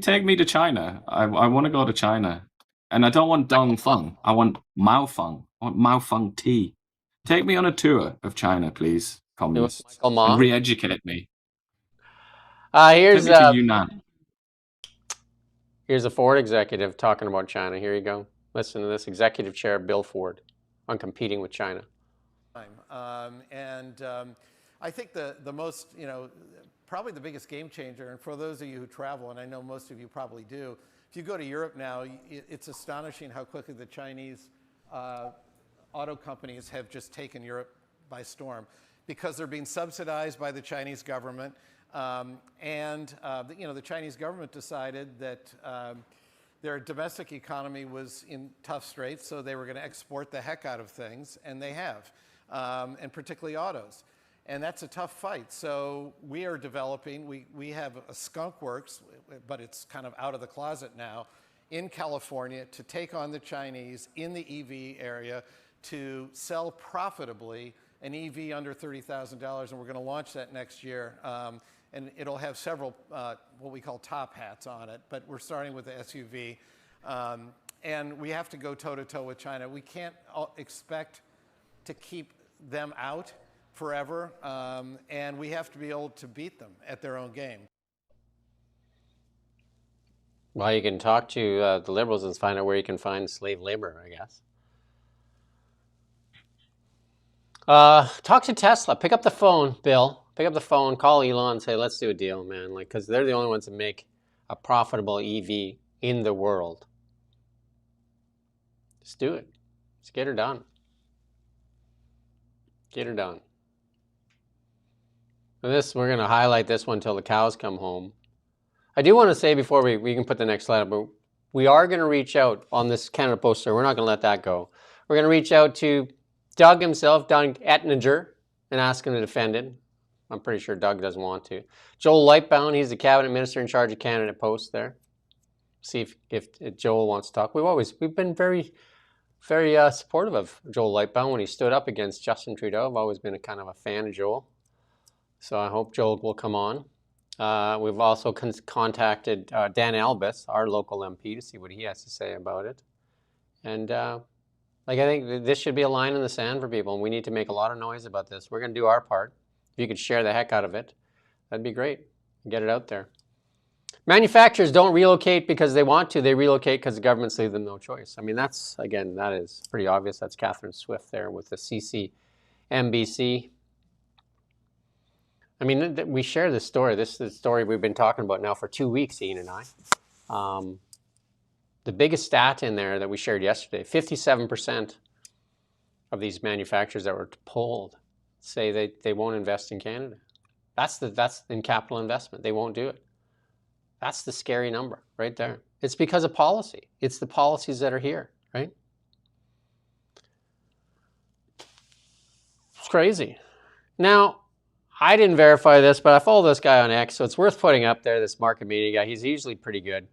take me to China? I want to go to China. And I don't want Dongfeng. I want Maofeng. I want Maofeng tea. Take me on a tour of China, please, communists. And re-educate me. Here's Take me to Yunnan. Here's a Ford executive talking about China. Here you go. Listen to this. Executive Chair Bill Ford on competing with China. I think the most, probably the biggest game changer, and for those of you who travel, and I know most of you probably do, if you go to Europe now, it's astonishing how quickly the Chinese auto companies have just taken Europe by storm, because they're being subsidized by the Chinese government. The Chinese government decided that their domestic economy was in tough straits, so they were going to export the heck out of things, and they have, and particularly autos. And that's a tough fight. So we are developing, we have a skunk works, but it's kind of out of the closet now, in California to take on the Chinese in the EV area to sell profitably an EV under $30,000. And we're going to launch that next year. And it'll have several what we call top hats on it. But we're starting with the SUV. And we have to go toe-to-toe with China. We can't expect to keep them out forever, and we have to be able to beat them at their own game. Well, you can talk to the Liberals and find out where you can find slave labor, I guess. Talk to Tesla. Pick up the phone, Bill. Pick up the phone, call Elon and say, let's do a deal, man. Like, because they're the only ones that make a profitable EV in the world. Just do it. Just get her done. Get her done. And this, we're going to highlight this one until the cows come home. I do want to say before we can put the next slide up, but we are going to reach out on this Canada Post story. We're not going to let that go. We're going to reach out to Doug himself, Doug Ettinger, and ask him to defend it. I'm pretty sure Doug doesn't want to. Joel Lightbound, he's the cabinet minister in charge of Canada Post there. See if Joel wants to talk. We've been very supportive of Joel Lightbound when he stood up against Justin Trudeau. I've always been a kind of a fan of Joel. So I hope Joel will come on. We've also contacted Dan Albus, our local MP, to see what he has to say about it. And I think this should be a line in the sand for people, and we need to make a lot of noise about this. We're going to do our part. If you could share the heck out of it, that'd be great. Get it out there. Manufacturers don't relocate because they want to. They relocate because the governments leave them no choice. I mean, that is pretty obvious. That's Catherine Swift there with the CCMBC. I mean, we share this story. This is the story we've been talking about now for 2 weeks, Ian and I. The biggest stat in there that we shared yesterday, 57% of these manufacturers that were polled say they won't invest in Canada. That's in capital investment. They won't do it. That's the scary number right there. It's because of policy. It's the policies that are here, right? It's crazy. Now, I didn't verify this, but I follow this guy on X, so it's worth putting up there, this market media guy. He's usually pretty good.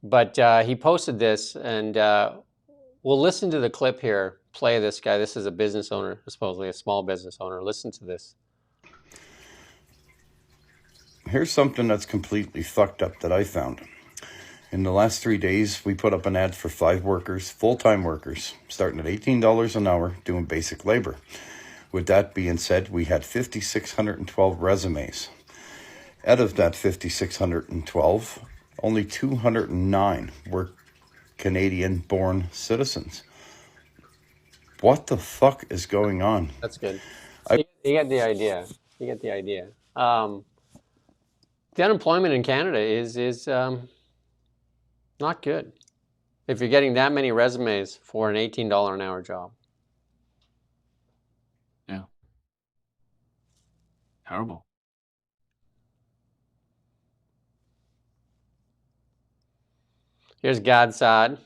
But he posted this, and we'll listen to the clip here, play this guy. This is a business owner, supposedly a small business owner. Listen to this. Here's something that's completely fucked up that I found. In the last 3 days, we put up an ad for 5 workers, full-time workers, starting at $18 an hour, doing basic labor. With that being said, we had 5,612 resumes. Out of that 5,612, only 209 were Canadian-born citizens. What the fuck is going on? That's good. You get the idea. You get the idea. The unemployment in Canada is not good if you're getting that many resumes for an $18 an hour job. Yeah. Terrible. Here's Gadsad.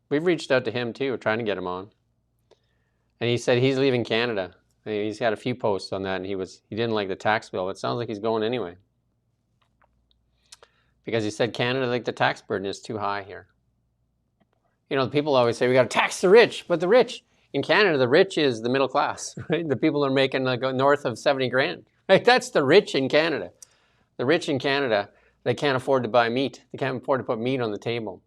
We've reached out to him too. We're trying to get him on. And he said he's leaving Canada. He's got a few posts on that, and he didn't like the tax bill. It sounds like he's going anyway. Because he said Canada, like the tax burden is too high here. You know, people always say we got to tax the rich, but the rich in Canada, the rich is the middle class, right? The people are making like north of 70 grand, right? That's the rich in Canada. The rich in Canada, they can't afford to buy meat. They can't afford to put meat on the table.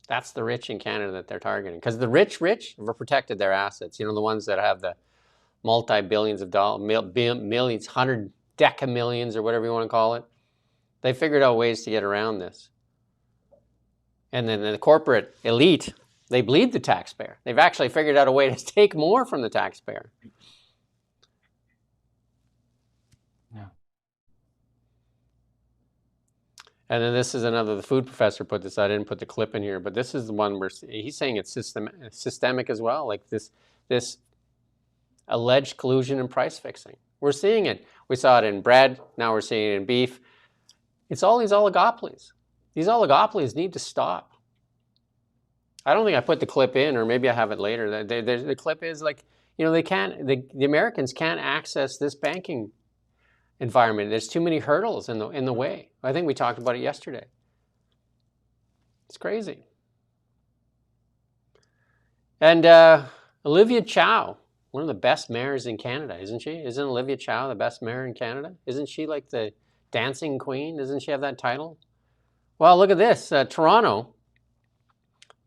That's the rich in Canada that they're targeting. Because the rich have protected their assets. You know, the ones that have the multi-billions of dollars, millions, 100 decamillions or whatever you want to call it. They figured out ways to get around this. And then the corporate elite, they bleed the taxpayer. They've actually figured out a way to take more from the taxpayer. Yeah. And then this is another, the food professor put this, I didn't put the clip in here, but this is the one where he's saying it's systemic as well, like this alleged collusion and price fixing. We're seeing it. We saw it in bread, now we're seeing it in beef. It's all these oligopolies. These oligopolies need to stop. I don't think I put the clip in, or maybe I have it later. The clip is like, you know, the Americans can't access this banking environment. There's too many hurdles in the way. I think we talked about it yesterday. It's crazy. And Olivia Chow, one of the best mayors in Canada, isn't she? Isn't Olivia Chow the best mayor in Canada? Isn't she like the dancing queen? Doesn't she have that title? Well, look at this. Toronto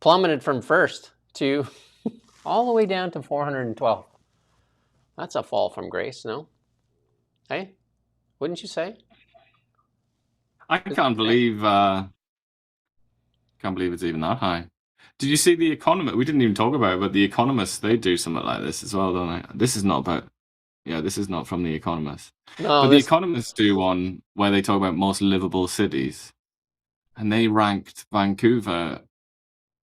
plummeted from first to all the way down to 412. That's a fall from grace, no? Hey, wouldn't you say? I can't believe it's even that high. Did you see The Economist? We didn't even talk about it, but The Economist, they do something like this as well, don't they? This is not about, this is not from The Economist. No, But The Economist do one where they talk about most livable cities. And they ranked Vancouver,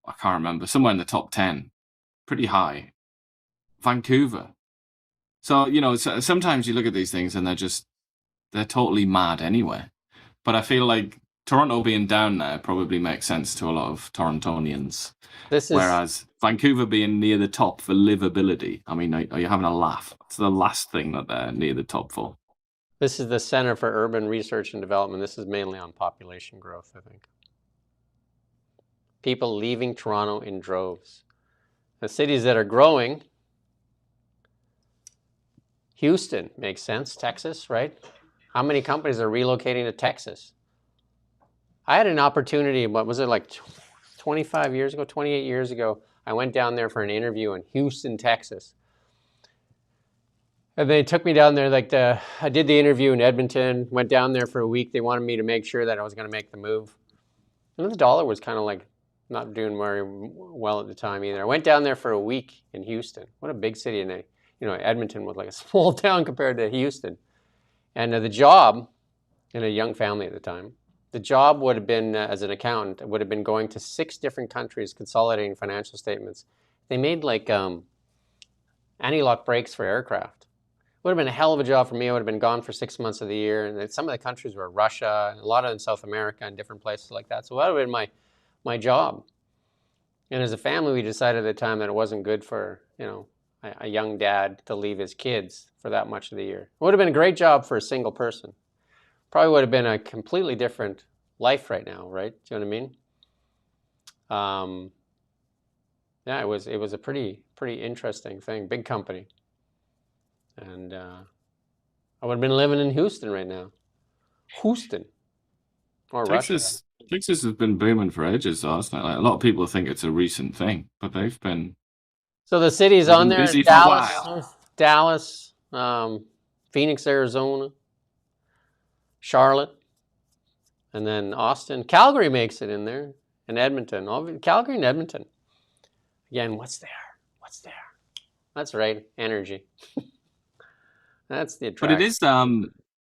I can't remember, somewhere in the top 10. Pretty high. Vancouver. So, sometimes you look at these things and they're totally mad anyway. But I feel like Toronto being down there probably makes sense to a lot of Torontonians. Whereas Vancouver being near the top for livability, I mean, are you having a laugh? It's the last thing that they're near the top for. This is the Center for Urban Research and Development. This is mainly on population growth, I think. People leaving Toronto in droves. The cities that are growing, Houston makes sense, Texas, right? How many companies are relocating to Texas? I had an opportunity, what was it, like 28 years ago, I went down there for an interview in Houston, Texas. And they took me down there, I did the interview in Edmonton, went down there for a week. They wanted me to make sure that I was going to make the move. And the dollar was kind of like not doing very well at the time either. I went down there for a week in Houston. What a big city. And Edmonton was like a small town compared to Houston. And the job, in a young family at the time, the job would have been, as an accountant, would have been going to 6 different countries, consolidating financial statements. They made anti-lock brakes for aircraft. Would have been a hell of a job for me. I would have been gone for 6 months of the year. And some of the countries were Russia, a lot of in South America and different places like that. So that would have been my job. And as a family, we decided at the time that it wasn't good for, a young dad to leave his kids for that much of the year. It would have been a great job for a single person. Probably would have been a completely different life right now, right? Do you know what I mean? It was a pretty interesting thing. Big company. And I would have been living in Houston right now. Houston. Or Texas, Russia. Texas has been booming for ages, though, hasn't it? Like, a lot of people think it's a recent thing, but they've been... So the cities on there, busy Dallas, Phoenix, Arizona, Charlotte, and then Austin. Calgary makes it in there, and Edmonton. Calgary and Edmonton. Again, what's there? That's right, energy. That's the attraction. But it is,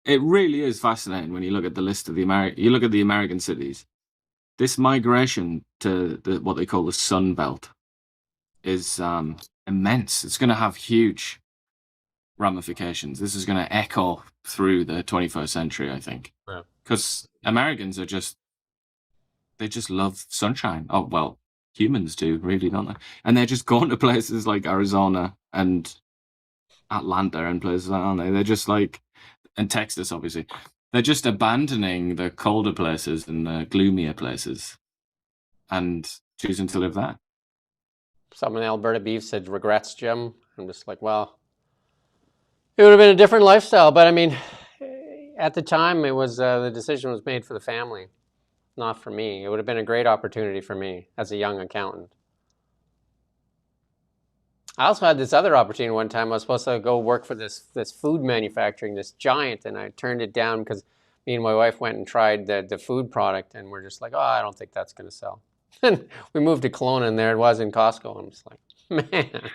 it really is fascinating when you look at the list of you look at the American cities. This migration to what they call the Sun Belt is immense. It's going to have huge ramifications. This is going to echo through the 21st century, I think. Because Americans are they just love sunshine. Oh, well, humans do, really, don't they? And they're just going to places like Arizona and Atlanta and places like that, aren't they? They're just and Texas, obviously. They're just abandoning the colder places and the gloomier places and choosing to live there. Someone in Alberta Beef said, regrets, Jim. I'm just like, well, it would have been a different lifestyle. But I mean, at the time, it was the decision was made for the family, not for me. It would have been a great opportunity for me as a young accountant. I also had this other opportunity one time. I was supposed to go work for this food manufacturing, this giant, and I turned it down because me and my wife went and tried the food product, and we're just like, oh, I don't think that's going to sell. And we moved to Kelowna, and there it was in Costco. I'm just like, man.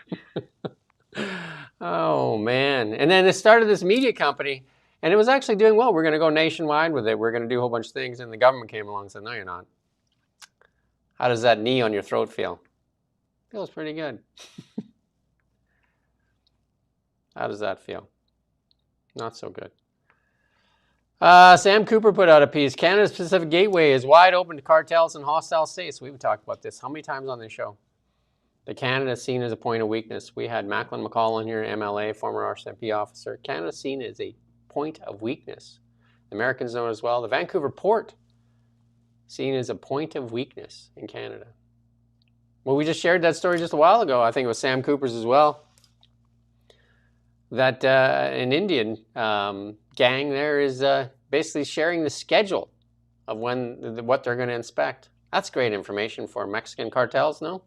Oh, man. And then it started this media company, and it was actually doing well. We're going to go nationwide with it. We're going to do a whole bunch of things, and the government came along and said, no, you're not. How does that knee on your throat feel? Feels pretty good. How does that feel? Not so good. Sam Cooper put out a piece. Canada's Pacific Gateway is wide open to cartels and hostile states. We've talked about this how many times on this show? The Canada is seen as a point of weakness. We had Macklin McCall in here, MLA, former RCMP officer. Canada is seen as a point of weakness. The Americans know it as well. The Vancouver port seen as a point of weakness in Canada. Well, we just shared that story just a while ago. I think it was Sam Cooper's as well. That an Indian gang there is basically sharing the schedule of what they're going to inspect. That's great information for Mexican cartels, no?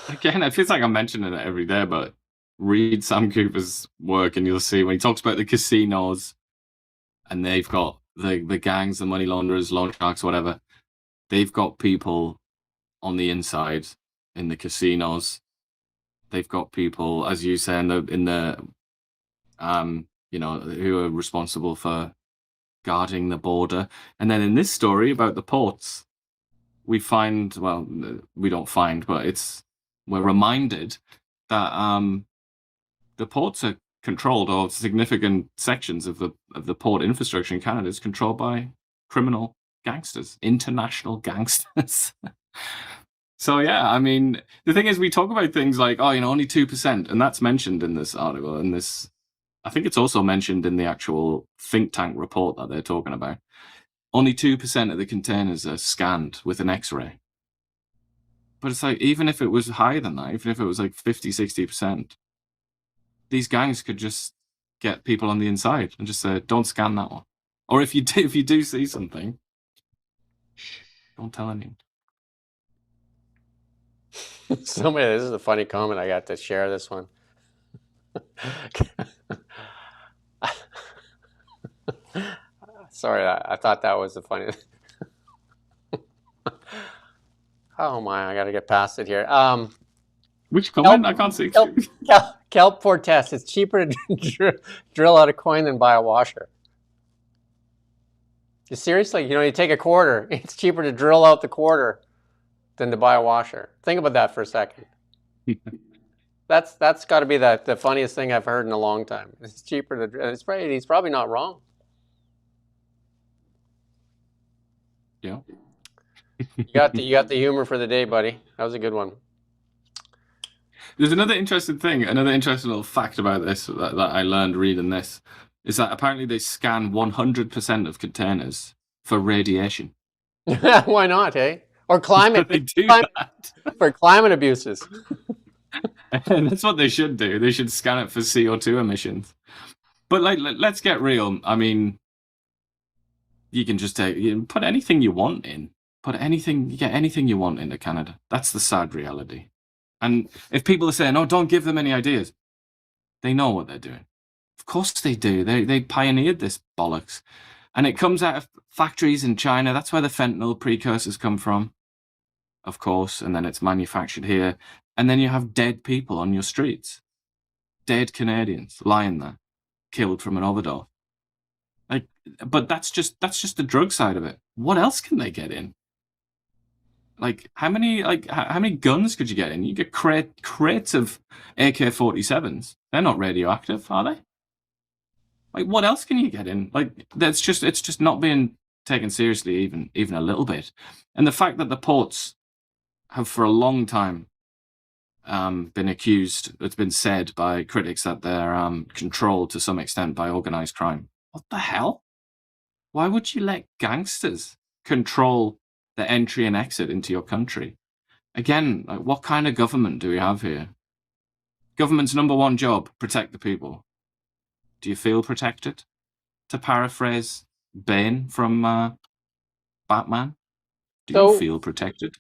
Again, it feels like I'm mentioning it every day, but read Sam Cooper's work and you'll see when he talks about the casinos and they've got the gangs, the money launderers, loan sharks, whatever. They've got people on the inside in the casinos. They've got people, as you say, in the who are responsible for guarding the border. And then in this story about the ports, we find, well, we don't find, but we're reminded that the ports are controlled, or significant sections of the port infrastructure in Canada is controlled by criminal gangsters, international gangsters. So yeah, I mean, the thing is, we talk about things like, only 2%, and that's mentioned in this article, and I think it's also mentioned in the actual think tank report that they're talking about. Only 2% of the containers are scanned with an X-ray. But it's like, even if it was higher than that, even if it was like 50, 60%, these gangs could just get people on the inside and just say, don't scan that one. Or if you do see something, don't tell anyone. This is a funny comment. I got to share this one. Sorry, I thought that was the funniest. Oh my, I got to get past it here. Which comment? I can't see. Kelp for test. It's cheaper to drill out a coin than buy a washer. Seriously, you take a quarter. It's cheaper to drill out the quarter than to buy a washer. Think about that for a second. That's got to be the funniest thing I've heard in a long time. It's cheaper to. He's probably not wrong. Yeah. You got the humor for the day, buddy. That was a good one. There's another interesting little fact about this that I learned reading this, is that apparently they scan 100% of containers for radiation. Why not, eh? Or climate. They do that. For climate abuses. And that's what they should do. They should scan it for CO2 emissions. But let's get real. I mean, you can just put anything you want in. Get anything you want into Canada. That's the sad reality. And if people are saying, "Oh, don't give them any ideas," they know what they're doing. Of course they do. They pioneered this bollocks, and it comes out of factories in China. That's where the fentanyl precursors come from, of course. And then it's manufactured here, and then you have dead people on your streets, dead Canadians lying there, killed from an overdose. But that's just the drug side of it. What else can they get in? How many guns could you get in? You get crates of AK-47s. They're not radioactive, are they? What else can you get in? It's just not being taken seriously even a little bit. And the fact that the ports have for a long time been accused, it's been said by critics that they're controlled to some extent by organized crime. What the hell? Why would you let gangsters control the entry and exit into your country? Again, what kind of government do we have here? Government's number one job, protect the people. Do you feel protected? To paraphrase Bane from Batman, do you feel protected?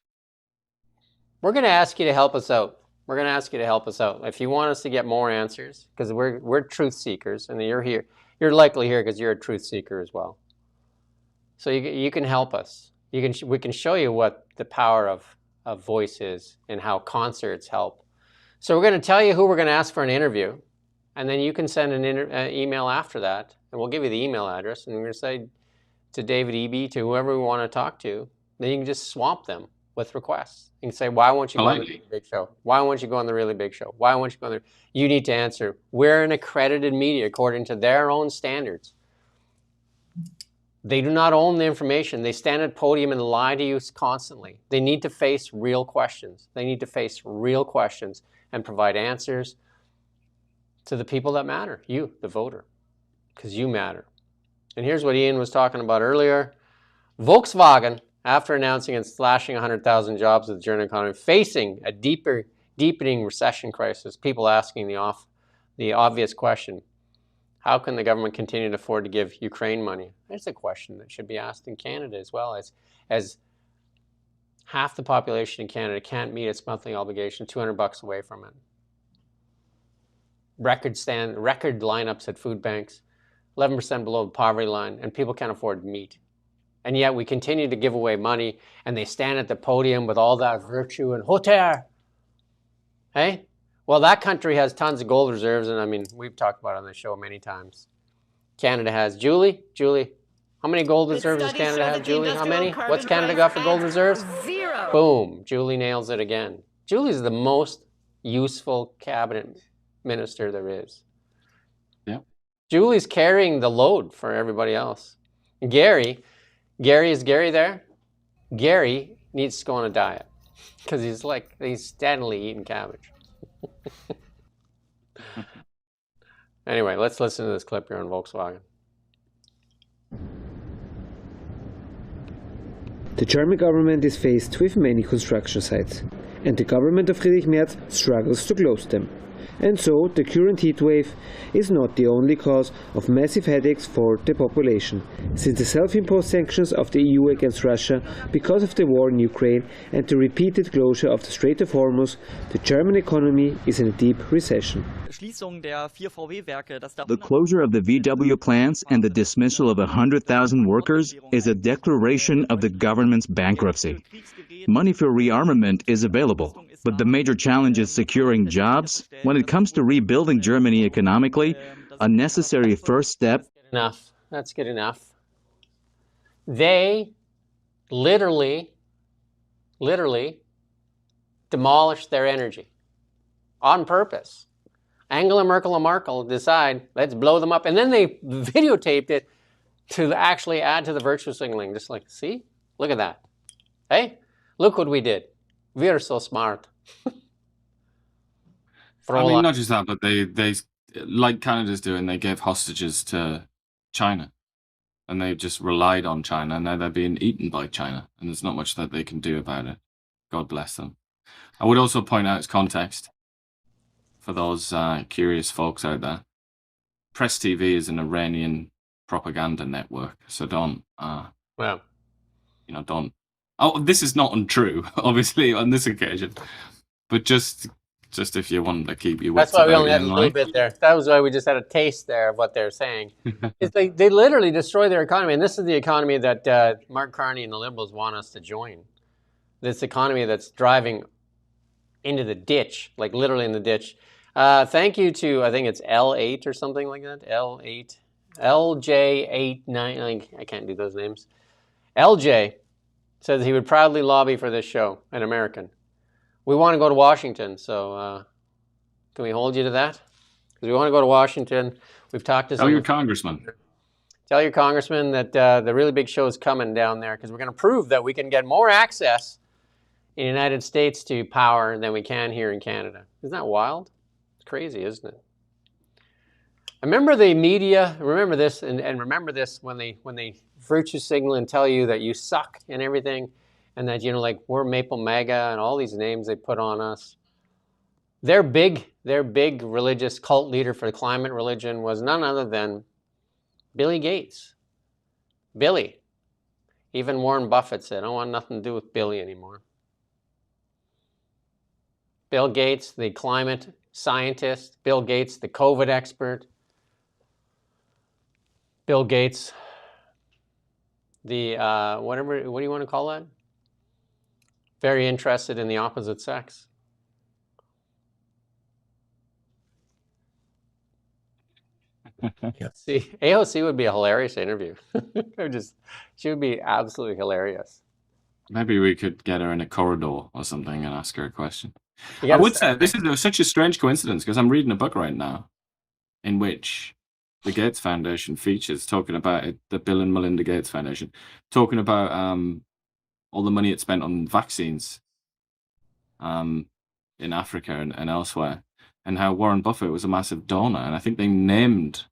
We're going to ask you to help us out. If you want us to get more answers, because we're truth seekers, and you're here. You're likely here because you're a truth seeker as well. So you can help us. We can show you what the power of voice is and how concerts help. So we're going to tell you who we're going to ask for an interview, and then you can send an email after that, and we'll give you the email address, and we're going to say to David Eby, to whoever we want to talk to. Then you can just swamp them with requests. You can say, why won't you go on the Really Big Show? Why won't you go on the Really Big Show? Why won't you go on You need to answer. We're an accredited media according to their own standards. They do not own the information. They stand at podium and lie to you constantly. They need to face real questions. And provide answers to the people that matter, you, the voter, because you matter. And here's what Ian was talking about earlier. Volkswagen, after announcing and slashing 100,000 jobs with the German economy, facing a deepening recession crisis, people asking the obvious question, how can the government continue to afford to give Ukraine money? That's a question that should be asked in Canada as well, as half the population in Canada can't meet its monthly obligation, $200 away from it. record lineups at food banks, 11% below the poverty line, and people can't afford meat. And yet we continue to give away money, and they stand at the podium with all that virtue and hauteur. Hey? Well, that country has tons of gold reserves, and I mean, we've talked about it on the show many times. Canada has. Julie, how many gold reserves does Canada have, Julie? How many? What's Canada got for gold reserves? 0. Boom. Julie nails it again. Julie's the most useful cabinet minister there is. Yeah. Julie's carrying the load for everybody else. Gary, is Gary there? Gary needs to go on a diet because he's steadily eating cabbage. Anyway, let's listen to this clip here on Volkswagen. The German government is faced with many construction sites, and the government of Friedrich Merz struggles to close them. And so, the current heatwave is not the only cause of massive headaches for the population. Since the self-imposed sanctions of the EU against Russia because of the war in Ukraine and the repeated closure of the Strait of Hormuz, the German economy is in a deep recession. The closure of the VW plants and the dismissal of 100,000 workers is a declaration of the government's bankruptcy. Money for rearmament is available, but the major challenge is securing jobs. When it comes to rebuilding Germany economically, a necessary first step. Enough. That's good enough. They literally demolished their energy on purpose. Angela Merkel and Merkel decide, let's blow them up. And then they videotaped it to actually add to the virtue signaling. Just like, see? Look at that. Hey, look what we did. We are so smart. I mean, not just that, but they like Canada's doing, they gave hostages to China. And they just relied on China, and now they're being eaten by China. And there's not much that they can do about it. God bless them. I would also point out its context for those curious folks out there. Press TV is an Iranian propaganda network, so don't. Well, don't. Oh, this is not untrue, obviously, on this occasion, but just if you want to keep your wits that's why we about only you had a in little line. bit there. That was why we just had a taste there of what they're saying. It's like they literally destroy their economy, and this is the economy that Mark Carney and the Liberals want us to join. This economy that's driving into the ditch, like literally in the ditch. Thank you to, I think it's L8 or something like that. L8, LJ89. I can't do those names. LJ says he would proudly lobby for this show, an American. We want to go to Washington, so can we hold you to that? Because we want to go to Washington. We've talked to Tell your congressman. Tell your congressman that the really big show is coming down there because we're going to prove that we can get more access in the United States to power than we can here in Canada. Isn't that wild? It's crazy, isn't it? Remember the media, remember this, and remember this when they virtue signal and tell you that you suck and everything, and that, like, we're Maple MAGA and all these names they put on us. Their big religious cult leader for the climate religion was none other than Billy Gates. Billy. Even Warren Buffett said, I don't want nothing to do with Billy anymore. Bill Gates, the climate scientist. Bill Gates, the COVID expert. Bill Gates, the what do you want to call that? Very interested in the opposite sex. See, AOC would be a hilarious interview. She would be absolutely hilarious. Maybe we could get her in a corridor or something and ask her a question. I would say this is such a strange coincidence because I'm reading a book right now in which the Gates Foundation features talking about it, the Bill and Melinda Gates Foundation, talking about all the money it spent on vaccines in Africa and elsewhere, and how Warren Buffett was a massive donor. And I think they named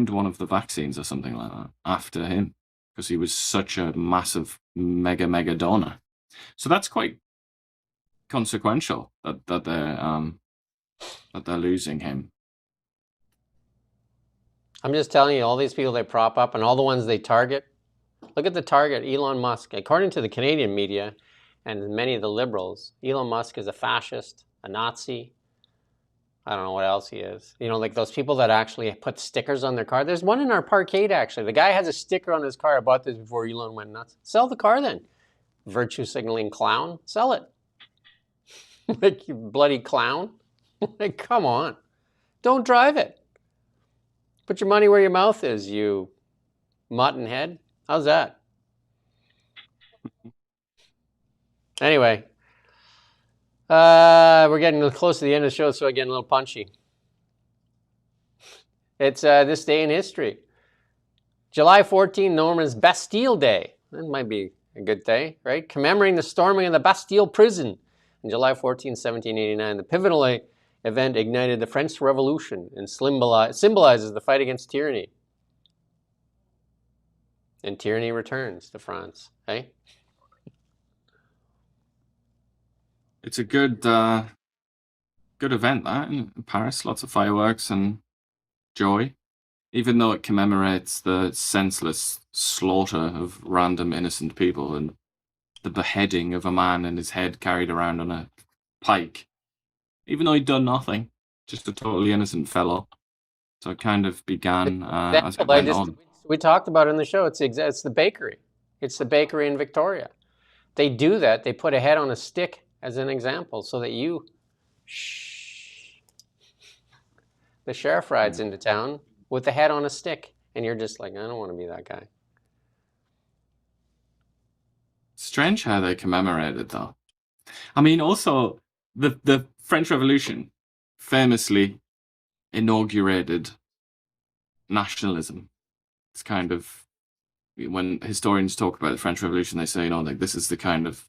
one of the vaccines or something like that after him because he was such a massive, mega donor. So that's quite consequential that they're losing him. I'm just telling you, all these people they prop up and all the ones they target. Look at the target, Elon Musk. According to the Canadian media and many of the liberals, Elon Musk is a fascist, a Nazi, I don't know what else he is. You know, like those people that actually put stickers on their car. There's one in our parkade, actually. The guy has a sticker on his car. I bought this before Elon went nuts. Sell the car then. Virtue signaling clown. Sell it. Like, you bloody clown. Like, come on. Don't drive it. Put your money where your mouth is, you mutton head. How's that? Anyway, we're getting close to the end of the show, so I'm getting a little punchy. It's this day in history. July 14, known as Bastille Day. That might be a good day, right? Commemorating the storming of the Bastille prison on July 14, 1789. The pivotal event ignited the French Revolution and symbolizes the fight against tyranny. And tyranny returns to France, eh? It's a good event, that, in Paris. Lots of fireworks and joy. Even though it commemorates the senseless slaughter of random innocent people and the beheading of a man and his head carried around on a pike. Even though he'd done nothing, just a totally innocent fellow. So it kind of began as it went on. We talked about it in the show. It's the bakery. It's the bakery in Victoria. They do that. They put a head on a stick as an example so that you... Shh. The sheriff rides into town with the head on a stick. And you're just like, I don't want to be that guy. Strange how they commemorate it, though. I mean, also, the French Revolution famously inaugurated nationalism. It's kind of, when historians talk about the French Revolution, they say, you know, like, this is the kind of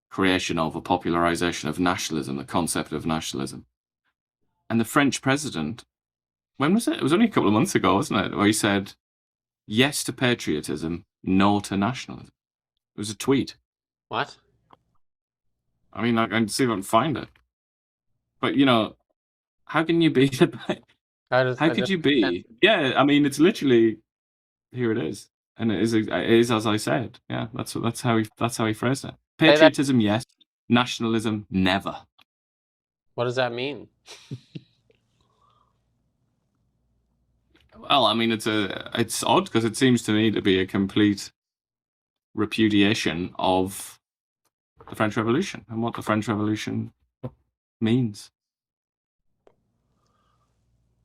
creation of a popularization of nationalism, the concept of nationalism. And the French president, when was it? It was only a couple of months ago, wasn't it? Where he said, yes to patriotism, no to nationalism. It was a tweet. What? I mean, I can see if I can find it. But, you know, how can you be... how could you be? Yeah, I mean, it's literally... Here it is. And it is as I said. Yeah, that's how he phrased it. Patriotism, yes. Nationalism, never. What does that mean? Well, I mean, it's odd because it seems to me to be a complete repudiation of the French Revolution and what the French Revolution means.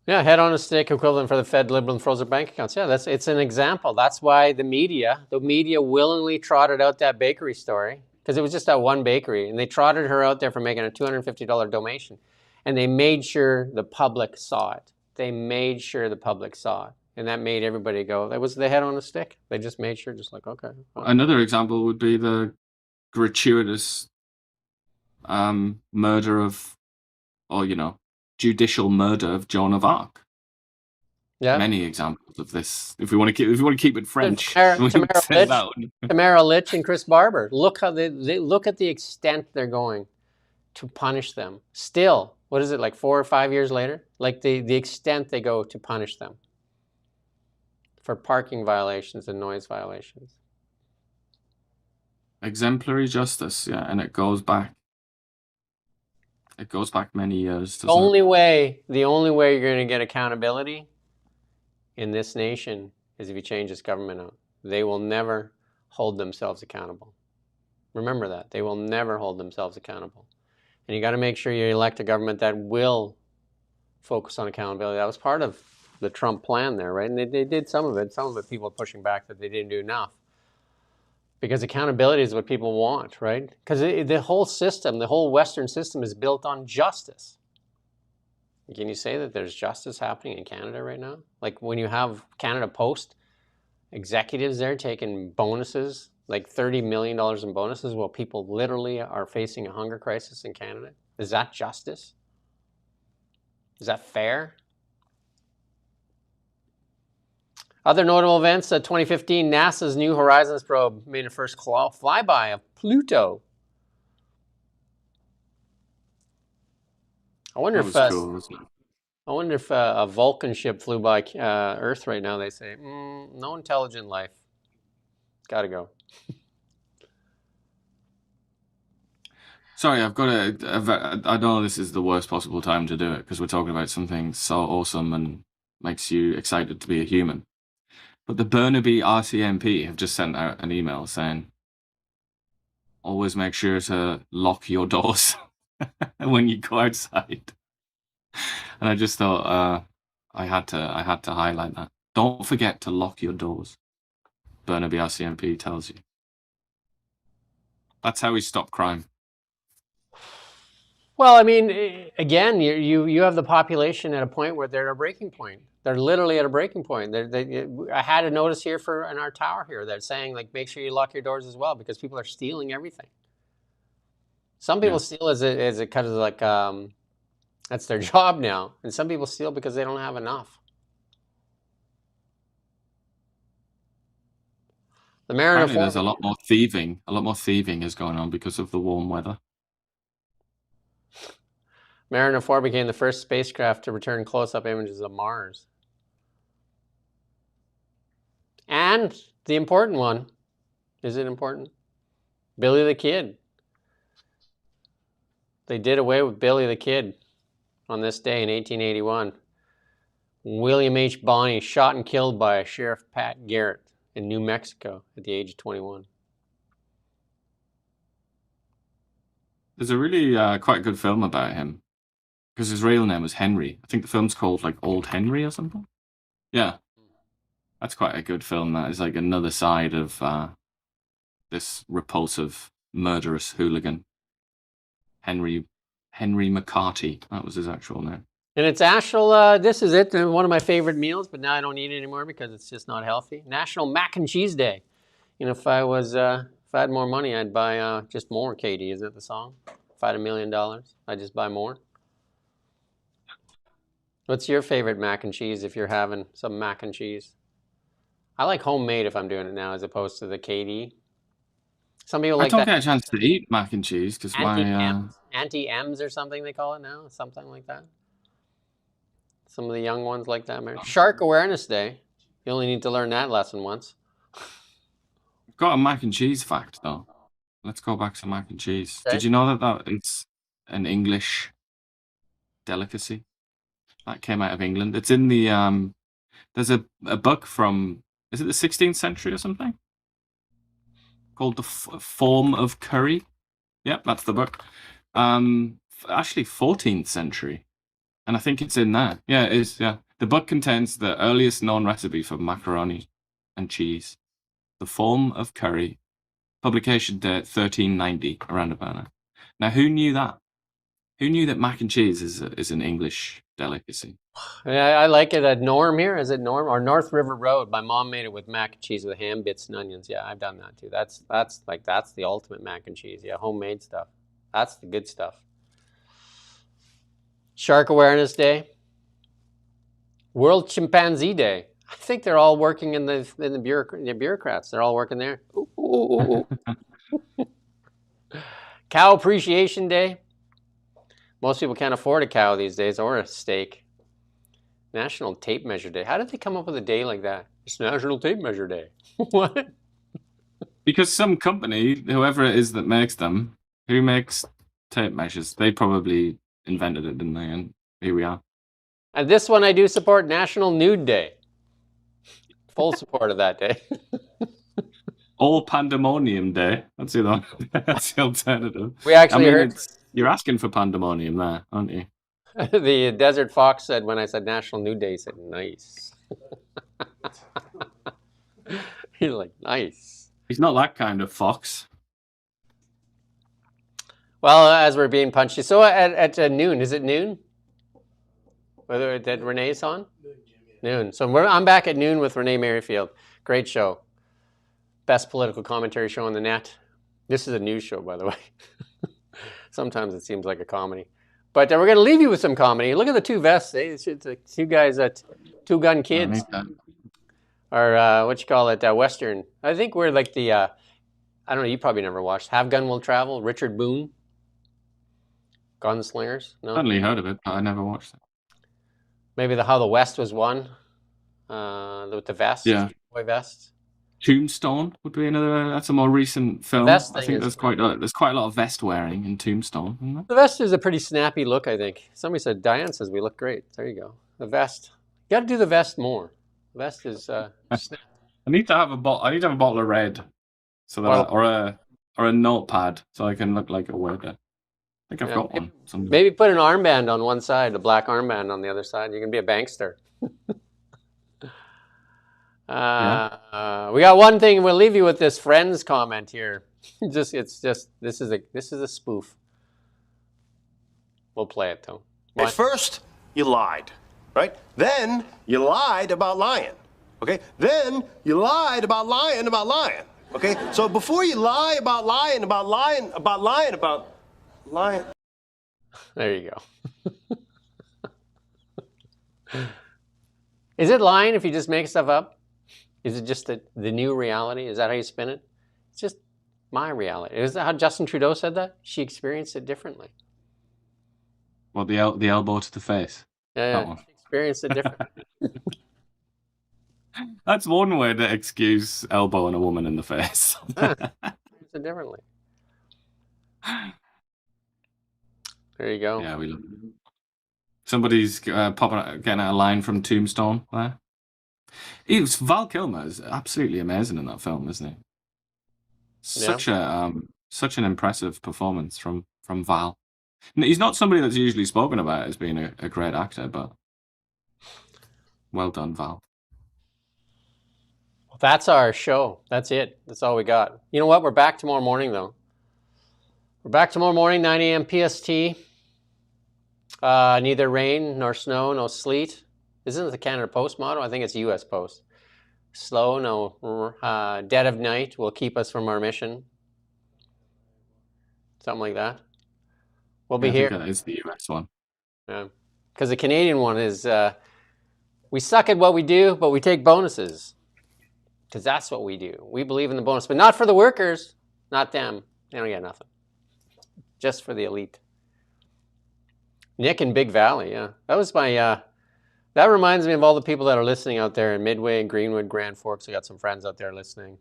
Yeah, head on a stick equivalent for the Fed liberal and frozen bank accounts. Yeah, it's an example. That's why the media willingly trotted out that bakery story, because it was just that one bakery, and they trotted her out there for making a $250 donation, and they made sure the public saw it. They made sure the public saw it, and that made everybody go, that was the head on a stick. They just made sure, just like, okay. Well. Another example would be the gratuitous murder of, or, you know, judicial murder of Joan of Arc. Yeah. Many examples of this. If we want to keep it French, Tamara Litch and Chris Barber. Look how they look at the extent they're going to punish them. Still, what is it, like 4 or 5 years later? Like the extent they go to punish them for parking violations and noise violations. Exemplary justice, yeah, and it goes back. It goes back many years. The only way you're going to get accountability in this nation is if you change this government out. They will never hold themselves accountable. Remember that. They will never hold themselves accountable. And you got to make sure you elect a government that will focus on accountability. That was part of the Trump plan there, right? And they did some of it. Some of it people are pushing back that they didn't do enough. Because accountability is what people want, right? Because the whole system, the whole Western system is built on justice. Can you say that there's justice happening in Canada right now? Like when you have Canada Post executives there taking bonuses, like $30 million in bonuses, while people literally are facing a hunger crisis in Canada? Is that justice? Is that fair? Other notable events, 2015, NASA's New Horizons probe made a first flyby of Pluto. I wonder if a Vulcan ship flew by Earth right now. They say, no intelligent life. Gotta go. Sorry, I've got to. I know this is the worst possible time to do it because we're talking about something so awesome and makes you excited to be a human. But the Burnaby RCMP have just sent out an email saying, always make sure to lock your doors when you go outside. And I just thought I had to highlight that. Don't forget to lock your doors. Burnaby RCMP tells you. That's how we stop crime. Well, I mean, again, you have the population at a point where they're at a breaking point. They're literally at a breaking point. I had a notice here in our tower here that's saying, like, make sure you lock your doors as well because people are stealing everything. Some people steal as a kind of like that's their job now, and some people steal because they don't have enough. The Mariner 4. There's a lot more thieving. A lot more thieving is going on because of the warm weather. Mariner 4 became the first spacecraft to return close-up images of Mars. And the important one, is it important? Billy the Kid. They did away with Billy the Kid on this day in 1881. William H. Bonney shot and killed by Sheriff Pat Garrett in New Mexico at the age of 21. There's a really quite good film about him because his real name was Henry. I think the film's called like Old Henry or something. Yeah, that's quite a good film. That is like another side of this repulsive, murderous hooligan, Henry McCarty. That was his actual name. And it's actual, this is it, one of my favorite meals, but now I don't eat it anymore because it's just not healthy. National Mac and Cheese Day. You know, if I had more money, I'd buy just more, Katie. Is it the song? If I had $1 million, I'd just buy more. What's your favorite mac and cheese if you're having some mac and cheese? I like homemade if I'm doing it now as opposed to the KD. Some people like that. I don't get a chance to eat mac and cheese because my... Anti-M's or something they call it now, something like that. Some of the young ones like that. Shark Awareness Day. You only need to learn that lesson once. I've got a mac and cheese fact, though. Let's go back to mac and cheese. Okay. Did you know that it's an English delicacy? That came out of England. It's in the... there's a book from... Is it the 16th century or something? Called The Form of Curry. Yep, that's the book. Actually, 14th century. And I think it's in there. Yeah, it is, yeah. The book contains the earliest known recipe for macaroni and cheese. The Form of Curry. Publication date 1390, around about now. Now, who knew that? Who knew that mac and cheese is an English delicacy? Yeah, I like it at Norm here. Is it Norm? Or North River Road. My mom made it with mac and cheese with ham bits and onions. Yeah, I've done that too. That's the ultimate mac and cheese. Yeah, homemade stuff. That's the good stuff. Shark Awareness Day. World Chimpanzee Day. I think they're all working in the bureaucrats. They're all working there. Ooh. Cow Appreciation Day. Most people can't afford a cow these days or a steak. National Tape Measure Day. How did they come up with a day like that? It's National Tape Measure Day. What? Because some company, whoever it is that makes them, who makes tape measures, they probably invented it, didn't they? And here we are. And this one I do support, National Nude Day. Full support of that day. All Pandemonium Day. That's the alternative. We actually heard... You're asking for pandemonium there, aren't you? The Desert Fox said when I said National Nude Day, he said, nice. He's like, nice. He's not that kind of fox. Well, as we're being punchy, so at noon, is it noon? Whether that Renee's on? Noon. So I'm back at noon with Renee Merrifield. Great show. Best political commentary show on the net. This is a news show, by the way. Sometimes it seems like a comedy. But we're going to leave you with some comedy. Look at the two vests. It's two guys, two-gun kids. Or what you call it, Western. I think we're like the, I don't know, you probably never watched. Have Gun Will Travel, Richard Boone. Gunslingers? No? I've certainly heard of it, but I never watched it. Maybe How the West Was Won with the vests. Yeah. Boy vests. Tombstone would be another. That's a more recent film. vest I thing think is there's quite a lot of vest wearing in Tombstone, isn't there? The vest is a pretty snappy look, I think. Somebody said, Diane says we look great. There you go. The vest. You got to do the vest more. The vest is snap. I need to have a bottle of red, so that or a notepad, so I can look like a worker. I think I've got one. Maybe put an armband on one side, a black armband on the other side. You can be a bankster. We got one thing. We'll leave you with this Friends comment here. This is a spoof. We'll play it though. At first, you lied, right? Then you lied about lying. Okay? Then you lied about lying about lying. Okay? So before you lie about lying about lying about lying about lying. There you go. Is it lying if you just make stuff up? Is it just the new reality? Is that how you spin it? It's just my reality. Is that how Justin Trudeau said that? She experienced it differently. Well, the elbow to the face. Yeah, she experienced it differently. That's one way to excuse elbowing a woman in the face. Experienced it differently. There you go. Yeah, somebody's getting a line from Tombstone there. Val Kilmer is absolutely amazing in that film, isn't he? Such an impressive performance from Val. He's not somebody that's usually spoken about as being a great actor, but well done, Val. That's our show. That's it. That's all we got. You know what? We're back tomorrow morning, though. We're back tomorrow morning, 9 a.m. PST. Neither rain nor snow, no sleet. Isn't it the Canada Post motto? I think it's U.S. Post. Slow, no dead of night will keep us from our mission. Something like that. We'll be here. I think that is the U.S. one. Yeah. Because the Canadian one is, we suck at what we do, but we take bonuses. Because that's what we do. We believe in the bonus, but not for the workers. Not them. They don't get nothing. Just for the elite. Nick in Big Valley, yeah. That was my, that reminds me of all the people that are listening out there in Midway and Greenwood, Grand Forks. I got some friends out there listening.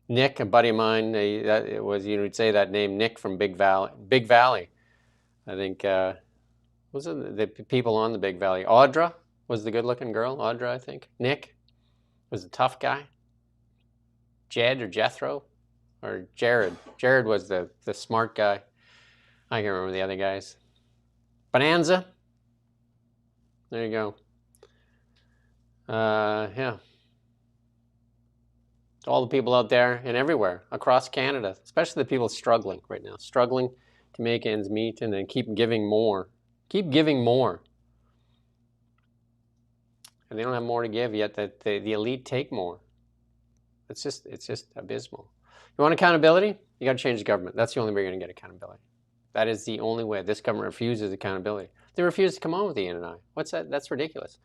Nick, a buddy of mine, it was, you would say that name, Nick from Big Valley. Big Valley. I think, was it the people on the Big Valley? Audra was the good-looking girl. Audra, I think. Nick was the tough guy. Jed or Jethro or Jared. Jared was the smart guy. I can't remember the other guys. Bonanza. There you go. Yeah. All the people out there and everywhere across Canada, especially the people struggling right now, struggling to make ends meet and then keep giving more. Keep giving more. And they don't have more to give, yet that the elite take more. It's just abysmal. You want accountability? You got to change the government. That's the only way you're going to get accountability. That is the only way. This government refuses accountability. They refuse to come on with Ian and I. What's that? That's ridiculous.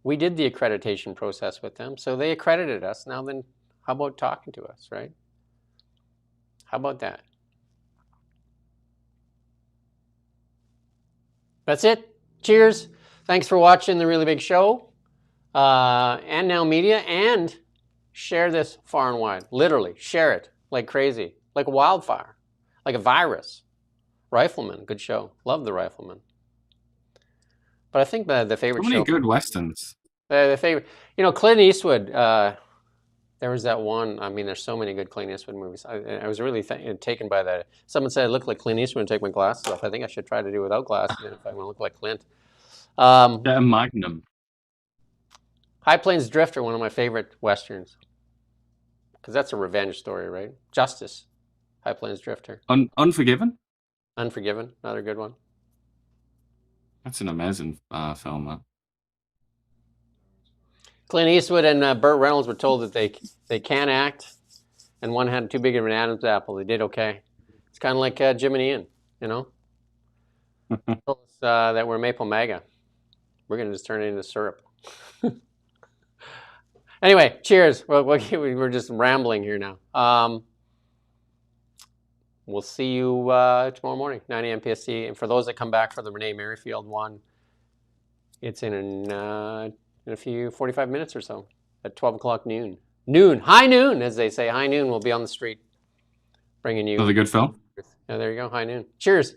We did the accreditation process with them, so they accredited us. Now then, how about talking to us, right? How about that? That's it. Cheers. Thanks for watching The Really Big Show. And Now Media. And share this far and wide. Literally, share it like crazy. Like a wildfire. Like a virus. Rifleman, good show. Love The Rifleman. But I think the favorite show... So many good westerns. The favorite... You know, Clint Eastwood... there was that one... I mean, there's so many good Clint Eastwood movies. I was really taken by that. Someone said I look like Clint Eastwood and take my glasses off. I think I should try to do without glasses if I want to look like Clint. Get a Magnum. High Plains Drifter, one of my favorite westerns. Because that's a revenge story, right? Justice. High Plains Drifter. Unforgiven? Unforgiven, another good one. That's an amazing film, man. Clint Eastwood and Burt Reynolds were told that they can't act, and one had too big of an Adam's apple. They did okay. It's kind of like Jim and Ian, you know? That we're Maple MAGA. We're going to just turn it into syrup. Anyway, cheers. We're just rambling here now. We'll see you tomorrow morning, 9 a.m. PST. And for those that come back for the Renee Merrifield one, it's in a few 45 minutes or so. at 12 o'clock noon. High noon, as they say. High noon, we'll be on the street bringing you. Another good film. Yeah, there you go. High noon. Cheers.